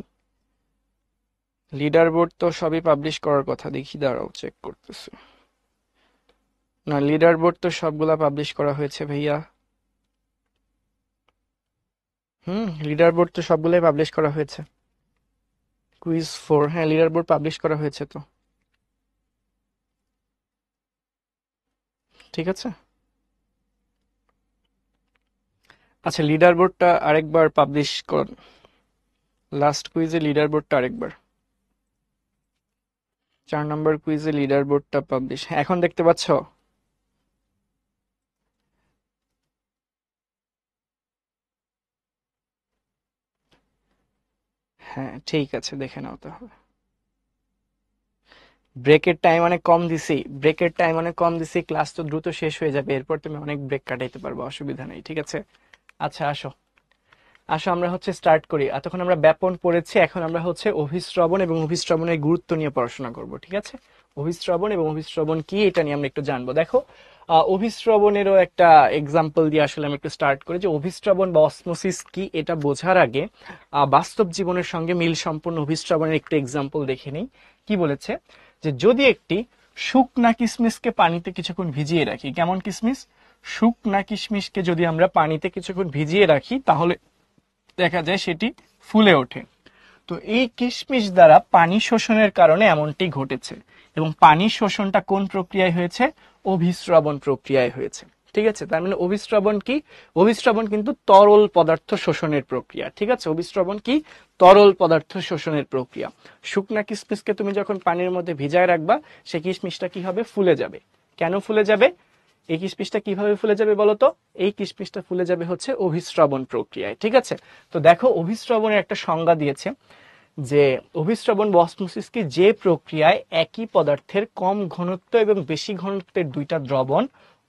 লিডার বোর্ড তো সবই পাবলিশ করার কথা, দেখি দাঁড়াও চেক করতেছি। না, লিডার বোর্ড তো সবগুলা পাবলিশ করা হয়েছে ভাইয়া। লিডার বোর্ড তো সবগুলাই পাবলিশ করা হয়েছে। কুইজ 4, হ্যাঁ লিডার বোর্ড পাবলিশ করা হয়েছে তো। ঠিক আছে, আচ্ছা লিডার বোর্ডটা আরেকবার পাবলিশ কর। লাস্ট কুইজে লিডার বোর্ডটা আরেকবার, 4 নম্বর কুইজে লিডার বোর্ডটা পাবলিশ, এখন দেখতে পাচ্ছ? হ্যাঁ ঠিক আছে, দেখে নাও তাহলে। ব্রেকের টাইম অনেক কম দিছি, ব্রেকের টাইম অনেক কম দিছি, ক্লাস তো দ্রুত শেষ হয়ে যাবে, এরপর তুমি অনেক ব্রেক কাটাইতে পারবে, অসুবিধা নেই, ঠিক আছে। আচ্ছা আসো, আসো আমরা হচ্ছে স্টার্ট করি। এতক্ষণ আমরা ব্যাপন পড়েছি, এখন আমরা হচ্ছে অভিশ্রবণ এবং অভিশ্রবণের গুরুত্ব নিয়ে পড়াশোনা করব, ঠিক আছে। অভিশ্রবণ এবং অভিশ্রবণ কি, এটা নিয়ে আমরা একটু জানবো। দেখো, অভিশ্রবণেরও একটা এক্সাম্পল দিয়ে আসলে আমি একটু স্টার্ট করি, যে অভিশ্রবণ বা অসমোসিস কি এটা বোঝার আগে বাস্তব জীবনের সঙ্গে মিল সম্পন্ন অভিশ্রবণের একটু এক্সাম্পল দেখে নিই। কি বলেছে, যে যদি একটি শুকনা কিশমিশকে পানিতে কিছুক্ষণ ভিজিয়ে রাখি, কেমন কিশমিশ? শুকনা কিশমিশকে যদি আমরা পানিতে কিছুক্ষণ ভিজিয়ে রাখি, তাহলে দেখা যায় সেটি ফুলে ওঠে। তো এই কিশমিশ দ্বারা পানি শোষণের কারণে এমনটি ঘটেছে, এবং পানি শোষণটা কোন প্রক্রিয়ায় হয়েছে? অভিস্রবণ প্রক্রিয়ায় হয়েছে। ঠিক আছে, তার মানে অভিস্রবণ কি? অভিস্রবণ কিন্তু তরল পদার্থ শোষণের প্রক্রিয়া। ঠিক আছে, অভিস্রবণ কি? তরল পদার্থ শোষণের প্রক্রিয়া। শুকনা কিশমিশকে তুমি যখন পানির মধ্যে ভিজায় রাখবা, সেই কিশমিশটা কি হবে? ফুলে যাবে। কেন ফুলে যাবে? এই কিশমিশটা কিভাবে ফুলে যাবে বলতো? এই কিশমিশটা ফুলে যাবে হচ্ছে অভিস্রবণ প্রক্রিয়ায়। ঠিক আছে, তো দেখো অভিস্রবণের একটা সংজ্ঞা দিয়েছে, যে অভিস্রবণ বা অসমোসিস কি, যে প্রক্রিয়ায় একই পদার্থের কম ঘনত্ব এবং বেশি ঘনত্বের দুইটা দ্রবণ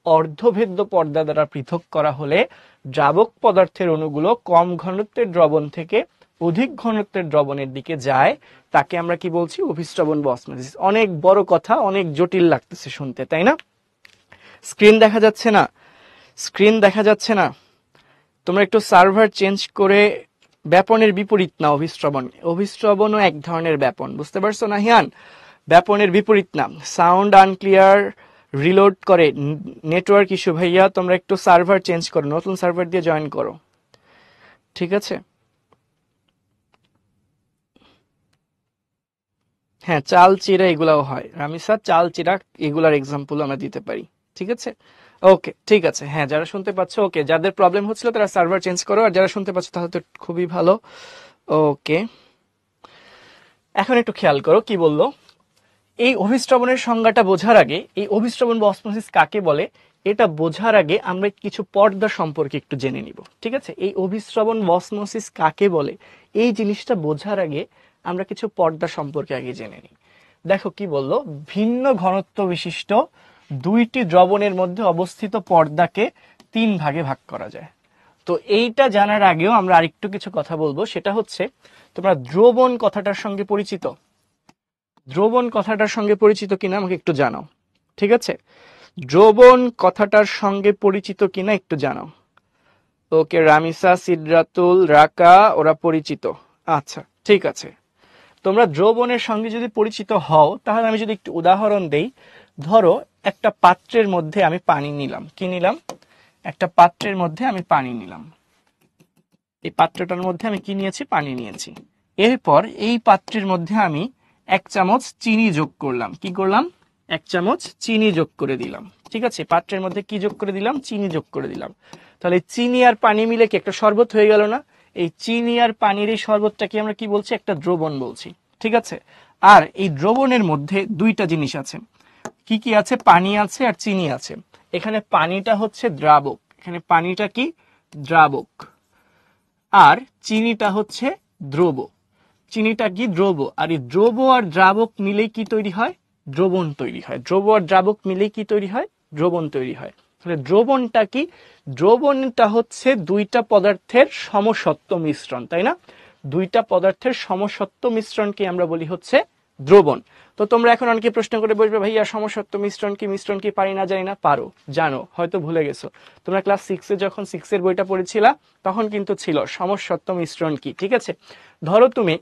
অর্ধভেদ্য পর্দা দ্বারা পৃথক করা হলে দ্রাবক পদার্থের অণুগুলো কম ঘনত্বের দ্রবণ থেকে অধিক ঘনত্বের দ্রবণের দিকে যায়, তাকে আমরা কি বলছি? অভিস্রবণ বা অসমোসিস। অনেক বড় কথা, অনেক জটিল লাগতেছে শুনতে, তাই না? স্ক্রিন দেখা যাচ্ছে না? স্ক্রিন দেখা যাচ্ছে না? তোমরা একটু সার্ভার চেঞ্জ করে ব্যাপনের বিপরীত না অভিস্রবণ। অভিস্রবণও এক ধরনের ব্যাপন, বুঝতে পারছো না হিয়ান? ব্যাপনের বিপরীত না। সাউন্ড আনক্লিয়ার, রিলোড করে, নেটওয়ার্ক ইস্যু ভাইয়া, তোমরা একটু সার্ভার চেঞ্জ করো, নতুন সার্ভার দিয়ে জয়েন করো, ঠিক আছে। হ্যাঁ, চাল চিরা এগুলাও হয় রামিসা, চাল চিরা এগুলার এক্সাম্পল আমরা দিতে পারি, ঠিক আছে। ওকে ঠিক আছে, হ্যাঁ যারা শুনতে পাচ্ছ, ওকে, যাদের প্রবলেম হচ্ছিল তারা সার্ভার চেঞ্জ করো, আর যারা শুনতে পাচ্ছ তাহলে তো খুবই ভালো। ওকে, এখন একটু খেয়াল করো কি বললো। এই অভিস্রবণের সংজ্ঞাটা বোঝার আগে, এই অভিস্রবণ বা অসমোসিস কাকে বলে এটা বোঝার আগে আমরা কিছু পর্দা সম্পর্কে একটু জেনে নিব, ঠিক আছে। এই অভিস্রবণ বা অসমোসিস কাকে বলে এই জিনিসটা বোঝার আগে আমরা কিছু পর্দা সম্পর্কে আগে জেনে নিই। দেখো কি বললো, ভিন্ন ঘনত্ব বিশিষ্ট দুইটি দ্রবণের মধ্যে অবস্থিত পর্দাকে 3 ভাগে ভাগ করা যায়। তো এইটা জানার আগেও আমরা আরেকটু কিছু কথা বলবো, সেটা হচ্ছে, তোমরা দ্রবণ কথাটার সঙ্গে পরিচিত? দ্রবণ কথাটার সঙ্গে পরিচিত কিনা আমাকে একটু জানাও, ঠিক আছে। দ্রবণ কথাটার সঙ্গে পরিচিত কিনা একটু জানাও। ওকে, রামিসা, সিদ্রাতুল, রাকা ওরা পরিচিত। আচ্ছা ঠিক আছে, তোমরা দ্রবণের সঙ্গে যদি পরিচিত হও, তাহলে আমি যদি একটু উদাহরণ দেই। ধরো একটা পাত্রের মধ্যে আমি পানি নিলাম, কি নিলাম? একটা পাত্রের মধ্যে আমি পানি নিলাম, এই পাত্রটার মধ্যে আমি কি নিয়েছি? পানি নিয়েছি। এরপর এই পাত্রের মধ্যে আমি 1 চামচ চিনি যোগ করলাম, কি করলাম? 1 চামচ চিনি যোগ করে দিলাম। ঠিক আছে, পাত্রের মধ্যে কি যোগ করে দিলাম? চিনি যোগ করে দিলাম। তাহলে চিনি আর পানি মিলে কি একটা শরবত হয়ে গেল না? এই চিনি আর পানির এই শরবতটাকে আমরা কি বলছি? একটা দ্রবণ বলছি। ঠিক আছে, আর এই দ্রবণের মধ্যে দুইটা জিনিস আছে। কি কি আছে? পানি আছে আর চিনি আছে। এখানে পানিটা হচ্ছে দ্রাবক, এখানে পানিটা কি? দ্রাবক। আর চিনিটা হচ্ছে দ্রব। চিনিটা কি? দ্রব। আর এই দ্রব আর দ্রাবক মিলেই কি তৈরি হয়? দ্রবণ তৈরি হয়। দ্রব আর দ্রাবক মিলেই কি তৈরি হয়? দ্রবণ তৈরি হয়। তাহলে দ্রবণটা কি? দ্রবণটা হচ্ছে দুইটা পদার্থের সমসত্ব মিশ্রণ, তাই না? দুইটা পদার্থের সমসত্ব মিশ্রণকে আমরা বলি হচ্ছে দ্রবণ। তো তোমরা এখন অনেকে প্রশ্ন করে বসবে, ভাইয়া সমসত্ব মিশ্রণ কি? মিশ্রণ কি পারি না জানি না? পারো, জানো, হয়তো ভুলে গেছো। তোমরা ক্লাস 6-এ যখন 6-এর বইটা পড়েছিলা তখন কিন্তু ছিল সমসত্ব মিশ্রণ কি। ঠিক আছে, ধরো তুমি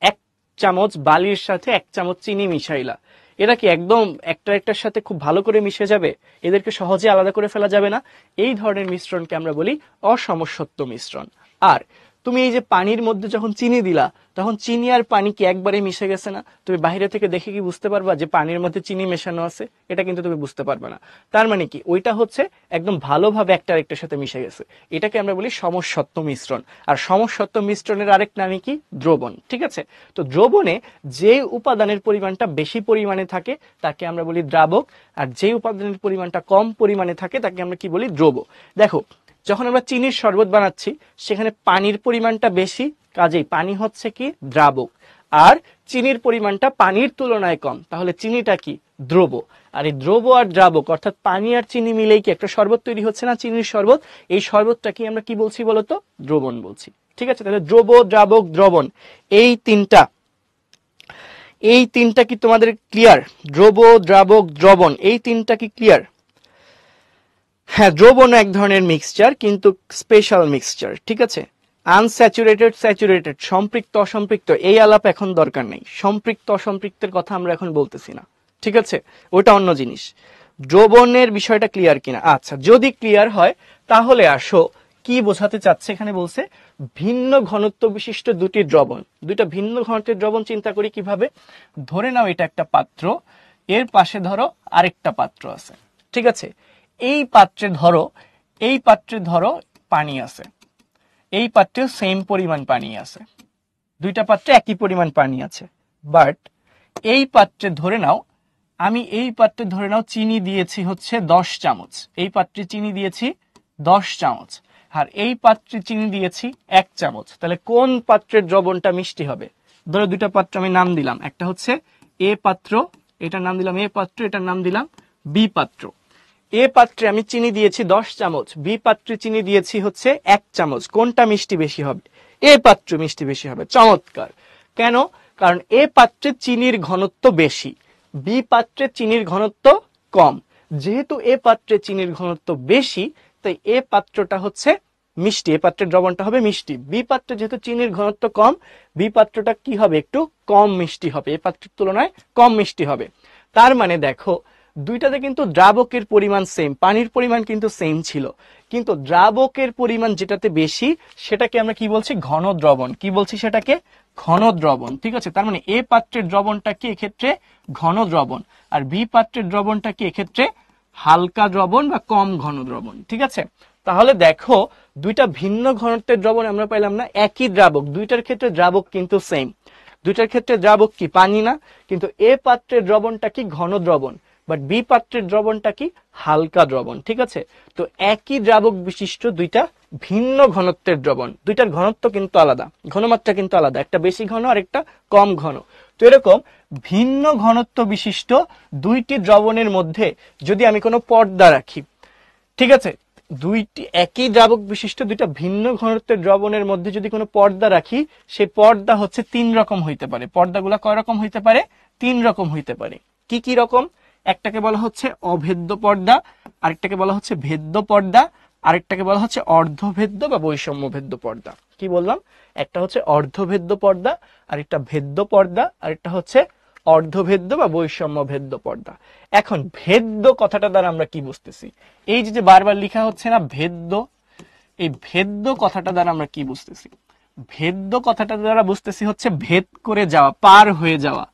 1 চামচ বালির সাথে 1 চামচ চিনি মিশাইলা। এরা কি একদম একটা একটার সাথে খুব ভালো করে মিশে যাবে? এদেরকে সহজে আলাদা করে ফেলা যাবে না। এই ধরনের মিশ্রণকে আমরা বলি অসমসত্ব মিশ্রণ। আর তুমি এই যে পানির মধ্যে যখন চিনি দিলা, তখন চিনি আর পানি কি একবারে মিশে গেছে না? তুমি বাইরে থেকে দেখে কি বুঝতে পারবা যে পানির মধ্যে চিনি মেশানো আছে? এটা কিন্তু তুমি বুঝতে পারবে না। তার মানে কি? ওইটা হচ্ছে একদম ভালোভাবে একটা আরেকটার সাথে মিশে গেছে। এটাকে আমরা বলি সমসত্ব মিশ্রণ। আর সমসত্ব মিশ্রণের আরেক নামই কি? দ্রবণ। ঠিক আছে, তো দ্রবণে যে উপাদানের পরিমাণটা বেশি পরিমাণে থাকে তাকে আমরা বলি দ্রাবক, আর যে উপাদানের পরিমাণটা কম পরিমাণে থাকে তাকে আমরা কি বলি? দ্রব। দেখো, যখন আমরা চিনির শরবত বানাচ্ছি সেখানে পানির পরিমাণটা বেশি, কাজেই পানি হচ্ছে কি? দ্রাবক। আর চিনির পরিমাণটা পানির তুলনায় কম, তাহলে চিনিটা কি? দ্রব। আর এই দ্রব আর দ্রাবক অর্থাৎ পানি আর চিনি মিলেই কি একটা শরবত তৈরি হচ্ছে না? চিনির শরবত। এই শরবতটাকে আমরা কি বলছি বলতো? দ্রবণ বলছি। ঠিক আছে, তাহলে দ্রব, দ্রাবক, দ্রবণ, এই তিনটা কি তোমাদের ক্লিয়ার? দ্রব, দ্রাবক, দ্রবণ, এই তিনটা কি ক্লিয়ার? হ্যাঁ, দ্রবণ এক ধরনের মিক্সচার, কিন্তু স্পেশাল মিক্সচার। ঠিক আছে, আনস্যাচুরেটেড, স্যাচুরেটেড, সম্পৃক্ত, অসম্পৃক্ত, এই আলাপ এখন দরকার নেই। সম্পৃক্ত অসম্পৃক্তের কথা আমরা এখন বলতেছি না। ঠিক আছে, ওটা অন্য জিনিস। দ্রবণের বিষয়টা ক্লিয়ার কিনা? আচ্ছা, যদি ক্লিয়ার হয় তাহলে আসো কি বোঝাতে চাচ্ছে। এখানে বলছে ভিন্ন ঘনত্ব বিশিষ্ট দুটি দ্রবণ। দুইটা ভিন্ন ঘনত্বের দ্রবণ চিন্তা করি কিভাবে। ধরে নাও এটা একটা পাত্র, এর পাশে ধরো আরেকটা পাত্র আছে। ঠিক আছে, এই পাত্রে ধরো পানি আছে, এই পাত্রেও সেম পরিমাণ পানি আছে। দুইটা পাত্রে একই পরিমাণ পানি আছে। বাট এই পাত্রে ধরে নাও চিনি দিয়েছি হচ্ছে 10 চামচ। এই পাত্রে চিনি দিয়েছি 10 চামচ, আর এই পাত্রে চিনি দিয়েছি 1 চামচ। তাহলে কোন পাত্রের দ্রবণটা মিষ্টি হবে? ধরো দুইটা পাত্র আমি নাম দিলাম, একটা হচ্ছে এ পাত্র, এটার নাম দিলাম এ পাত্র, এটার নাম দিলাম বি পাত্র। এ পাত্রে আমি চিনি দিয়েছি 10 চামচ, বি পাত্রে চিনি দিয়েছি হচ্ছে 1 চামচ। কোনটা মিষ্টি বেশি হবে? এ পাত্র মিষ্টি বেশি হবে। চমৎকার। কেন? কারণ এ পাত্রে চিনির ঘনত্ব বেশি, বি পাত্রে চিনির ঘনত্ব কম। যেহেতু এ পাত্রে চিনির ঘনত্ব বেশি, তাই এ পাত্রটা হচ্ছে মিষ্টি, এ পাত্রের দ্রবণটা হবে মিষ্টি। বি পাত্রে যেহেতু চিনির ঘনত্ব কম, বি পাত্রটা কি হবে? একটু কম মিষ্টি হবে, এ পাত্রের তুলনায় কম মিষ্টি হবে। তার মানে দেখো, দুইটাতে কিন্তু দ্রাবকের পরিমাণ সেম, পানির পরিমাণ কিন্তু সেম ছিল, কিন্তু দ্রাবকের পরিমাণ যেটাতে বেশি সেটাকে আমরা কি বলছি? ঘন দ্রবণ। কি বলছি সেটাকে? ঘন দ্রবণ। ঠিক আছে, তার মানে এ পাত্রের দ্রবণটা কি এক্ষেত্রে? ঘন দ্রবণ। আর বি পাত্রের দ্রবণটা কি এক্ষেত্রে? হালকা দ্রবণ বা কম ঘন দ্রবণ। ঠিক আছে, তাহলে দেখো দুইটা ভিন্ন ঘনত্বের দ্রবণ আমরা পাইলাম না? একই দ্রাবক, দুইটার ক্ষেত্রে দ্রাবক কিন্তু সেম। দুইটার ক্ষেত্রে দ্রাবক কি? পানি না? কিন্তু এ পাত্রের দ্রবণটা কি? ঘন দ্রবণ। বাট বি পাত্রের দ্রবণটা কি? হালকা দ্রবণ। ঠিক আছে, তো একই দ্রাবক বিশিষ্ট দুইটা ভিন্ন ঘনত্বের দ্রবণ, দুইটার ঘনত্ব কিন্তু আলাদা, ঘনমাত্রা কিন্তু আলাদা, একটা বেশি ঘন আর একটা কম ঘন। তো এরকম ভিন্ন ঘনত্ব বিশিষ্ট দুইটি দ্রবণের মধ্যে যদি আমি কোনো পর্দা রাখি, ঠিক আছে, দুইটি একই দ্রাবক বিশিষ্ট দুইটা ভিন্ন ঘনত্বের দ্রবণের মধ্যে যদি কোনো পর্দা রাখি, সেই পর্দা হচ্ছে 3 রকম হইতে পারে। পর্দাগুলা কয় রকম হইতে পারে? 3 রকম হইতে পারে। কি কি রকম? একটাকে বলা হচ্ছে অভেদ্য পর্দা, আরেকটাকে বলা হচ্ছে ভেদ্য পর্দা, আরেকটাকে বলা হচ্ছে অর্ধভেদ্য বা বৈষম্যভেদ্য পর্দা। কি বললাম? একটা হচ্ছে অর্ধভেদ্য পর্দা, আরেকটা ভেদ্য পর্দা, আরেকটা হচ্ছে অর্ধভেদ্য বা বৈষম্যভেদ্য পর্দা। এখন ভেদ্য কথাটা দ্বারা আমরা কি বুঝতেছি? এই যে বারবার লেখা হচ্ছে না ভেদ্য, এই ভেদ্য কথাটা দ্বারা আমরা কি বুঝতেছি? ভেদ্য কথাটা দ্বারা বুঝতেছি হচ্ছে ভেদ করে যাওয়া, পার হয়ে যাওয়া।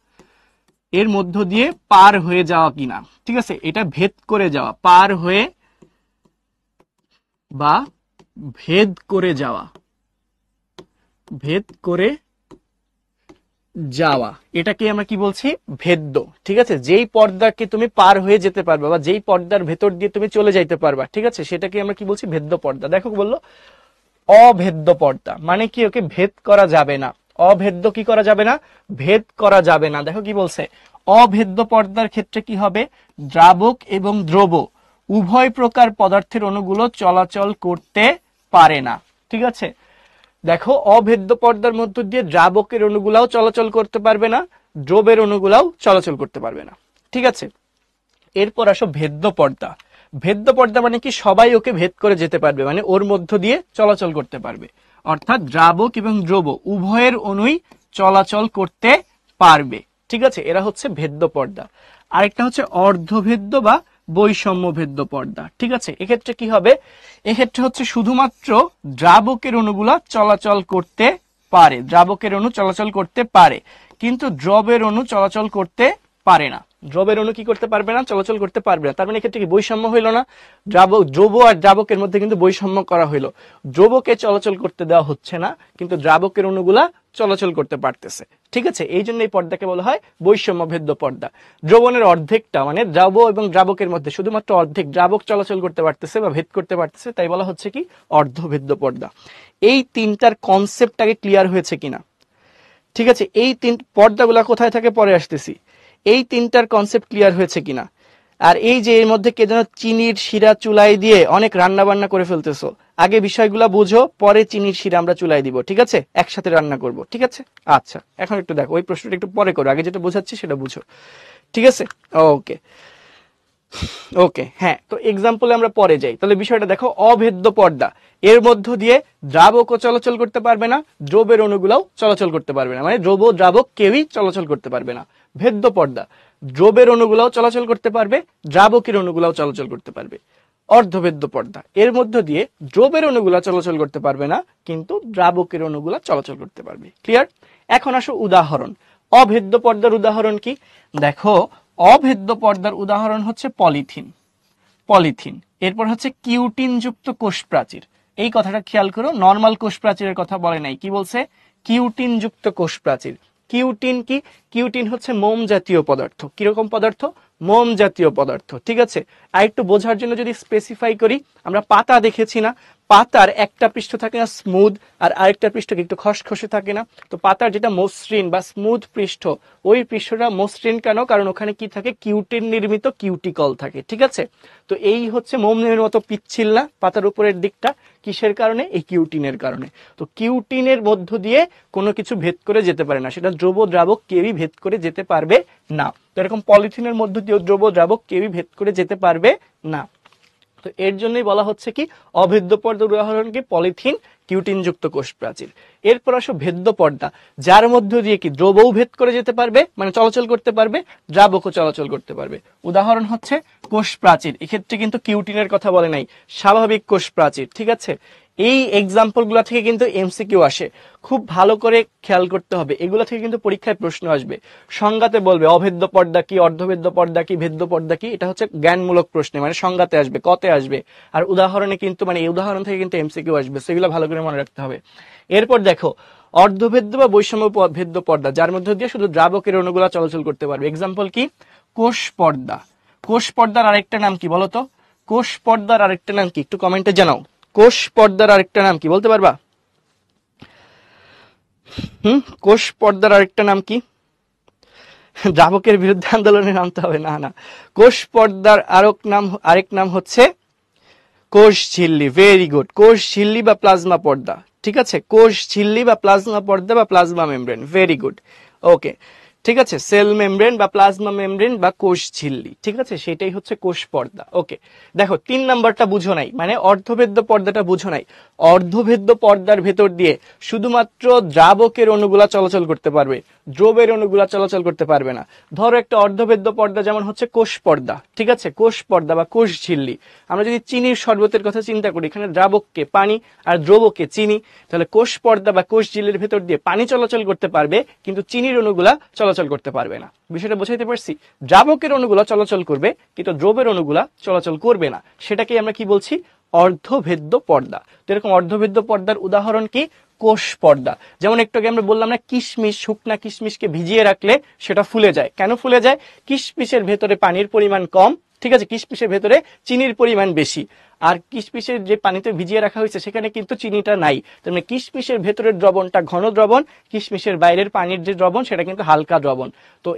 এর মধ্য দিয়ে পার হয়ে যাওয়া কিনা, ঠিক আছে, এটা ভেদ করে যাওয়া, পার হয়ে বা ভেদ করে যাওয়া, ভেদ করে যাওয়া, এটাকে আমরা কি বলছি, ভেদ্য। ঠিক আছে, যেই পর্দাকে তুমি পার হয়ে যেতে পারবা বা যেই পর্দার ভেতর দিয়ে তুমি চলে যাইতে পারবা, ঠিক আছে, সেটাকে আমরা কি বলছি, ভেদ্য পর্দা। দেখো বললো অভেদ্য পর্দা, মানে কি, ওকে ভেদ করা যাবে না। অভেদ্য কি করা যাবে না, ভেদ করা যাবে না। দেখো কি বলছে, অভেদ্য পর্দার ক্ষেত্রে কি হবে, দ্রাবক এবং দ্রব উভয় প্রকার পদার্থের অণুগুলো চলাচল করতে পারে না। ঠিক আছে, দেখো অভেদ্য পর্দার মধ্য দিয়ে দ্রাবকের অণুগুলাও চলাচল করতে পারবে না, দ্রবের অণুগুলাও চলাচল করতে পারবে না। ঠিক আছে, এরপর আসো ভেদ্য পর্দা। ভেদ্য পর্দা মানে কি, সবাই ওকে ভেদ করে যেতে পারবে, মানে ওর মধ্য দিয়ে চলাচল করতে পারবে, অর্থাৎ দ্রাবক এবং দ্রব উভয়ের অণুই চলাচল করতে পারবে। ঠিক আছে, এরা হচ্ছে ভেদ্য পর্দা। আরেকটা হচ্ছে অর্ধভেদ্য বা বৈষম্য ভেদ্য পর্দা। ঠিক আছে, এক্ষেত্রে কি হবে, এক্ষেত্রে হচ্ছে শুধুমাত্র দ্রাবকের অণুগুলা চলাচল করতে পারে, দ্রাবকের অণু চলাচল করতে পারে, কিন্তু দ্রবের অণু চলাচল করতে পারে না। দ্রবের অণু কি করতে পারবে না, চলাচল করতে পারবে না। তার মানে এক্ষেত্রে কি বৈষম্য হইলো না, দ্রব আর দ্রাবকের মধ্যে কিন্তু বৈষম্য করা হইলো। দ্রবকে চলাচল করতে দেওয়া হচ্ছে না, কিন্তু দ্রাবকের অণুগুলা চলাচল করতে পারতেছে। ঠিক আছে, এই জন্য এই পর্দাকে বলা হয় বৈষম্য ভেদ্য পর্দা। দ্রবণের অর্ধেকটা, মানে দ্রব এবং দ্রাবকের মধ্যে শুধুমাত্র অর্ধেক দ্রাবক চলাচল করতে পারতেছে বা ভেদ করতে পারতেছে, তাই বলা হচ্ছে কি অর্ধভেদ্য পর্দা। এই তিনটার কনসেপ্ট আগে ক্লিয়ার হয়েছে কিনা? ঠিক আছে, এই তিন পর্দাগুলা কোথায় থাকে পরে আসতেছি, এই তিনটার কনসেপ্ট ক্লিয়ার হয়েছে কিনা? আর এই যে এর মধ্যে কে যেন চিনির শিরা চুলাই দিয়ে অনেক রান্না বান্না করে ফেলতেছো, আগে বিষয়গুলা বুঝো, পরে চিনির শিরা আমরা চুলাই দিব, ঠিক আছে, একসাথে রান্না করব। ঠিক আছে, আচ্ছা এখন একটু দেখো, ওই প্রশ্নটা একটু পরে করো, আগে যেটা বোঝাচ্ছি সেটা বুঝো। ঠিক আছে, ওকে ওকে, হ্যাঁ, তো এক্সাম্পলে আমরা পরে যাই। তাহলে বিষয়টা দেখো, অভেদ্য পর্দা, এর মধ্য দিয়ে দ্রাবকও চলাচল করতে পারবে না, দ্রবের অণুগুলাও চলাচল করতে পারবে না, মানে দ্রব দ্রাবক কেউই চলাচল করতে পারবে না। ভেদ্য পর্দা, দ্রবের অণুগুলাও চলাচল করতে পারবে, দ্রাবকের অণুগুলাও চলাচল করতে পারবে। অর্ধভেদ্য পর্দা, এর মধ্য দিয়ে দ্রবের অণুগুলা চলাচল করতে পারবে না, কিন্তু দ্রাবকের অণুগুলা চলাচল করতে পারবে। ক্লিয়ার? এখন আসো উদাহরণ। অভেদ্য পর্দার উদাহরণ কি? দেখো, অভেদ্য পর্দার উদাহরণ হচ্ছে পলিথিন, পলিথিন। এরপর হচ্ছে কিউটিন যুক্ত কোষ প্রাচীর। এই কথাটা খেয়াল করো, নরমাল কোষ প্রাচীরের কথা বলে নাই, কি বলছে, কিউটিন যুক্ত কোষ প্রাচীর। কিউটিন কি? কিউটিন হচ্ছে মোম জাতীয় পদার্থ। কিরকম পদার্থ? মোম জাতীয় পদার্থ। ঠিক আছে, আর একটু বোঝার জন্য যদি স্পেসিফাই করি, আমরা পাতা দেখেছি না, পাতার একটা পৃষ্ঠ থাকে না স্মুথ, আর আরেকটা পৃষ্ঠ একটু খসখসে থাকে না। তো পাতার যেটা মসৃণ বা স্মুথ পৃষ্ঠ, ওই পৃষ্ঠটা মসৃণ কেন? কারণ ওখানে কি থাকে, কিউটিন নির্মিত কিউটিকল থাকে। ঠিক আছে, তো এই হচ্ছে মোমের মতো পিচ্ছিল না পাতার উপরের দিকটা, কিসের কারণে? এই কিউটিনের কারণে। তো কিউটিনের মধ্য দিয়ে কোনো কিছু ভেদ করে যেতে পারে না, সেটা দ্রব দ্রাবক কেউই ভেদ করে যেতে পারবে না। তো এরকম পলিথিনের মধ্য দিয়ে দ্রব দ্রাবক কেউই ভেদ করে যেতে পারবে না। তো এর জন্যই বলা হচ্ছে কি অভেদ্য পর্দার উদাহরণ কি পলিথিন, কিউটিন যুক্ত কোষ প্রাচীর। এরপর আসো ভেদ্য পর্দা, যার মধ্য দিয়ে কি দ্রবও ভেদ করে যেতে পারবে, মানে চলাচল করতে পারবে, দ্রাবকও চলাচল করতে পারবে। উদাহরণ হচ্ছে কোষ প্রাচীর। এক্ষেত্রে কিন্তু কিউটিনের কথা বলে নাই, স্বাভাবিক কোষ প্রাচীর। ঠিক আছে, এই এক্সাম্পল গুলা থেকে কিন্তু এমসিকিউ আসে, খুব ভালো করে খেয়াল করতে হবে, এগুলা থেকে কিন্তু পরীক্ষায় প্রশ্ন আসবে। সংজ্ঞাতে বলবে অভেদ্য পর্দা কি, অর্ধভেদ্য পর্দা কি, ভেদ্য পর্দা কি, এটা হচ্ছে জ্ঞানমূলক প্রশ্নে, মানে সংজ্ঞাতে আসবে, কতে আসবে। আর উদাহরণে কিন্তু, মানে এই উদাহরণ থেকে কিন্তু এমসিকিউ আসবে, সেগুলো ভালো করে মনে রাখতে হবে। এরপর দেখো, অর্ধভেদ্য বা বৈষম্য ভেদ্য পর্দা, যার মধ্যে দিয়ে শুধু দ্রাবকের অণুগুলা চলাচল করতে পারবে। এক্সাম্পল কি? কোষ পর্দা। কোষ পর্দার আরেকটা নাম কি বলতো? কোষ পর্দার আরেকটা নাম কি, একটু কমেন্টে জানাও। কোষ পর্দার আরেকটা নাম কি বলতে পারবা? কোষ পর্দার আরেকটা নাম কি? দ্রাবকের বিরুদ্ধে আন্দোলনে নামতে হবে না, না। কোষ পর্দার আরেক নাম হচ্ছে কোষ ঝিল্লি। ভেরি গুড, কোষ ঝিল্লি বা প্লাজমা পর্দা। ঠিক আছে, কোষ ঝিল্লি বা প্লাজমা পর্দা বা প্লাজমা মেমব্রেন। ভেরি গুড, ওকে, ঠিক আছে, সেল মেমব্রেন বা প্লাজমা মেমব্রেন বা কোষ ঝিল্লি। ঠিক আছে, সেটাই হচ্ছে কোষ পর্দা। ওকে, দেখো 3 নাম্বারটা বুঝো নাই, মানে অর্ধভেদ্য পর্দাটা বুঝো নাই। অর্ধভেদ্য পর্দার ভেতর দিয়ে শুধুমাত্র দ্রাবকের অণুগুলা চলাচল করতে পারবে, দ্রবের অণুগুলা চলাচল করতে পারবে না। ধরো একটা অর্ধভেদ্য পর্দা যেমন হচ্ছে কোষ পর্দা। ঠিক আছে, কোষ পর্দা বা কোষ ঝিল্লি। আমরা যদি চিনির শরবতের কথা চিন্তা করি, এখানে দ্রাবককে পানি আর দ্রবকে চিনি, তাহলে কোষ পর্দা বা কোষ ঝিল্লির ভেতর দিয়ে পানি চলাচল করতে পারবে, কিন্তু চিনির অণুগুলা চলাচল চলাচল করতে পারবে না। বিষয়টা বোঝাইতে পারছি? দ্রাবকের অণুগুলো চলাচল করবে কিন্তু দ্রবের অণুগুলা চলাচল করবে না, সেটাকে আমরা কি বলছি? অর্ধভেদ্য পর্দা। তো এরকম অর্ধভেদ্য পর্দার উদাহরণ কি? কোষ পর্দা। যেমন একটু আগে আমরা বললাম না, কিশমিশ, শুকনা কিশমিশকে ভিজিয়ে রাখলে সেটা ফুলে যায়। কেন ফুলে যায়? কিশমিশের ভেতরে পানির পরিমাণ কম, ঠিক আছে, কিশমিশের ভেতরে চিনির পরিমাণ বেশি। আর কিশমিশের যে পানিতে ভিজিয়ে রাখা হয়েছে সেখানে কিন্তু চিনিটা নাই। তার মানে কিশমিশের ভেতরের দ্রবণটা ঘন দ্রবণ, কিশমিশের বাইরের পানির যে দ্রবণ সেটা কিন্তু হালকা দ্রবণ। তো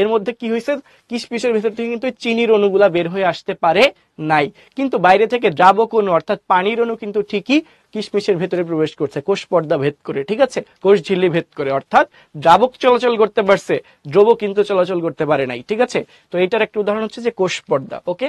এর মধ্যে কি হয়েছে? কিশমিশের ভেতর থেকে কিন্তু চিনির অণুগুলা বের হয়ে আসতে পারে নাই, কিন্তু বাইরে থেকে দ্রাবক অণু অর্থাৎ পানির অণু কিন্তু ঠিকই কিশমিশের ভেতরে প্রবেশ করছে কোষ পর্দা ভেদ করে, ঠিক আছে, কোষ ঝিল্লি ভেদ করে। অর্থাৎ দ্রাবক চলাচল করতে পারছে, দ্রব কিন্তু চলাচল করতে পারে নাই, ঠিক আছে। তো এটার একটা উদাহরণ হচ্ছে যে কোষ পর্দা। ওকে,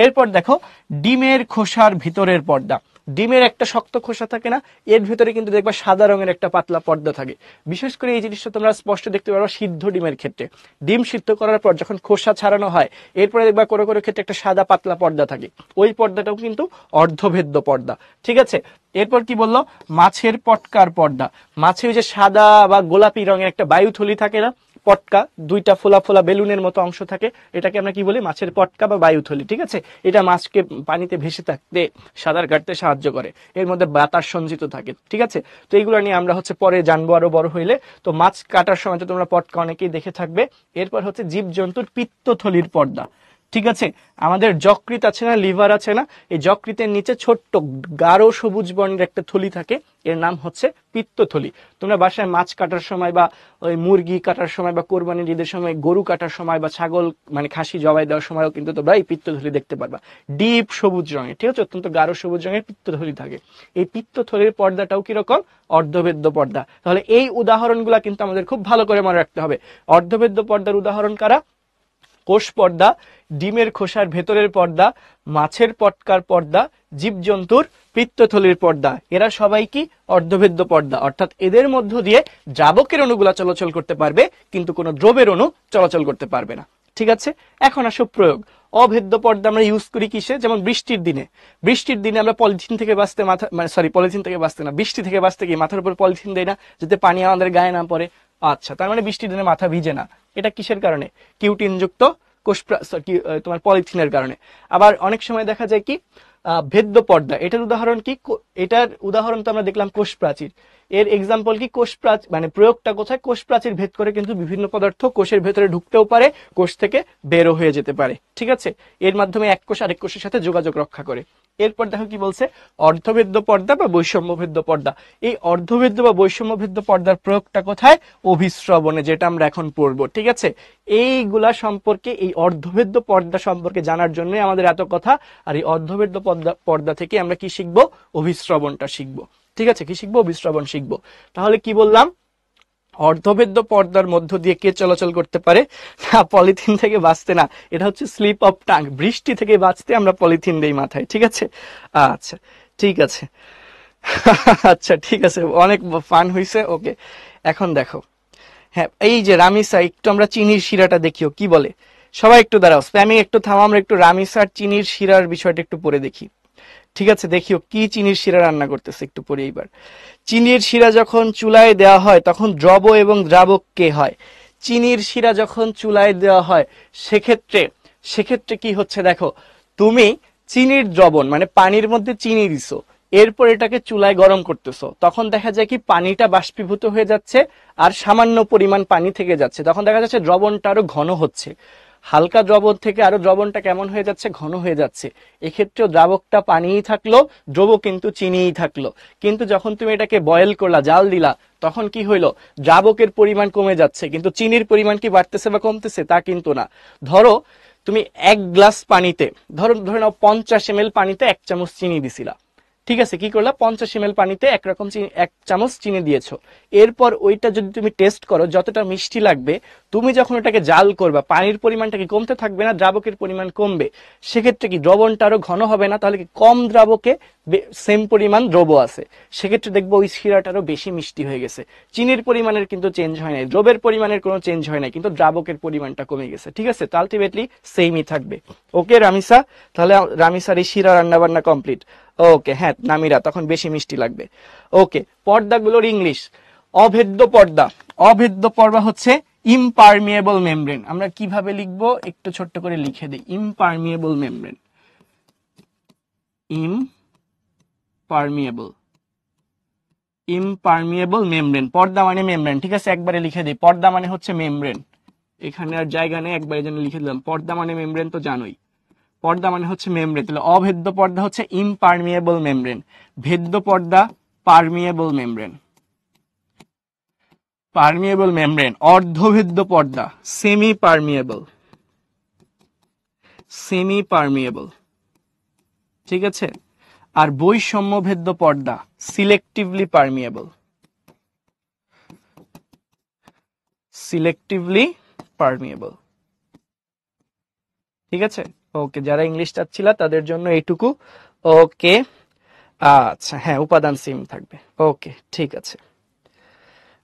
এরপর দেখো ডিমের খোসার ভিতরের পর্দা। ডিমের একটা শক্ত খোসা থাকে না, এর ভিতরে কিন্তু দেখবা সাদা রঙের একটা পাতলা পর্দা থাকে। বিশেষ করে এই জিনিসটা তোমরা স্পষ্ট দেখতে পারো সিদ্ধ ডিমের ক্ষেত্রে। ডিম সিদ্ধ করার পর যখন খোসা ছাড়ানো হয় এরপরে দেখবা কোনো কোনো ক্ষেত্রে একটা সাদা পাতলা পর্দা থাকে, ওই পর্দাটাও কিন্তু অর্ধভেদ্য পর্দা, ঠিক আছে। এরপর কি বললো? মাছের পটকার পর্দা। মাছে ওই যে সাদা বা গোলাপি রঙের একটা বায়ুথলি থাকে না, পটকা, দুইটা ফোলা ফোলা বেলুনের মতো অংশ থাকে, এটাকে আমরা কি বলি? মাছের পটকা বা বায়ুথলি, ঠিক আছে। এটা মাছকে পানিতে ভেসে থাকতে, সাঁতার কাটতে সাহায্য করে, এর মধ্যে বাতাস সঞ্চিত থাকে, ঠিক আছে। তো এইগুলো নিয়ে আমরা হচ্ছে পরে জানবো আরো বড় হইলে। তো মাছ কাটার সময় তো তোমরা পটকা অনেকেই দেখে থাকবে। এরপর হচ্ছে জীবজন্তুর পিত্তথলির পর্দা, ঠিক আছে। আমাদের যকৃৎ আছে না, লিভার আছে না, এই যকৃতের নিচে ছোট্ট গাঢ় সবুজ বর্ণের একটা থলি থাকে, এর নাম হচ্ছে পিত্তথলি। তোমরা বাসায় মাছ কাটার সময় বা ওই মুরগি কাটার সময় বা কোরবানির ঈদের সময় গরু কাটার সময় বা ছাগল মানে খাসি জবাই দেওয়ার সময়ও কিন্তু তোমরা এই পিত্তথলি দেখতে পারবা, ডিপ সবুজ রঙের, ঠিক আছে, অত্যন্ত গাঢ় সবুজ রঙের পিত্তথলি থাকে। এই পিত্তথলির পর্দাটাও কিরকম? অর্ধভেদ্য পর্দা। তাহলে এই উদাহরণগুলা কিন্তু আমাদের খুব ভালো করে মনে রাখতে হবে। অর্ধভেদ্য পর্দার উদাহরণ কারা? কোষ পর্দা, ডিমের খোসার ভেতরের পর্দা, মাছের পটকার পর্দা, জীবজন্তুর পিত্তথলির পর্দা। এরা সবাই কি? অর্ধভেদ্য পর্দা। অর্থাৎ এদের মধ্য দিয়ে দ্রাবকের অণুগুলা চলাচল করতে পারবে কিন্তু কোনো দ্রবের অণু চলাচল করতে পারবে না, ঠিক আছে। এখন আসো প্রয়োগ। অভেদ্য পর্দা আমরা ইউজ করি কিসে? যেমন বৃষ্টির দিনে। বৃষ্টির দিনে আমরা পলিথিন থেকে বাঁচতে পলিথিন থেকে বাঁচতে না, বৃষ্টি থেকে বাঁচতে কি মাথার উপর পলিথিন দেয় না, যাতে পানি আমাদের গায়ে না পড়ে। আচ্ছা, তার মানে বৃষ্টির দিনে মাথা ভিজে না। এটা কিসের কারণে? কিউটিনযুক্ত তোমার পলিথিনের কারণে। আবার অনেক সময় দেখা যায় কি ভেদ্য পর্দা, এটার উদাহরণ কি? এটার উদাহরণ তো আমরা দেখলাম কোষ প্রাচীর। এর এক্সাম্পল কি? কোষ প্রাচীর, মানে প্রয়োগটা কোথায়? কোষ প্রাচীর ভেদ করে কিন্তু বিভিন্ন পদার্থ কোষের ভেতরে ঢুকতেও পারে, কোষ থেকে বেরো হয়ে যেতে পারে, ঠিক আছে। এর মাধ্যমে এক কোষ আরেক কোষের সাথে যোগাযোগ রক্ষা করে। এরপর দেখো কি বলছে? অর্ধভেদ্য পর্দা বা বৈষম্যভেদ্য পর্দা। এই অর্ধভেদ্য বা বৈষম্যভেদ্য পর্দার প্রয়োগটা কোথায়? অভিস্রবণে, যেটা আমরা এখন পড়বো, ঠিক আছে। এইগুলা সম্পর্কে, এই অর্ধভেদ্য পর্দা সম্পর্কে জানার জন্য আমাদের এত কথা। আর এই অর্ধভেদ্য পর্দা থেকে আমরা কি শিখবো? অভিস্রবণটা শিখবো, ঠিক আছে। কি শিখবো? অভিস্রবণ শিখবো। তাহলে কি বললাম? অর্ধভেদ্য পর্দার মধ্য দিয়ে কে চলাচল করতে পারে? না, পলিথিন থেকে বাঁচতে না, এটা হচ্ছে স্লিপ অফ টাং। বৃষ্টি থেকে বাঁচতে আমরা পলিথিন দেই মাথায়, ঠিক আছে। আচ্ছা, ঠিক আছে। আচ্ছা, ঠিক আছে, অনেক ফান হয়েছে। ওকে, এখন দেখো, হ্যাঁ, এই যে রামিসা, একটু আমরা চিনির শিরাটা দেখিও কি বলে। সবাই একটু দাঁড়াও, স্প্যামিং একটু থামো, আমরা একটু রামিসার চিনির শিরার বিষয়টা একটু পরে দেখি, ঠিক আছে। দেখিও কি চিনির শিরা রান্না করতেছে, একটু পরে। এইবার চিনির শিরা যখন চুলায় দেওয়া হয় তখন দ্রব এবং দ্রাবক কে হয়? চিনির শিরা যখন চুলায় দেওয়া হয় সেক্ষেত্রে কি হচ্ছে? দেখো, তুমি চিনির দ্রবণ মানে পানির মধ্যে চিনি দিছো, এরপর এটাকে চুলায় গরম করতেছো, তখন দেখা যায় কি পানিটা বাষ্পীভূত হয়ে যাচ্ছে আর সামান্য পরিমাণ পানি থেকে যাচ্ছে। তখন দেখা যাচ্ছে দ্রবণটা আরো ঘন হচ্ছে, হালকা দ্রবণ থেকে আরো দ্রবণটা কেমন হয়ে যাচ্ছে? ঘন হয়ে যাচ্ছে। এক্ষেত্রেও দ্রাবকটা পানিই থাকলো, দ্রব কিন্তু চিনিই থাকলো। কিন্তু যখন তুমি এটাকে বয়েল করলা, জাল দিলা, তখন কি হইলো? দ্রাবকের পরিমাণ কমে যাচ্ছে, কিন্তু চিনির পরিমাণ কি বাড়তেছে বা কমতেছে? তা কিন্তু না। ধরো তুমি এক গ্লাস পানিতে, ধরে নাও 50 ml পানিতে 1 চামচ চিনি দিছিলা, ঠিক আছে। কি করলা? 50 ml পানিতে 1 চামচ চিনি দিয়েছো। এরপর ওইটা যদি তুমি টেস্ট করো যতটা মিষ্টি লাগবে, তুমি যখন ওটাকে জাল করবা পানির পরিমাণটা কি কমতে থাকবে না? দ্রাবকের পরিমাণ কমবে। সেক্ষেত্রে কি দ্রবণটা আরো ঘন হবে না? তাহলে কি কম দ্রাবকে সেম পরিমাণ দ্রব আছে, সেক্ষেত্রে দেখবো ওই শিরাটা আরো বেশি মিষ্টি হয়ে গেছে। চিনির পরিমাণের কিন্তু চেঞ্জ হয় নাই, দ্রবের পরিমাণের কোনো চেঞ্জ হয় নাই, কিন্তু দ্রাবকের পরিমাণটা কমে গেছে, ঠিক আছে। তো আলটিমেটলি সেমই থাকবে। ওকে রামিসা, তাহলে রামিসার এই শিরা রান্না বান্না কমপ্লিট। ওকে, হ্যাঁ নামিরা, তখন বেশি মিষ্টি লাগবে। ওকে, পর্দাগুলোর ইংলিশ। অভেদ্য পর্দা। অভেদ্য পর্দা হচ্ছে ইমপারমিয়েবল মেমব্রেন আমরা কিভাবে লিখবো একটু ছোট্ট করে লিখে দিই। ইমপারমিয়েবল মেমব্রেন, ইমপারমিয়েবল, ইমপারমিয়েবল মেমব্রেন, পর্দা মানে মেমব্রেন, ঠিক আছে একবারে লিখে দিই, পর্দা মানে হচ্ছে মেমব্রেন, এখানে আর জায়গা নেই, একবারে যেন লিখে দিলাম, পর্দা মানে মেমব্রেন তো জানোই, পর্দা মানে হচ্ছে মেমব্রেন, তাহলে অভেদ্য পর্দা হচ্ছে ইমপারমিয়েবল মেমব্রেন, ভেদ্য পর্দা পারমিয়েবল মেমব্রেন, পারমিয়েবল মেমব্রেন, অর্ধভেদ্য পর্দা সেমি পারমিয়েবল, সেমি পারমিয়েবল, ঠিক আছে, আর বৈষম্যভেদ্য পর্দা সিলেক্টিভলি পারমিয়েবল, সিলেক্টিভলি পারমিয়েবল, ঠিক আছে। ওকে, যারা ইংলিশ চাচ্ছিল তাদের জন্য এইটুকু। ওকে, আচ্ছা হ্যাঁ, উপাদান সেম থাকবে। ওকে, ঠিক আছে।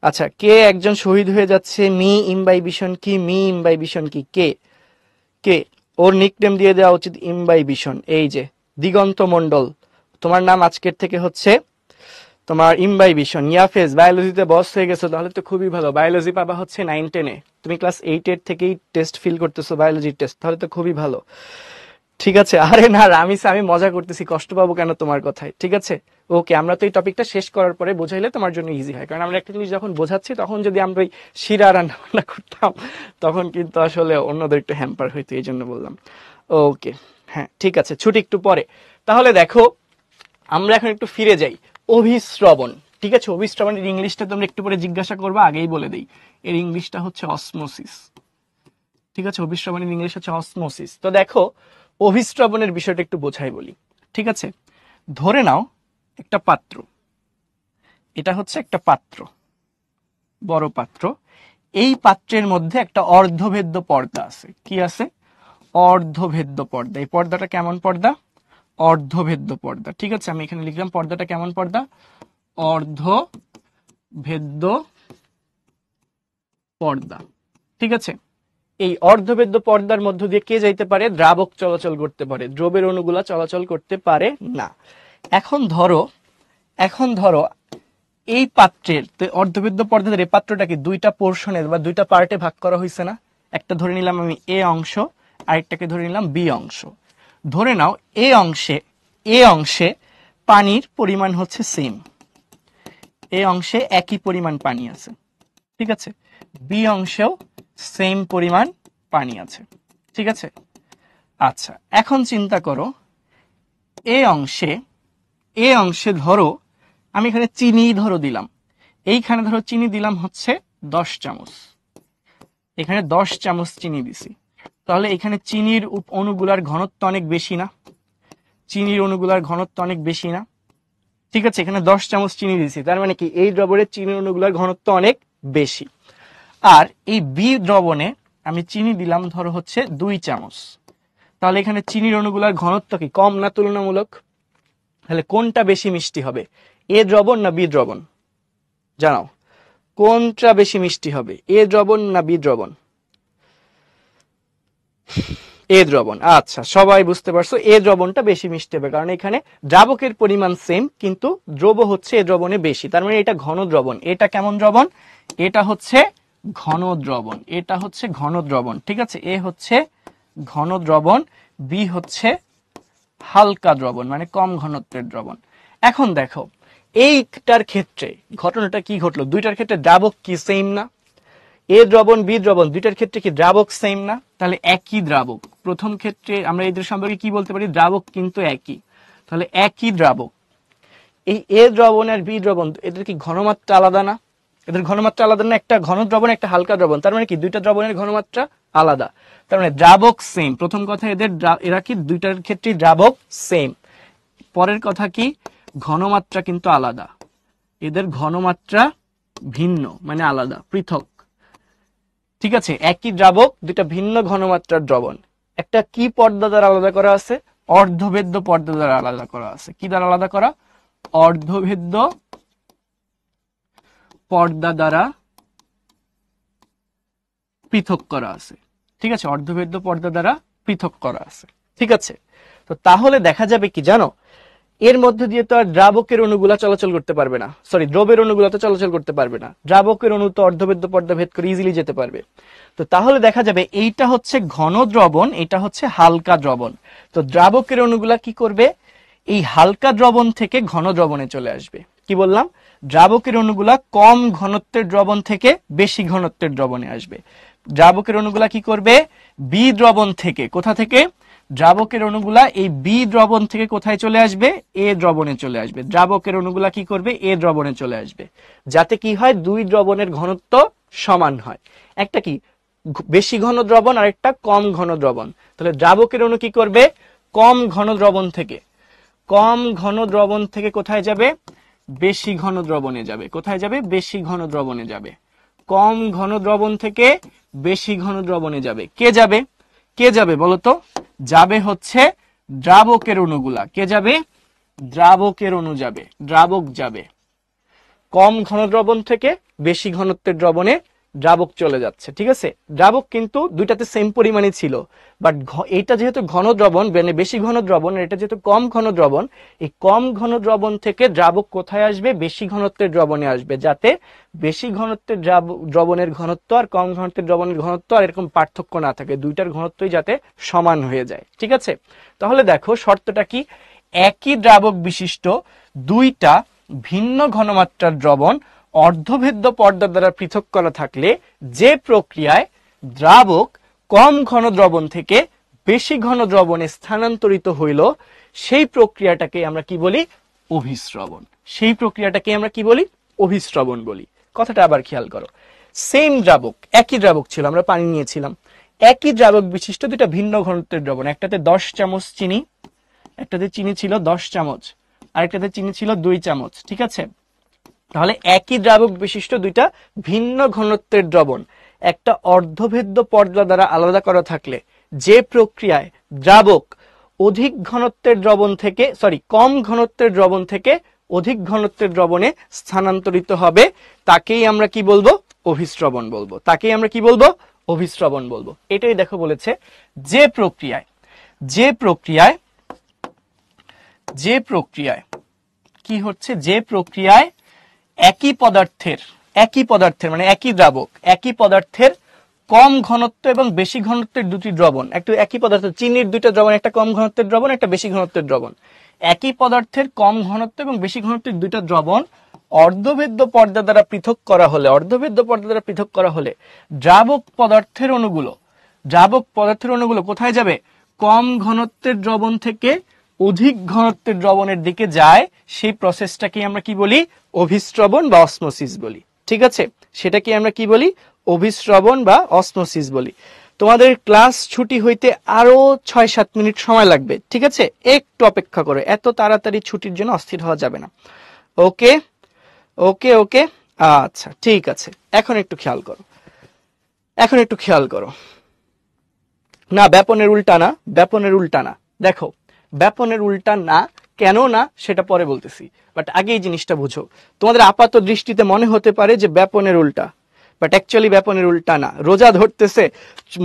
আচ্ছা, কে একজন শহীদ হয়ে যাচ্ছে, মি ইমবাইবিশন কি, মি ইমবাইবিশন কি, কে কে ওর নিকনেম দিয়ে দেওয়া উচিত ইমবাইবিশন। এই যে দিগন্ত মন্ডল, তোমার নাম আজকের থেকে হচ্ছে তোমার ইমবাইবিশন। ইয়াফেজ, বায়োলজিতে বস হয়ে গেছো, তাহলে তো খুবই ভালো, বায়োলজি পাবা হচ্ছে 9-10-এ, তুমি ক্লাস 8-এর থেকেই টেস্ট ফিল করতেছো বায়োলজির টেস্ট, তাহলে তো খুবই ভালো, ঠিক আছে। আরে না রামিস, আমি মজা করতেছি, কষ্ট পাবো কেন তোমার কথায়, ঠিক আছে। ওকে, আমরা তো এই টপিকটা শেষ করার পরে বোঝাইলে তোমার জন্য ইজি হয়, কারণ আমরা একটা জিনিস যখন বোঝাচ্ছি তখন যদি আমরা ওই শিরা রান্না বান্না করতাম তখন কিন্তু আসলে অন্যদের একটু হ্যাম্পার হইতো, এই জন্য বললাম। ওকে, হ্যাঁ ঠিক আছে, ছুটি একটু পরে। তাহলে দেখো আমরা এখন একটু ফিরে যাই, অভিশ্রবণ, ঠিক আছে। অভিশ্রবণের ইংলিশটা তোমরা একটু পরে জিজ্ঞাসা করবা, আগেই বলে দিই, এর ইংলিশটা হচ্ছে অসমোসিস, ঠিক আছে। অভিশ্রবণের ইংলিশ হচ্ছে অসমোসিস। তো দেখো অভিশ্রবণের বিষয়টা একটু বোঝাই বলি, ঠিক আছে। ধরে নাও একটা পাত্র, এটা হচ্ছে একটা পাত্র, বড় পাত্র, এই পাত্রের মধ্যে একটা অর্ধভেদ্য পর্দা আছে, কি আছে, অর্ধভেদ্য পর্দা। এই পর্দাটা কেমন পর্দা, অর্ধভেদ্য পর্দা, ঠিক আছে। আমি এখানে লিখলাম পর্দাটা কেমন পর্দা, অর্ধভেদ্য পর্দা, ঠিক আছে। এই অর্ধভেদ্য পর্দার মধ্য দিয়ে কে যাইতে পারে, দ্রাবক চলাচল করতে পারে, দ্রবের অণুগুলা চলাচল করতে পারে না। এখন ধরো এই পাত্রের অর্ধভেদ্য পর্দার এই পাত্রটাকে দুইটা পোর্শনে বা দুইটা পার্টে ভাগ করা হয়েছে না, একটা ধরে নিলাম আমি এ অংশ, আরেকটাকে ধরে নিলাম বি অংশ। ধরে নাও এ অংশে পানির পরিমাণ হচ্ছে সেম, এ অংশে একই পরিমাণ পানি আছে, ঠিক আছে। বি অংশেও সেম পরিমাণ পানি আছে, ঠিক আছে। আচ্ছা, এখন চিন্তা করো এ অংশে ধরো আমি এখানে চিনি ধরো দিলাম, এইখানে ধরো চিনি দিলাম হচ্ছে 10 চামচ, এখানে 10 চামচ চিনি দিছি, তাহলে এখানে চিনির অণুগুলার ঘনত্ব অনেক বেশি না, চিনির অণুগুলার ঘনত্ব অনেক বেশি না, ঠিক আছে। এখানে 10 চামচ চিনি দিছি, তার মানে কি এই দ্রবণে চিনির অণুগুলার ঘনত্ব অনেক বেশি। আর এই বি দ্রবণে আমি চিনি দিলাম ধরো হচ্ছে 2 চামচ, তাহলে এখানে চিনির অণুগুলার ঘনত্ব কি কম না তুলনামূলক, তাহলে কোনটা বেশি মিষ্টি হবে, এ দ্রবণ না বি দ্রবণ, জানাও কোনটা বেশি মিষ্টি হবে, এ দ্রবণ না বি দ্রবণ, এ দ্রবণ। আচ্ছা, সবাই বুঝতে পারছো, এ দ্রবণটা বেশি মিষ্টি হবে, কারণ এখানে দ্রাবকের পরিমাণ সেম কিন্তু দ্রব হচ্ছে এ দ্রবণে বেশি, তার মানে এটা ঘন দ্রবণ। এটা কেমন দ্রবণ, এটা হচ্ছে ঘন দ্রবণ, এটা হচ্ছে ঘন দ্রবণ, ঠিক আছে। এ হচ্ছে ঘন দ্রবণ, বি হচ্ছে হালকা দ্রবণ, মানে কম ঘনত্বের দ্রবণ। এখন দেখো এইটার ক্ষেত্রে ঘটনাটা কি ঘটলো, দুইটার ক্ষেত্রে দ্রাবক কি সেম না, এ দ্রবণ বি দ্রবণ দুইটার ক্ষেত্রে কি দ্রাবক সেম না, তাহলে একই দ্রাবক। প্রথম ক্ষেত্রে আমরা এদের সম্পর্কে কি বলতে পারি, দ্রাবক কিন্তু একই, তাহলে একই দ্রাবক। এই এ দ্রবণ আর বি দ্রবণ এদের কি ঘনমাত্রা আলাদা না, এদের ঘনমাত্রা আলাদা না, একটা ঘন দ্রবণ একটা হালকা দ্রবণ, তার মানে কি দুইটা দ্রবণের ঘনমাত্রা আলাদা, তার মানে দ্রাবক সেম। প্রথম কথা এরা কি দুইটার ক্ষেত্রে দ্রাবক সেম। পরের কথা কি, ঘনমাত্রা কিন্তু আলাদা, এদের ঘনমাত্রা ভিন্ন, মানে আলাদা, পৃথক, ঠিক আছে। একই দ্রাবক দুইটা ভিন্ন ঘনমাত্রার দ্রবণ, একটা কি পর্দা দ্বারা আলাদা করা আছে, অর্ধভেদ্য পর্দা দ্বারা আলাদা করা আছে। কি দ্বারা আলাদা করা, অর্ধভেদ্য পর্দা দ্বারা পৃথক করা আছে, ঠিক আছে। অর্ধভেদ্য পর্দা দ্বারা পৃথক করা আছে, ঠিক আছে। তো তাহলে দেখা যাবে কি জানো, এর মধ্যে দিয়ে তো আর দ্রাবকের অণুগুলা চলাচল করতে পারবে না, সরি দ্রবের অণুগুলা তো চলাচল করতে পারবে না, দ্রাবকের অণু তো অর্ধবেদ্য পর্দা ভেদ করে ইজিলি যেতে পারবে। তো তাহলে দেখা যাবে এইটা হচ্ছে ঘন দ্রবণ, এটা হচ্ছে হালকা দ্রবণ। তো দ্রাবকের অণুগুলা কি করবে, এই হালকা দ্রবণ থেকে ঘন দ্রবণে চলে আসবে। কি বললাম, দ্রাবকের অণুগুলা কম ঘনত্বের দ্রবণ থেকে বেশি ঘনত্বের দ্রবণে আসবে। দ্রাবকের অণুগুলা কি করবে, বি দ্রবণ থেকে, কোথা থেকে, দ্রাবকের অণুগুলা এই বি দ্রবণ থেকে কোথায় চলে আসবে, এ দ্রবণে চলে আসবে। দ্রাবকের অণুগুলা কি করবে, এ দ্রবণে চলে আসবে, যাতে কি হয়, দুই দ্রবণের ঘনত্ব সমান হয়। একটা কি বেশি ঘন দ্রবণ আর একটা কম ঘন দ্রবণ। তাহলে দ্রাবকের অণু কি করবে, কম ঘন দ্রবণ থেকে, কম ঘন দ্রবণ থেকে কোথায় যাবে, বেশি ঘন দ্রবণে যাবে। কোথায় যাবে, বেশি ঘন দ্রবণে যাবে। কম ঘন দ্রবণ থেকে বেশি ঘন দ্রবণে যাবে। কে যাবে, কে যাবে বলতো, যাবে হচ্ছে দ্রাবকের অণুগুলা। কে যাবে, দ্রাবকের অণু যাবে, দ্রাবক যাবে। কম ঘন দ্রবণ থেকে বেশি ঘনত্বের দ্রবণে দ্রাবক চলে যাচ্ছে। ঠিক আছে, দ্রাবক কিন্তু দুইটাতে সেম পরিমাণে ছিল, বাট এটা যেহেতু ঘন দ্রবণ, মানে বেশি ঘন দ্রবণ, এটা যেহেতু কম ঘন দ্রবণ, এই কম ঘন দ্রবণ থেকে দ্রাবক কোথায় আসবে, বেশি ঘনত্বের দ্রবণে আসবে, যাতে বেশি ঘনত্বের দ্রবণের ঘনত্ব আর কম ঘনত্বের দ্রবণের ঘনত্ব আর এরকম পার্থক্য না থাকে, দুইটার ঘনত্বই যাতে সমান হয়ে যায়। ঠিক আছে, তাহলে দেখো শর্তটা কি, একই দ্রাবক বিশিষ্ট দুইটা ভিন্ন ঘনমাত্রার দ্রবণ অর্ধভেদ্য পর্দা দ্বারা পৃথক করা থাকলে যে প্রক্রিয়ায় দ্রাবক কম ঘন দ্রবণ থেকে বেশি ঘন দ্রবণে স্থানান্তরিত হইল, সেই প্রক্রিয়াটাকে আমরা কি বলি, অভিস্রবণ। সেই প্রক্রিয়াটাকে আমরা কি বলি, অভিস্রবণ বলি। কথাটা আবার খেয়াল করো, সেম দ্রাবক, একই দ্রাবক ছিল, আমরা পানি নিয়েছিলাম, একই দ্রাবক বিশিষ্ট দুইটা ভিন্ন ঘনত্বের দ্রবণ, একটাতে 10 চামচ চিনি, একটাতে চিনি ছিল 10 চামচ, আরেকটাতে চিনি ছিল 2 চামচ। ঠিক আছে, তাহলে একই দ্রাবক বিশিষ্ট দুইটা ভিন্ন ঘনত্বের দ্রবণ একটা অর্ধভেদ্য পর্দা দ্বারা আলাদা করা থাকলে যে প্রক্রিয়ায় দ্রাবক অধিক ঘনত্বের দ্রবণ থেকে, সরি কম ঘনত্বের দ্রবণ থেকে অধিক ঘনত্বের দ্রবণে স্থানান্তরিত হবে, তাকেই আমরা কি বলবো, অভিস্রবণ বলবো। তাকেই আমরা কি বলবো, অভিস্রবণ বলবো। এটাই দেখো বলেছে, যে প্রক্রিয়ায়, যে প্রক্রিয়ায়, যে প্রক্রিয়ায় কি হচ্ছে, যে প্রক্রিয়ায় একই পদার্থের মানে একই দ্রাবক, একই পদার্থের কম ঘনত্ব এবং বেশি ঘনত্বের দুটি দ্রবণ, একটা একই পদার্থ, চিনির দুইটা দ্রবণ, একটা কম ঘনত্বের দ্রবণ, একটা বেশি ঘনত্বের দ্রবণ, একই পদার্থের কম ঘনত্ব এবং বেশি ঘনত্বের দুইটা দ্রবণ অর্ধভেদ্য পর্দা দ্বারা পৃথক করা হলে, অর্ধভেদ্য পর্দা দ্বারা পৃথক করা হলে দ্রাবক পদার্থের অণুগুলো, দ্রাবক পদার্থের অণুগুলো কোথায় যাবে, কম ঘনত্বের দ্রবণ থেকে অধিক ঘনত্বের দ্রবণের দিকে যায়। সেই প্রসেসটাকে আমরা কি বলি, অভিস্রবণ বা অসমোসিস বলি। ঠিক আছে, সেটাকে আমরা কি বলি, অভিস্রবণ বা অসমোসিস বলি। তোমাদের ক্লাস ছুটি হইতে আরো 6-7 মিনিট সময় লাগবে। ঠিক আছে, একটু অপেক্ষা করো, এত তাড়াতাড়ি ছুটির জন্য অস্থির হওয়া যাবে না। ওকে ওকে ওকে, আচ্ছা ঠিক আছে, এখন একটু খেয়াল করো, এখন একটু খেয়াল করো। না, ব্যাপনের উল্টা না, ব্যাপনের উল্টা না। দেখো, ব্যাপনের উল্টা না, কেন না সেটা পরে বলতেছি, বাট আগে এই জিনিসটা বুঝো। তোমাদের আপাত দৃষ্টিতে মনে হতে পারে যে ব্যাপনের উল্টা, বাট অ্যাকচুয়ালি ব্যাপনের উল্টা না। রোজা ধরতেছে,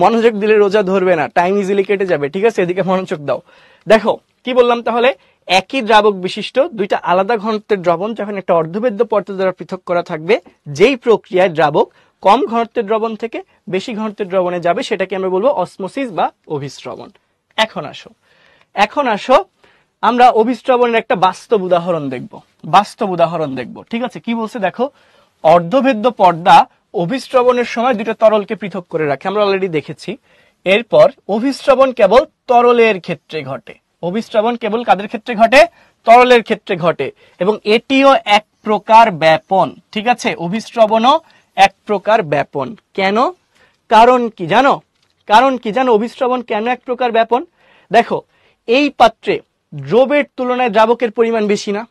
মনোযোগ দিলে রোজা ধরবে না, টাইম ইজিলি কেটে যাবে। ঠিক আছে, এদিকে মনোযোগ দাও। দেখো কি বললাম, তাহলে একই দ্রাবক বিশিষ্ট দুইটা আলাদা ঘনত্বের দ্রবণ যখন একটা অর্ধভেদ্য পর্দা দ্বারা পৃথক করা থাকবে, যেই প্রক্রিয়ায় দ্রাবক কম ঘনত্বের দ্রবণ থেকে বেশি ঘনত্বের দ্রবণে যাবে, সেটাকে আমরা বলবো অসমোসিস বা অভিস্রবণ। এখন আসো আমরা অভিস্রবণের একটা বাস্তব উদাহরণ দেখব, বাস্তব উদাহরণ দেখব। ঠিক আছে, কি বলছে দেখো, অর্ধভেদ্য পর্দা অভিস্রবণের সময় দুটো তরলকে পৃথক করে রাখে, আমরা অলরেডি দেখেছি। এরপর অভিস্রবণ কেবল তরলের ক্ষেত্রে ঘটে, অভিস্রবণ কেবল কাদের ক্ষেত্রে ঘটে, তরলের ক্ষেত্রে ঘটে, এবং এটিও এক প্রকার ব্যাপন। ঠিক আছে, অভিস্রবণও এক প্রকার ব্যাপন। কেন, কারণ কি জানো, কারণ কি জানো, অভিস্রবণ কেন এক প্রকার ব্যাপন? দেখো, এই পাত্রে দ্রবের তুলনায় দ্রাবকের পরিমাণ বেশি না।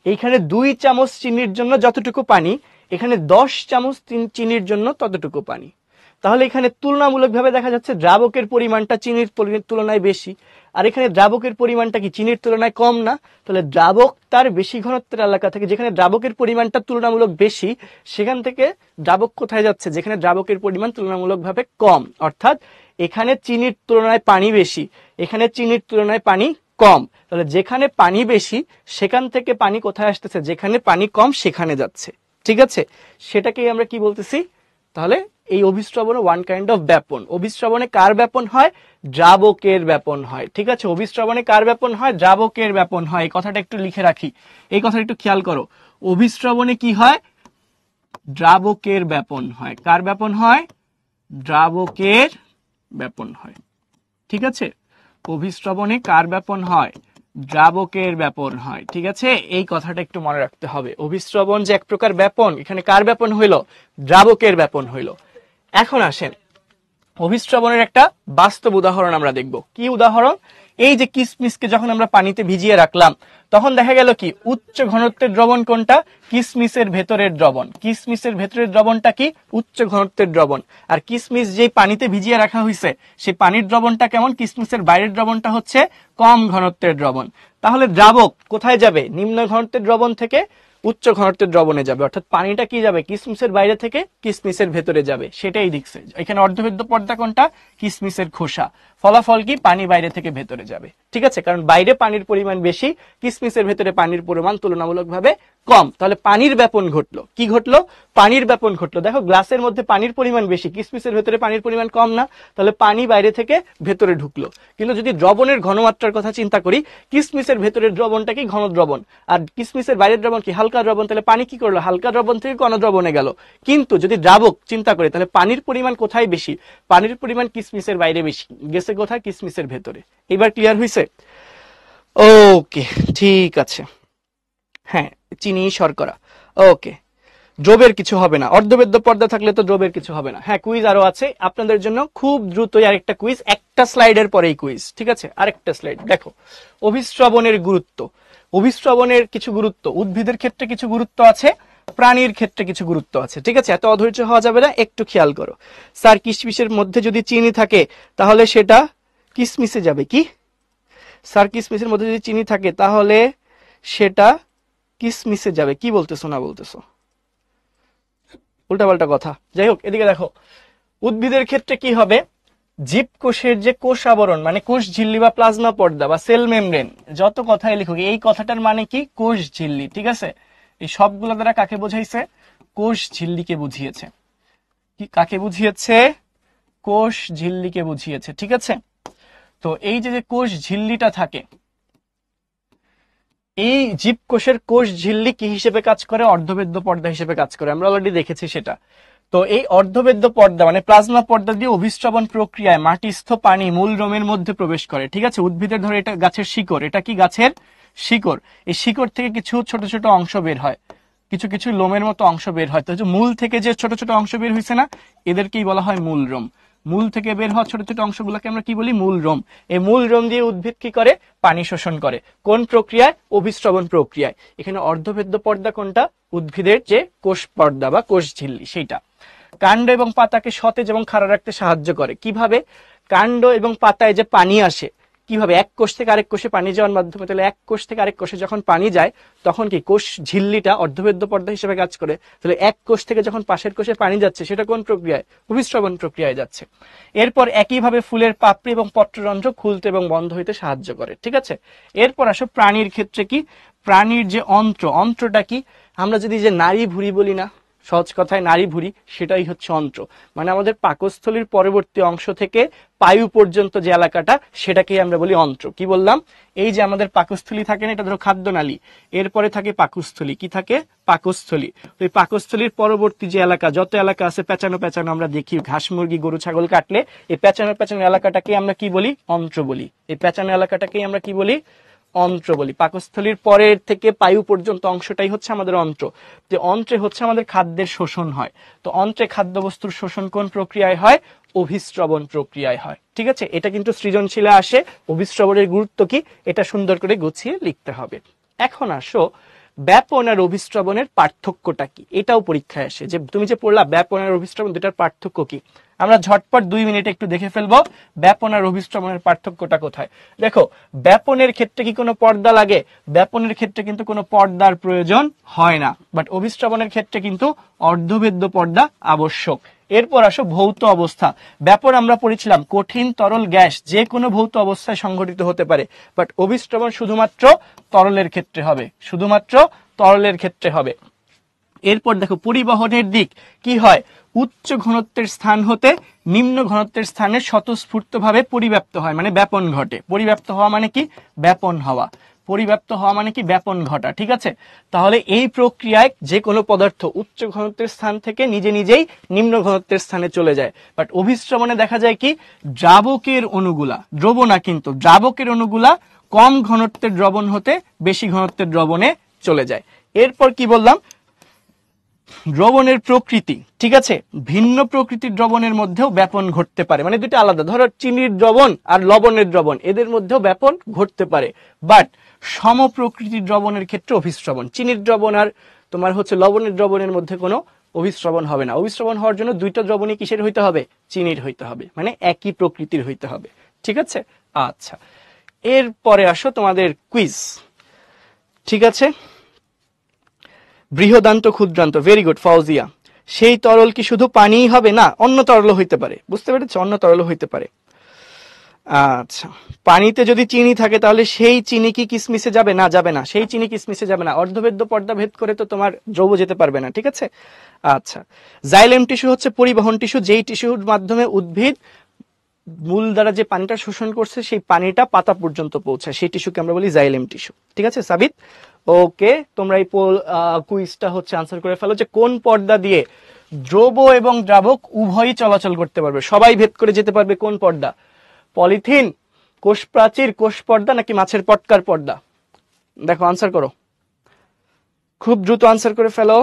এইখানে 2 চামচ চিনির জন্য যতটুকু পানি, এখানে 10 চামচ চিনির জন্য ততটুকু পানি। তাহলে এখানে তুলনামূলকভাবে দেখা যাচ্ছে দ্রাবকের পরিমাণটা চিনির তুলনায় বেশি, আর এখানে দ্রাবকের পরিমাণটা কি চিনির তুলনায় কম না? তাহলে দ্রাবক তার বেশি ঘনত্বের এলাকা থেকে, যেখানে দ্রাবকের পরিমাণটা তুলনামূলক বেশি, সেখান থেকে দ্রাবক কোথায় যাচ্ছে, যেখানে দ্রাবকের পরিমাণ তুলনামূলকভাবে কম। অর্থাৎ এখানে চিনির তুলনায় পানি বেশি, এখানে চিনির তুলনায় পানি কম। তাহলে যেখানে পানি বেশি সেখান থেকে পানি কোথায় আসতেছে, যেখানে পানি কম সেখানে যাচ্ছে, ঠিক আছে, সেটাকেই আমরা কি বলতেছি। তাহলে এই অভিস্রবণে ওয়ান কাইন্ড অফ ব্যাপন। অভিস্রবণে কার ব্যাপন হয়, দ্রাবকের ব্যাপন হয়, ঠিক আছে। অভিস্রবণে কার ব্যাপন হয়, দ্রাবকের ব্যাপন হয়। এই কথাটা একটু লিখে রাখি, এই কথাটা একটু খেয়াল করো। অভিস্রবণে কি হয়, দ্রাবকের ব্যাপন হয়। কার ব্যাপন হয়, দ্রাবকের ব্যাপন হয়, ঠিক আছে। অভিস্রবণে কার ব্যাপন হয়, দ্রাবকের ব্যাপন হয়, ঠিক আছে। এই কথাটা একটু মনে রাখতে হবে। অভিস্রবণ যে এক প্রকার ব্যাপন, এখানে কার ব্যাপন হইল, দ্রাবকের ব্যাপন হইল। এখন আসেন অভিস্রবণের একটা বাস্তব উদাহরণ আমরা দেখব। কি উদাহরণ, এই যে কিসমিসকে যখন আমরা পানিতে ভিজিয়ে রাখলাম তখন দেখা গেল কি উচ্চ ঘনত্বের দ্রবণ কোনটা, কিসমিসের ভেতরের দ্রবণ। কিসমিসের ভেতরের দ্রবণটা কি, উচ্চ ঘনত্বের দ্রবণ। আর কিসমিস যে পানিতে ভিজিয়ে রাখা হয়েছে সেই পানির দ্রবণটা কেমন, কিসমিসের বাইরের দ্রবণটা হচ্ছে কম ঘনত্বের দ্রবণ। তাহলে দ্রাবক কোথায় যাবে, নিম্ন ঘনত্বের দ্রবণ থেকে উচ্চ ঘনত্বের দ্রবণে যাবে, অর্থাৎ পানিটা কি যাবে, কিসমিসের বাইরে থেকে কিসমিসের ভেতরে যাবে, সেটাই দিচ্ছে। এখানে অর্ধভেদ্য পর্দা কোনটা, কিসমিসের খোসা। ফলাফল কি, পানি বাইরে থেকে ভেতরে যাবে, ঠিক আছে, কারণ বাইরে পানির পরিমাণ বেশি, কিসমিসের ভেতরে পানির পরিমাণ তুলনামূলকভাবে কম। তাহলে পানির ব্যাপন ঘটলো, কি ঘটলো, পানির ব্যাপন ঘটলো। দেখো গ্লাসের মধ্যে পানির পরিমাণ বেশি, কিসমিসের ভেতরে পানির পরিমাণ কম না, তাহলে পানি বাইরে থেকে ভেতরে ঢুকলো। কিন্তু যদি দ্রবণের ঘনমাত্রার কথা চিন্তা করি, কিসমিসের ভেতরের দ্রবণটা কি ঘন দ্রবণ, আর কিসমিসের বাইরের দ্রবণ কি হালকা দ্রবণ, তাহলে পানি কি করলো, হালকা দ্রবণ থেকে ঘন দ্রবণে গেল। কিন্তু যদি দ্রাবক চিন্তা করি তাহলে পানির পরিমাণ কোথায় বেশি, পানির পরিমাণ কিসমিসের বাইরে বেশি, গেছে কোথায়, কিসমিসের ভেতরে। এবার ক্লিয়ার হয়েছে, ওকে ঠিক আছে। হ্যাঁ, চিনি শর্করা, ওকে। দ্রবের কিছু হবে না, অর্ধবেদ্য পর্দা থাকলে তো দ্রবের কিছু হবে না। হ্যাঁ, কুইজ আরো আছে আপনাদের জন্য, খুব দ্রুতই আরেকটা কুইজ, একটা স্লাইডের পরেই কুইজ, ঠিক আছে। আরেকটা স্লাইড দেখো, অভিস্রবণের গুরুত্ব। অভিস্রবণের কিছু গুরুত্ব, উদ্ভিদের ক্ষেত্রে কিছু গুরুত্ব আছে, প্রাণীর ক্ষেত্রে কিছু গুরুত্ব আছে, ঠিক আছে। এত অধৈর্য হওয়া যাবে না, একটু খেয়াল করো। স্যার কিসমিসের মধ্যে যদি চিনি থাকে তাহলে সেটা কিসমিসে যাবে, কি স্যার কিসমিসের মধ্যে যদি চিনি থাকে তাহলে সেটা কিসমিসে যাবে, কি বলতেছো না বলতেছো, উল্টাপাল্টা কথা। যাই হোক, এদিকে দেখো, উদ্ভিদের ক্ষেত্রে কি হবে, জীবকোষের যে কোষ আবরণ মানে কোষ ঝিল্লি বা প্লাজমা পর্দা বা সেল মেমব্রেন, যত কথাই লিখুক এই কথাটার মানে কি, কোষ ঝিল্লি, ঠিক আছে। এই সবগুলো দ্বারা কাকে বোঝাইছে, কোষ ঝিল্লিকে বুঝিয়েছে। কি কাকে বুঝিয়েছে, কোষ ঝিল্লিকে বুঝিয়েছে, ঠিক আছে। তো এই যে কোষ ঝিল্লিটা থাকে, এই জীবকোষের কোষ ঝিল্লি কি হিসেবে কাজ করে, অর্ধবেদ্য পর্দা হিসেবে কাজ করে, আমরা অলরেডি দেখেছি সেটা। তো এই অর্ধবেদ্য পর্দা মানে প্লাজমা পর্দা দিয়ে অভিস্রবণ প্রক্রিয়ায় মাটিস্থ পানি মূল রোমের মধ্যে প্রবেশ করে, ঠিক আছে। উদ্ভিদের ধরে এটা গাছের শিকড়, এটা কি গাছের শিকড়, এই শিকড় থেকে কিছু ছোট ছোট অংশ বের হয়, কিছু কিছু লোমের মতো অংশ বের হয়। তো মূল থেকে যে ছোট ছোট অংশ বের হয়েছে না, এদেরকেই বলা হয় মূল রোম। মূল থেকে বের হওয়া ছোট ছোট অংশগুলোকে আমরা কি বলি, মূল রোম। এই মূল রোম দিয়ে উদ্ভিদ কি করে, পানি শোষণ করে। কোন প্রক্রিয়ায়, অভিস্রবণ প্রক্রিয়ায়। এখানে অর্ধভেদ্য পর্দা কোনটা, উদ্ভিদের যে কোষ পর্দা বা কোষ ঝিল্লি সেইটা। কাণ্ড এবং পাতাকে সতেজ এবং খাড়া রাখতে সাহায্য করে, কিভাবে, কাণ্ড এবং পাতায় যে পানি আসে কিভাবে, এক কোষ থেকে আরেক কোষে পানি যাওয়ার মাধ্যমে। তাহলে এক কোষ থেকে আরেক কোষে যখন পানি যায় তখন কি কোষ ঝিল্লিটা অর্ধভেদ্য পর্দা হিসেবে কাজ করে। তাহলে এক কোষ থেকে যখন পাশের কোষে পানি যাচ্ছে সেটা কোন প্রক্রিয়ায়, অভিস্রবণ প্রক্রিয়ায় যাচ্ছে। এরপর একইভাবে ফুলের পাপড়ি এবং পত্ররন্ধ্র খুলতে এবং বন্ধ হইতে সাহায্য করে, ঠিক আছে। এরপর আসো প্রাণীর ক্ষেত্রে কি, প্রাণীর যে অন্ত্র, অন্ত্রটা কি, আমরা যদি যে নাড়ি ভুঁড়ি বলি না, সহজ কথায় নাড়ি ভুঁড়ি, সেটাই হচ্ছে অন্ত্র। মানে আমাদের পাকস্থলীর পরবর্তী অংশ থেকে পায়ু পর্যন্ত যে এলাকাটা সেটাকেই আমরা বলি অন্ত্র। কি বললাম, এই যে আমাদের পাকস্থলী থাকে না, এটা ধরো খাদ্যনালী, এরপরে থাকে পাকস্থলী, কি থাকে, পাকস্থলী। ওই পাকস্থলীর পরবর্তী যে এলাকা, যত এলাকা আছে পেঁচানো পেঁচানো আমরা দেখি ঘাস মুরগি গরু ছাগল কাটলে, এই পেঁচানো পেঁচানো এলাকাটাকে আমরা কি বলি, অন্ত্র বলি। এই পেঁচানো এলাকাটাকেই আমরা কি বলি, অন্ত্র বলি। পাকস্থলীর পরের থেকে পায়ু পর্যন্ত অংশটাই হচ্ছে আমাদের অন্ত্র। যে অন্ত্রে হচ্ছে আমাদের খাদ্যের শোষণ হয়। তো অন্ত্রে খাদ্যবস্তুর শোষণ কোন প্রক্রিয়ায় হয়, অভিস্রবণ প্রক্রিয়ায় হয়, ঠিক আছে। এটা কিন্তু সৃজনশীলে আসে, অভিস্রবণের গুরুত্ব কি এটা সুন্দর করে গুছিয়ে লিখতে হবে। এখন আসো ব্যাপন আর অভিস্রবণের পার্থক্যটা কি, এটাও পরীক্ষায় আসে। যে তুমি যে পড়লা ব্যাপন আর অভিস্রবণ দুটার পার্থক্য কি, আমরা ঝটপট 2 মিনিটে একটু দেখে ফেলবো ব্যাপন আর অভিস্রবণের পার্থক্যটা কোথায়। দেখো, ব্যাপনের ক্ষেত্রে কি কোনো পর্দা লাগে, ব্যাপনের ক্ষেত্রে কিন্তু কোনো পর্দার প্রয়োজন হয় না, বাট অভিস্রবণের ক্ষেত্রে কিন্তু অর্ধভেদ্য পর্দা আবশ্যক। এরপর আসো ভৌত অবস্থা। ব্যাপার আমরা পড়েছিলাম কঠিন তরল গ্যাস যে কোনো ভৌত অবস্থায় সংঘটিত হতে পারে, বাট অভিস্রবণ শুধুমাত্র তরলের ক্ষেত্রে হবে, শুধুমাত্র তরলের ক্ষেত্রে হবে। এরপর দেখো পরিবহনের দিক কি হয়, উচ্চ ঘনত্বের স্থান হতে নিম্ন ঘনত্বের স্থানে স্বতঃস্ফূর্তভাবে পরিব্যাপ্ত হয়, মানে ব্যাপন ঘটে। পরিব্যাপ্ত হওয়া মানে কি, ব্যাপন হওয়া। পরিব্যাপ্ত হওয়া মানে কি, ব্যাপন ঘটা। ঠিক আছে, তাহলে এই প্রক্রিয়ায় যে কোনো পদার্থ উচ্চ ঘনত্বের স্থান থেকে নিজে নিজেই নিম্ন ঘনত্বের স্থানে চলে যায়। বাট অভিস্রবণে দেখা যায় কি, দ্রাবকের অণুগুলা, দ্রব না কিন্তু, দ্রাবকের অণুগুলা কম ঘনত্বের দ্রবণ হতে বেশি ঘনত্বের দ্রবণে চলে যায়। এরপর কি বললাম, দ্রবণের প্রকৃতি। ঠিক আছে, ভিন্ন প্রকৃতির দ্রবণের মধ্যেও ব্যাপন ঘটতে পারে, মানে দুটো আলাদা। ধরো চিনির দ্রবণ আর লবণের দ্রবণ, এদের মধ্যেও ব্যাপন ঘটতে পারে। বাট সম প্রকৃতির দ্রবণের ক্ষেত্রে অভিস্রবণ, চিনির দ্রবণ আর তোমার হচ্ছে লবণের দ্রবণের মধ্যে কোনো অভিস্রবণ হবে না। অভিস্রবণ হওয়ার জন্য দুইটা দ্রবণই কিসের হইতে হবে, চিনির হইতে হবে, মানে একই প্রকৃতির হইতে হবে। ঠিক আছে, আচ্ছা এরপরে আসো তোমাদের কুইজ। ঠিক আছে, বৃহদান্ত ক্ষুদ্রান্ত, ভেরি গুড ফাউজিয়া। সেই তরল কি শুধু পানিই হবে, না অন্য তরল হইতে পারে, বুঝতে পেরেছ, অন্য তরল হইতে পারে। আচ্ছা, পানিতে যদি চিনি থাকে তাহলে সেই চিনি কি কিসমিসে যাবে, না যাবে না, সেই চিনি কিসমিসে যাবে না। অর্ধভেদ্য পর্দা ভেদ করে তো তোমার দ্রব যেতে পারবে না। ঠিক আছে, আচ্ছা জাইলেম টিস্যু হচ্ছে পরিবহন টিস্যু, যেই টিস্যুর মাধ্যমে উদ্ভিদ মূল দ্বারা যে পানিটা শোষণ করছে সেই পানিটা পাতা পর্যন্ত পৌঁছায়, সেই টিস্যুকে আমরা বলি জাইলেম টিস্যু। ঠিক আছে সাবিত, ওকে। তোমরা এই কুইজটা হচ্ছে আনসার করে ফেলো যে কোন পর্দা দিয়ে দ্রব এবং দ্রাবক উভয়ই চলাচল করতে পারবে, সবাই ভেদ করে যেতে পারবে। কোন পর্দা, পলিথিন, কোষ প্রাচীর, কোষ পর্দা, নাকি মাছের পটকার পর্দা? দেখো আনসার করো, খুব দ্রুত আনসার করে ফেলো,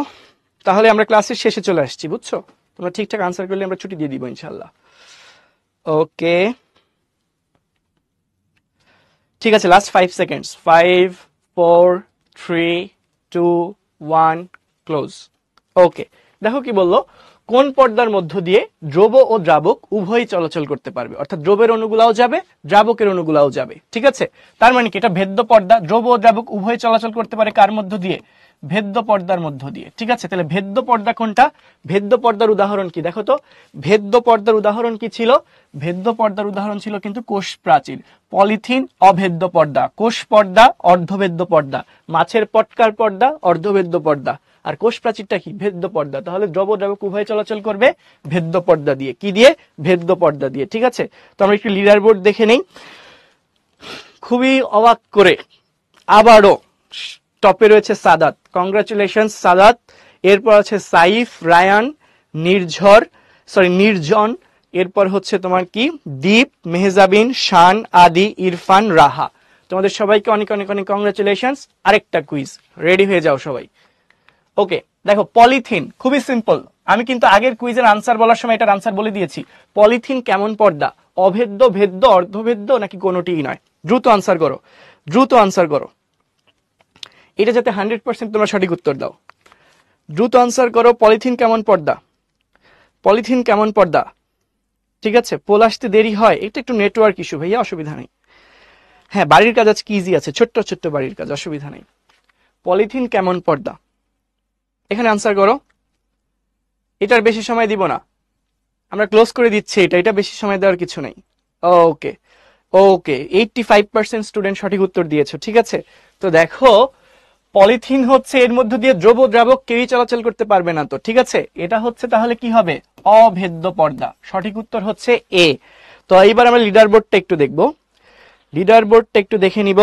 তাহলে আমরা ক্লাসের শেষে চলে আসছি, বুঝছো? তোমরা ঠিকঠাক আনসার করলে আমরা ছুটি দিয়ে দিব ইনশাল্লাহ। ওকে ঠিক আছে, লাস্ট 5 সেকেন্ডস, 5 4 3 2 1 ক্লোজ। ওকে, দেখো কি বললো, কোন পর্দার মধ্য দিয়ে দ্রব ও দ্রাবক উভয়ই চলাচল করতে পারবে, অর্থাৎ দ্রবের অণুগুলাও যাবে, দ্রাবকের অণুগুলাও যাবে। ঠিক আছে, তার মানে কি এটা ভেদ্য পর্দা, দ্রব ও দ্রাবক উভয় চলাচল করতে পারে কার মধ্য দিয়ে, ভেদ্য পর্দার মধ্য দিয়ে। ঠিক আছে, তাহলে ভেদ্য পর্দা কোনটা, ভেদ্য পর্দার উদাহরণ কি দেখো তো, ভেদ্য পর্দার উদাহরণ কি ছিল, ভেদ্য পর্দার উদাহরণ ছিল কিন্তু কোষ প্রাচীর। পলিথিন অভেদ্য পর্দা, কোষ পর্দা অর্ধভেদ্য পর্দা, মাছের পটকার পর্দা অর্ধভেদ্য পর্দা, আর কোষ প্রাচীরটা কি, ভেদ্য পর্দা। তাহলে দ্রব দ্রাবক উভয় চলাচল করবে ভেদ্য পর্দা দিয়ে, কি দিয়ে, ভেদ্য পর্দা দিয়ে। ঠিক আছে, তো আমরা একটু লিডার বোর্ড দেখে নেই। খুবই অবাক করে আবারও টপে রয়েছে সাদাত, কংগ্রাচুলেশন সাদাত। এরপর আছে সাইফ, রায়ান, নির্জন, এরপর হচ্ছে তোমার কি দীপ, মেহজাবিন, শান, আদি, ইরফান, রাহা। তোমাদের সবাইকে অনেক অনেক অনেক কংগ্রাচুলেশন। আরেকটা কুইজ, রেডি হয়ে যাও সবাই। ওকে, দেখো পলিথিন খুবই সিম্পল, আমি কিন্তু আগের কুইজের আনসার বলার সময় এটার আনসার বলে দিয়েছি। পলিথিন কেমন পর্দা, অভেদ্য, ভেদ্য, অর্ধভেদ্য, নাকি কোনোটিই নয়? দ্রুত আনসার করো, দ্রুত আনসার করো, এটা যাতে 100% তোমরা সঠিক উত্তর দাও। দ্রুত আনসার করো, পলিথিন কেমন পর্দা, পলিথিন কেমন পর্দা? ঠিক আছে, পোল আসতে দেরি হয়, এটা একটু নেটওয়ার্ক ইস্যু ভাইয়া, অসুবিধা নেই। হ্যাঁ, বাড়ির কাজ আজকে ইজি আছে, ছোট্ট ছোট্ট বাড়ির কাজ, অসুবিধা নেই। পলিথিন কেমন পর্দা, এখানে আনসার করো। এটার বেশি সময় দিব না, আমরা ক্লোজ করে দিচ্ছি এটা বেশি সময় দেওয়ার কিছু নেই। ওকে ওকে, 85% স্টুডেন্ট সঠিক উত্তর দিয়েছো। ঠিক আছে, তো দেখো পলিথিন হচ্ছে এর মধ্য দিয়ে দ্রব দ্রাবক কেউই চলাচল করতে পারবে না। তো ঠিক আছে, এটা হচ্ছে তাহলে কি হবে, অভেদ্য পর্দা। সঠিক উত্তর হচ্ছে এ। তো এইবার আমরা লিডার বোর্ডটা একটু দেখব, লিডার বোর্ডটা একটু দেখে নিব।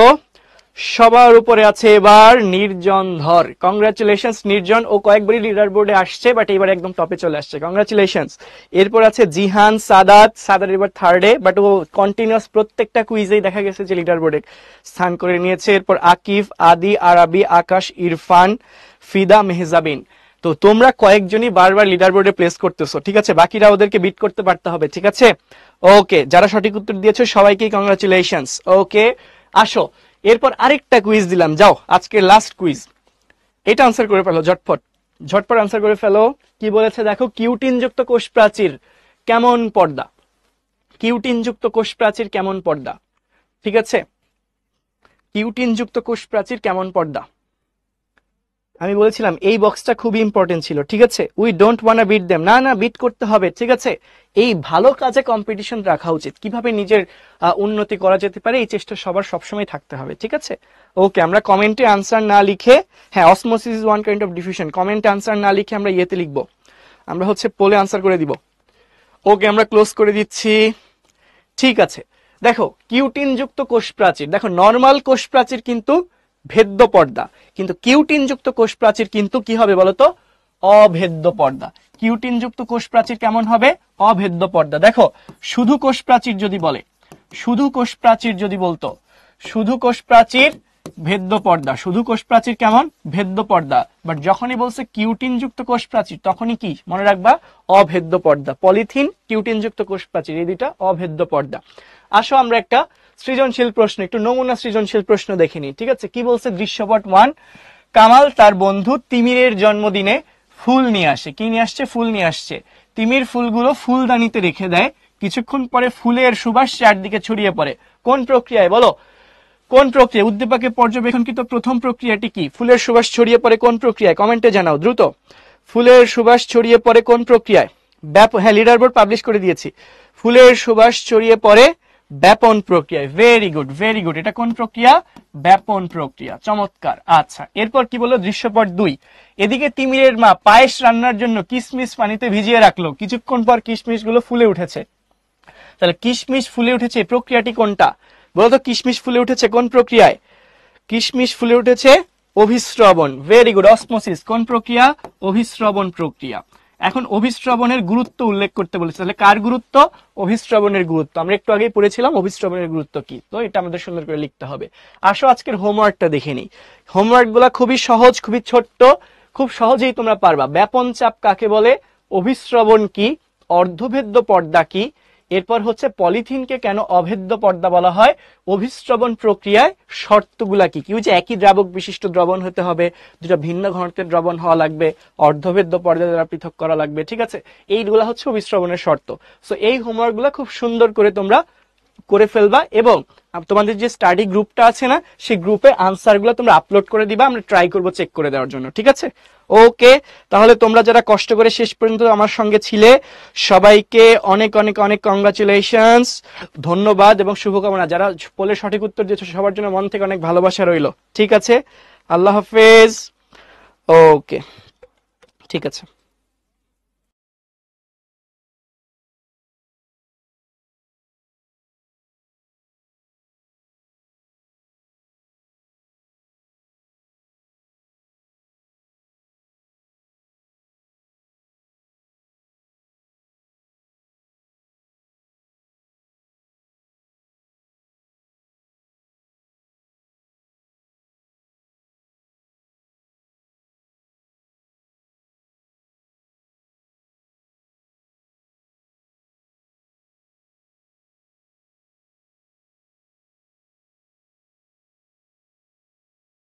সবার উপরে আছে এবার নির্জন ধর, কংগ্রাচুলেশনস নির্জন, ও কয়েকবারই লিডার বোর্ডে আসছে, বাট এবার একদম টপে চলে আসছে, কংগ্রাচুলেশনস। এরপর আছে জিহান, সাদাত এবার থার্ডে, বাট ও কন্টিনিউয়াস প্রত্যেকটা কুইজেই দেখা গেছে যে লিডার বোর্ডে স্থান করে নিয়েছে। এরপর আকিফ, আদি, আরাবি, আকাশ, ইরফান, ফিদা, মেহজাবিন। তো তোমরা কয়েকজনই বারবার লিডার বোর্ডে প্লেস করতেছো, ঠিক আছে, বাকিরা ওদেরকে বিট করতে পারতে হবে। ঠিক আছে, ওকে, যারা সঠিক উত্তর দিয়েছো সবাইকে কংগ্রাচুলেশনস। ওকে, আসো এরপর আরেকটা কুইজ দিলাম, যাও আজকে লাস্ট কুইজ, এটা আনসার করে ফেলো ঝটপট, ঝটপট আনসার করে ফেলো। কি বলেছে দেখো, কিউটিন যুক্ত কোষ প্রাচীর কেমন পর্দা, কিউটিন যুক্ত কোষ প্রাচীর কেমন পর্দা? ঠিক আছে, কিউটিন যুক্ত কোষ প্রাচীর কেমন পর্দা? আমি বলেছিলাম এই বক্সটা খুবই ইম্পর্টেন্ট ছিল, ঠিক আছে। We don't wanna beat them, না না বিট করতে হবে, ঠিক আছে। এই ভালো কাজে কম্পিটিশন রাখা উচিত, কিভাবে নিজের উন্নতি করা যেতে পারে এই চেষ্টা সবার সবসময় থাকতে হবে, ঠিক আছে। ওকে, আমরা কমেন্টে আনসার না লিখে, হ্যাঁ osmosis is one kind of diffusion, কমেন্টে আনসার না লিখে আমরা ইয়েতে লিখবো, আমরা হচ্ছে পোলে আনসার করে দিব। ওকে, আমরা ক্লোজ করে দিচ্ছি, ঠিক আছে। দেখো কিউটিন যুক্ত কোষ প্রাচীর, দেখো নরমাল কোষ প্রাচীর কিন্তু ভেদ্য পর্দা, কিন্তু কিউটিন যুক্ত কোষ প্রাচীর কিন্তু কি হবে বলতো, অভেদ্য পর্দা। কিউটিন যুক্ত কোষ প্রাচীর কেমন হবে, অভেদ্য পর্দা। দেখো শুধু কোষ প্রাচীর যদি বলে, শুধু কোষ প্রাচীর যদি বলতো, শুধু কোষ প্রাচীর ভেদ্য পর্দা, শুধু কোষ প্রাচীর কেমন, ভেদ্য পর্দা। বাট যখনই বলছে কিউটিন যুক্ত কোষ প্রাচীর তখনই কি মনে রাখবা, অভেদ্য পর্দা। পলিথিন, কিউটিন যুক্ত কোষ প্রাচীর এই দুইটা অভেদ্য পর্দা। আসো আমরা একটা সৃজনশীল প্রশ্ন, একটু নমুনা সৃজনশীল প্রশ্ন দেখে নিই, ঠিক আছে। কি বলছে, দৃশ্যপট 1, কামাল তার বন্ধু তিমিরের জন্মদিনে ফুল নিয়ে আসে, কি নিয়ে আসছে, ফুল নিয়ে আসছে। তিমির ফুলগুলো ফুলদানিতে রেখে দেয়, কিছুক্ষণ পরে ফুলের সুবাস চারদিকে ছড়িয়ে পড়ে, কোন প্রক্রিয়ায় বলো, কোন প্রক্রিয়া, উদ্দীপকে পর্যবেক্ষণকৃত প্রথম প্রক্রিয়াটি কি, ফুলের সুবাস ছড়িয়ে পড়ে কোন প্রক্রিয়ায়, কমেন্টে জানাও দ্রুত। ফুলের সুবাস ছড়িয়ে পড়ে কোন প্রক্রিয়ায়, হ্যাঁ লিডার বোর্ড পাবলিশ করে দিয়েছি। ফুলের সুবাস ছড়িয়ে পড়ে ব্যাপন প্রক্রিয়ায়, ভেরি গুড ভেরি গুড, এটা কোন প্রক্রিয়া, ব্যাপন প্রক্রিয়া, চমৎকার। আচ্ছা এরপর কি বললো, দৃশ্যপট 2, এদিকে তিমিরের মা পায়েস রান্নার জন্য কিশমিশ পানিতে ভিজিয়ে রাখলো, কিছুক্ষণ পর কিশমিশ গুলো ফুলে উঠেছে। তাহলে কিশমিশ ফুলে উঠেছে, প্রক্রিয়াটি কোনটা বলতো, কিশমিশ ফুলে উঠেছে কোন প্রক্রিয়ায়, কিশমিশ ফুলে উঠেছে অভিস্রবণ, ভেরি গুড। অসমোসিস কোন প্রক্রিয়া, অভিস্রবণ প্রক্রিয়া। এখন অভিস্রবণের গুরুত্ব উল্লেখ করতে বলেছে, তাহলে কার গুরুত্ব, অভিস্রবণের গুরুত্ব। আমরা একটু আগেই পড়েছিলাম অভিস্রবণের গুরুত্ব কি, তো এটা আমাদের সুন্দর করে লিখতে হবে। আসো আজকের হোমওয়ার্কটা দেখে নিই। হোমওয়ার্ক গুলা খুবই সহজ, খুবই ছোট্ট, খুব সহজেই তোমরা পারবা। ব্যাপন চাপ কাকে বলে, অভিস্রবণ কি, অর্ধভেদ্য পর্দা কি, এরপর হচ্ছে পলিথিনকে কেন অভেদ্য পর্দা বলা হয়, অভিস্রবণ প্রক্রিয়ায় শর্তগুলা কি কি, ওই যে একই দ্রাবক বিশিষ্ট দ্রবণ হতে হবে, দুটা ভিন্ন ঘনত্বের দ্রবণ হওয়া লাগবে, অর্ধভেদ্য পর্দা দ্বারা পৃথক করা লাগবে, ঠিক আছে। এইগুলা হচ্ছে অভিস্রবণের শর্ত। সো এই হোমওয়ার্ক গুলা খুব সুন্দর করে তোমরা করে ফেলবা, এবং তোমাদের যে স্টাডি গ্রুপটা আছে না, সেই গ্রুপে আনসার গুলো তোমরা আপলোড করে দিবা, আমরা ট্রাই করবো চেক করে দেওয়ার জন্য, ঠিক আছে। ওকে, তাহলে তোমরা যারা কষ্ট করে শেষ পর্যন্ত আমার সঙ্গে ছিলে সবাইকে অনেক অনেক অনেক কংগ্রাচুলেশনস, ধন্যবাদ এবং শুভকামনা। যারা পোলের সঠিক উত্তর দিয়েছো সবার জন্য মন থেকে অনেক ভালোবাসা রইলো, ঠিক আছে। আল্লাহ হাফেজ। ওকে, ঠিক আছে।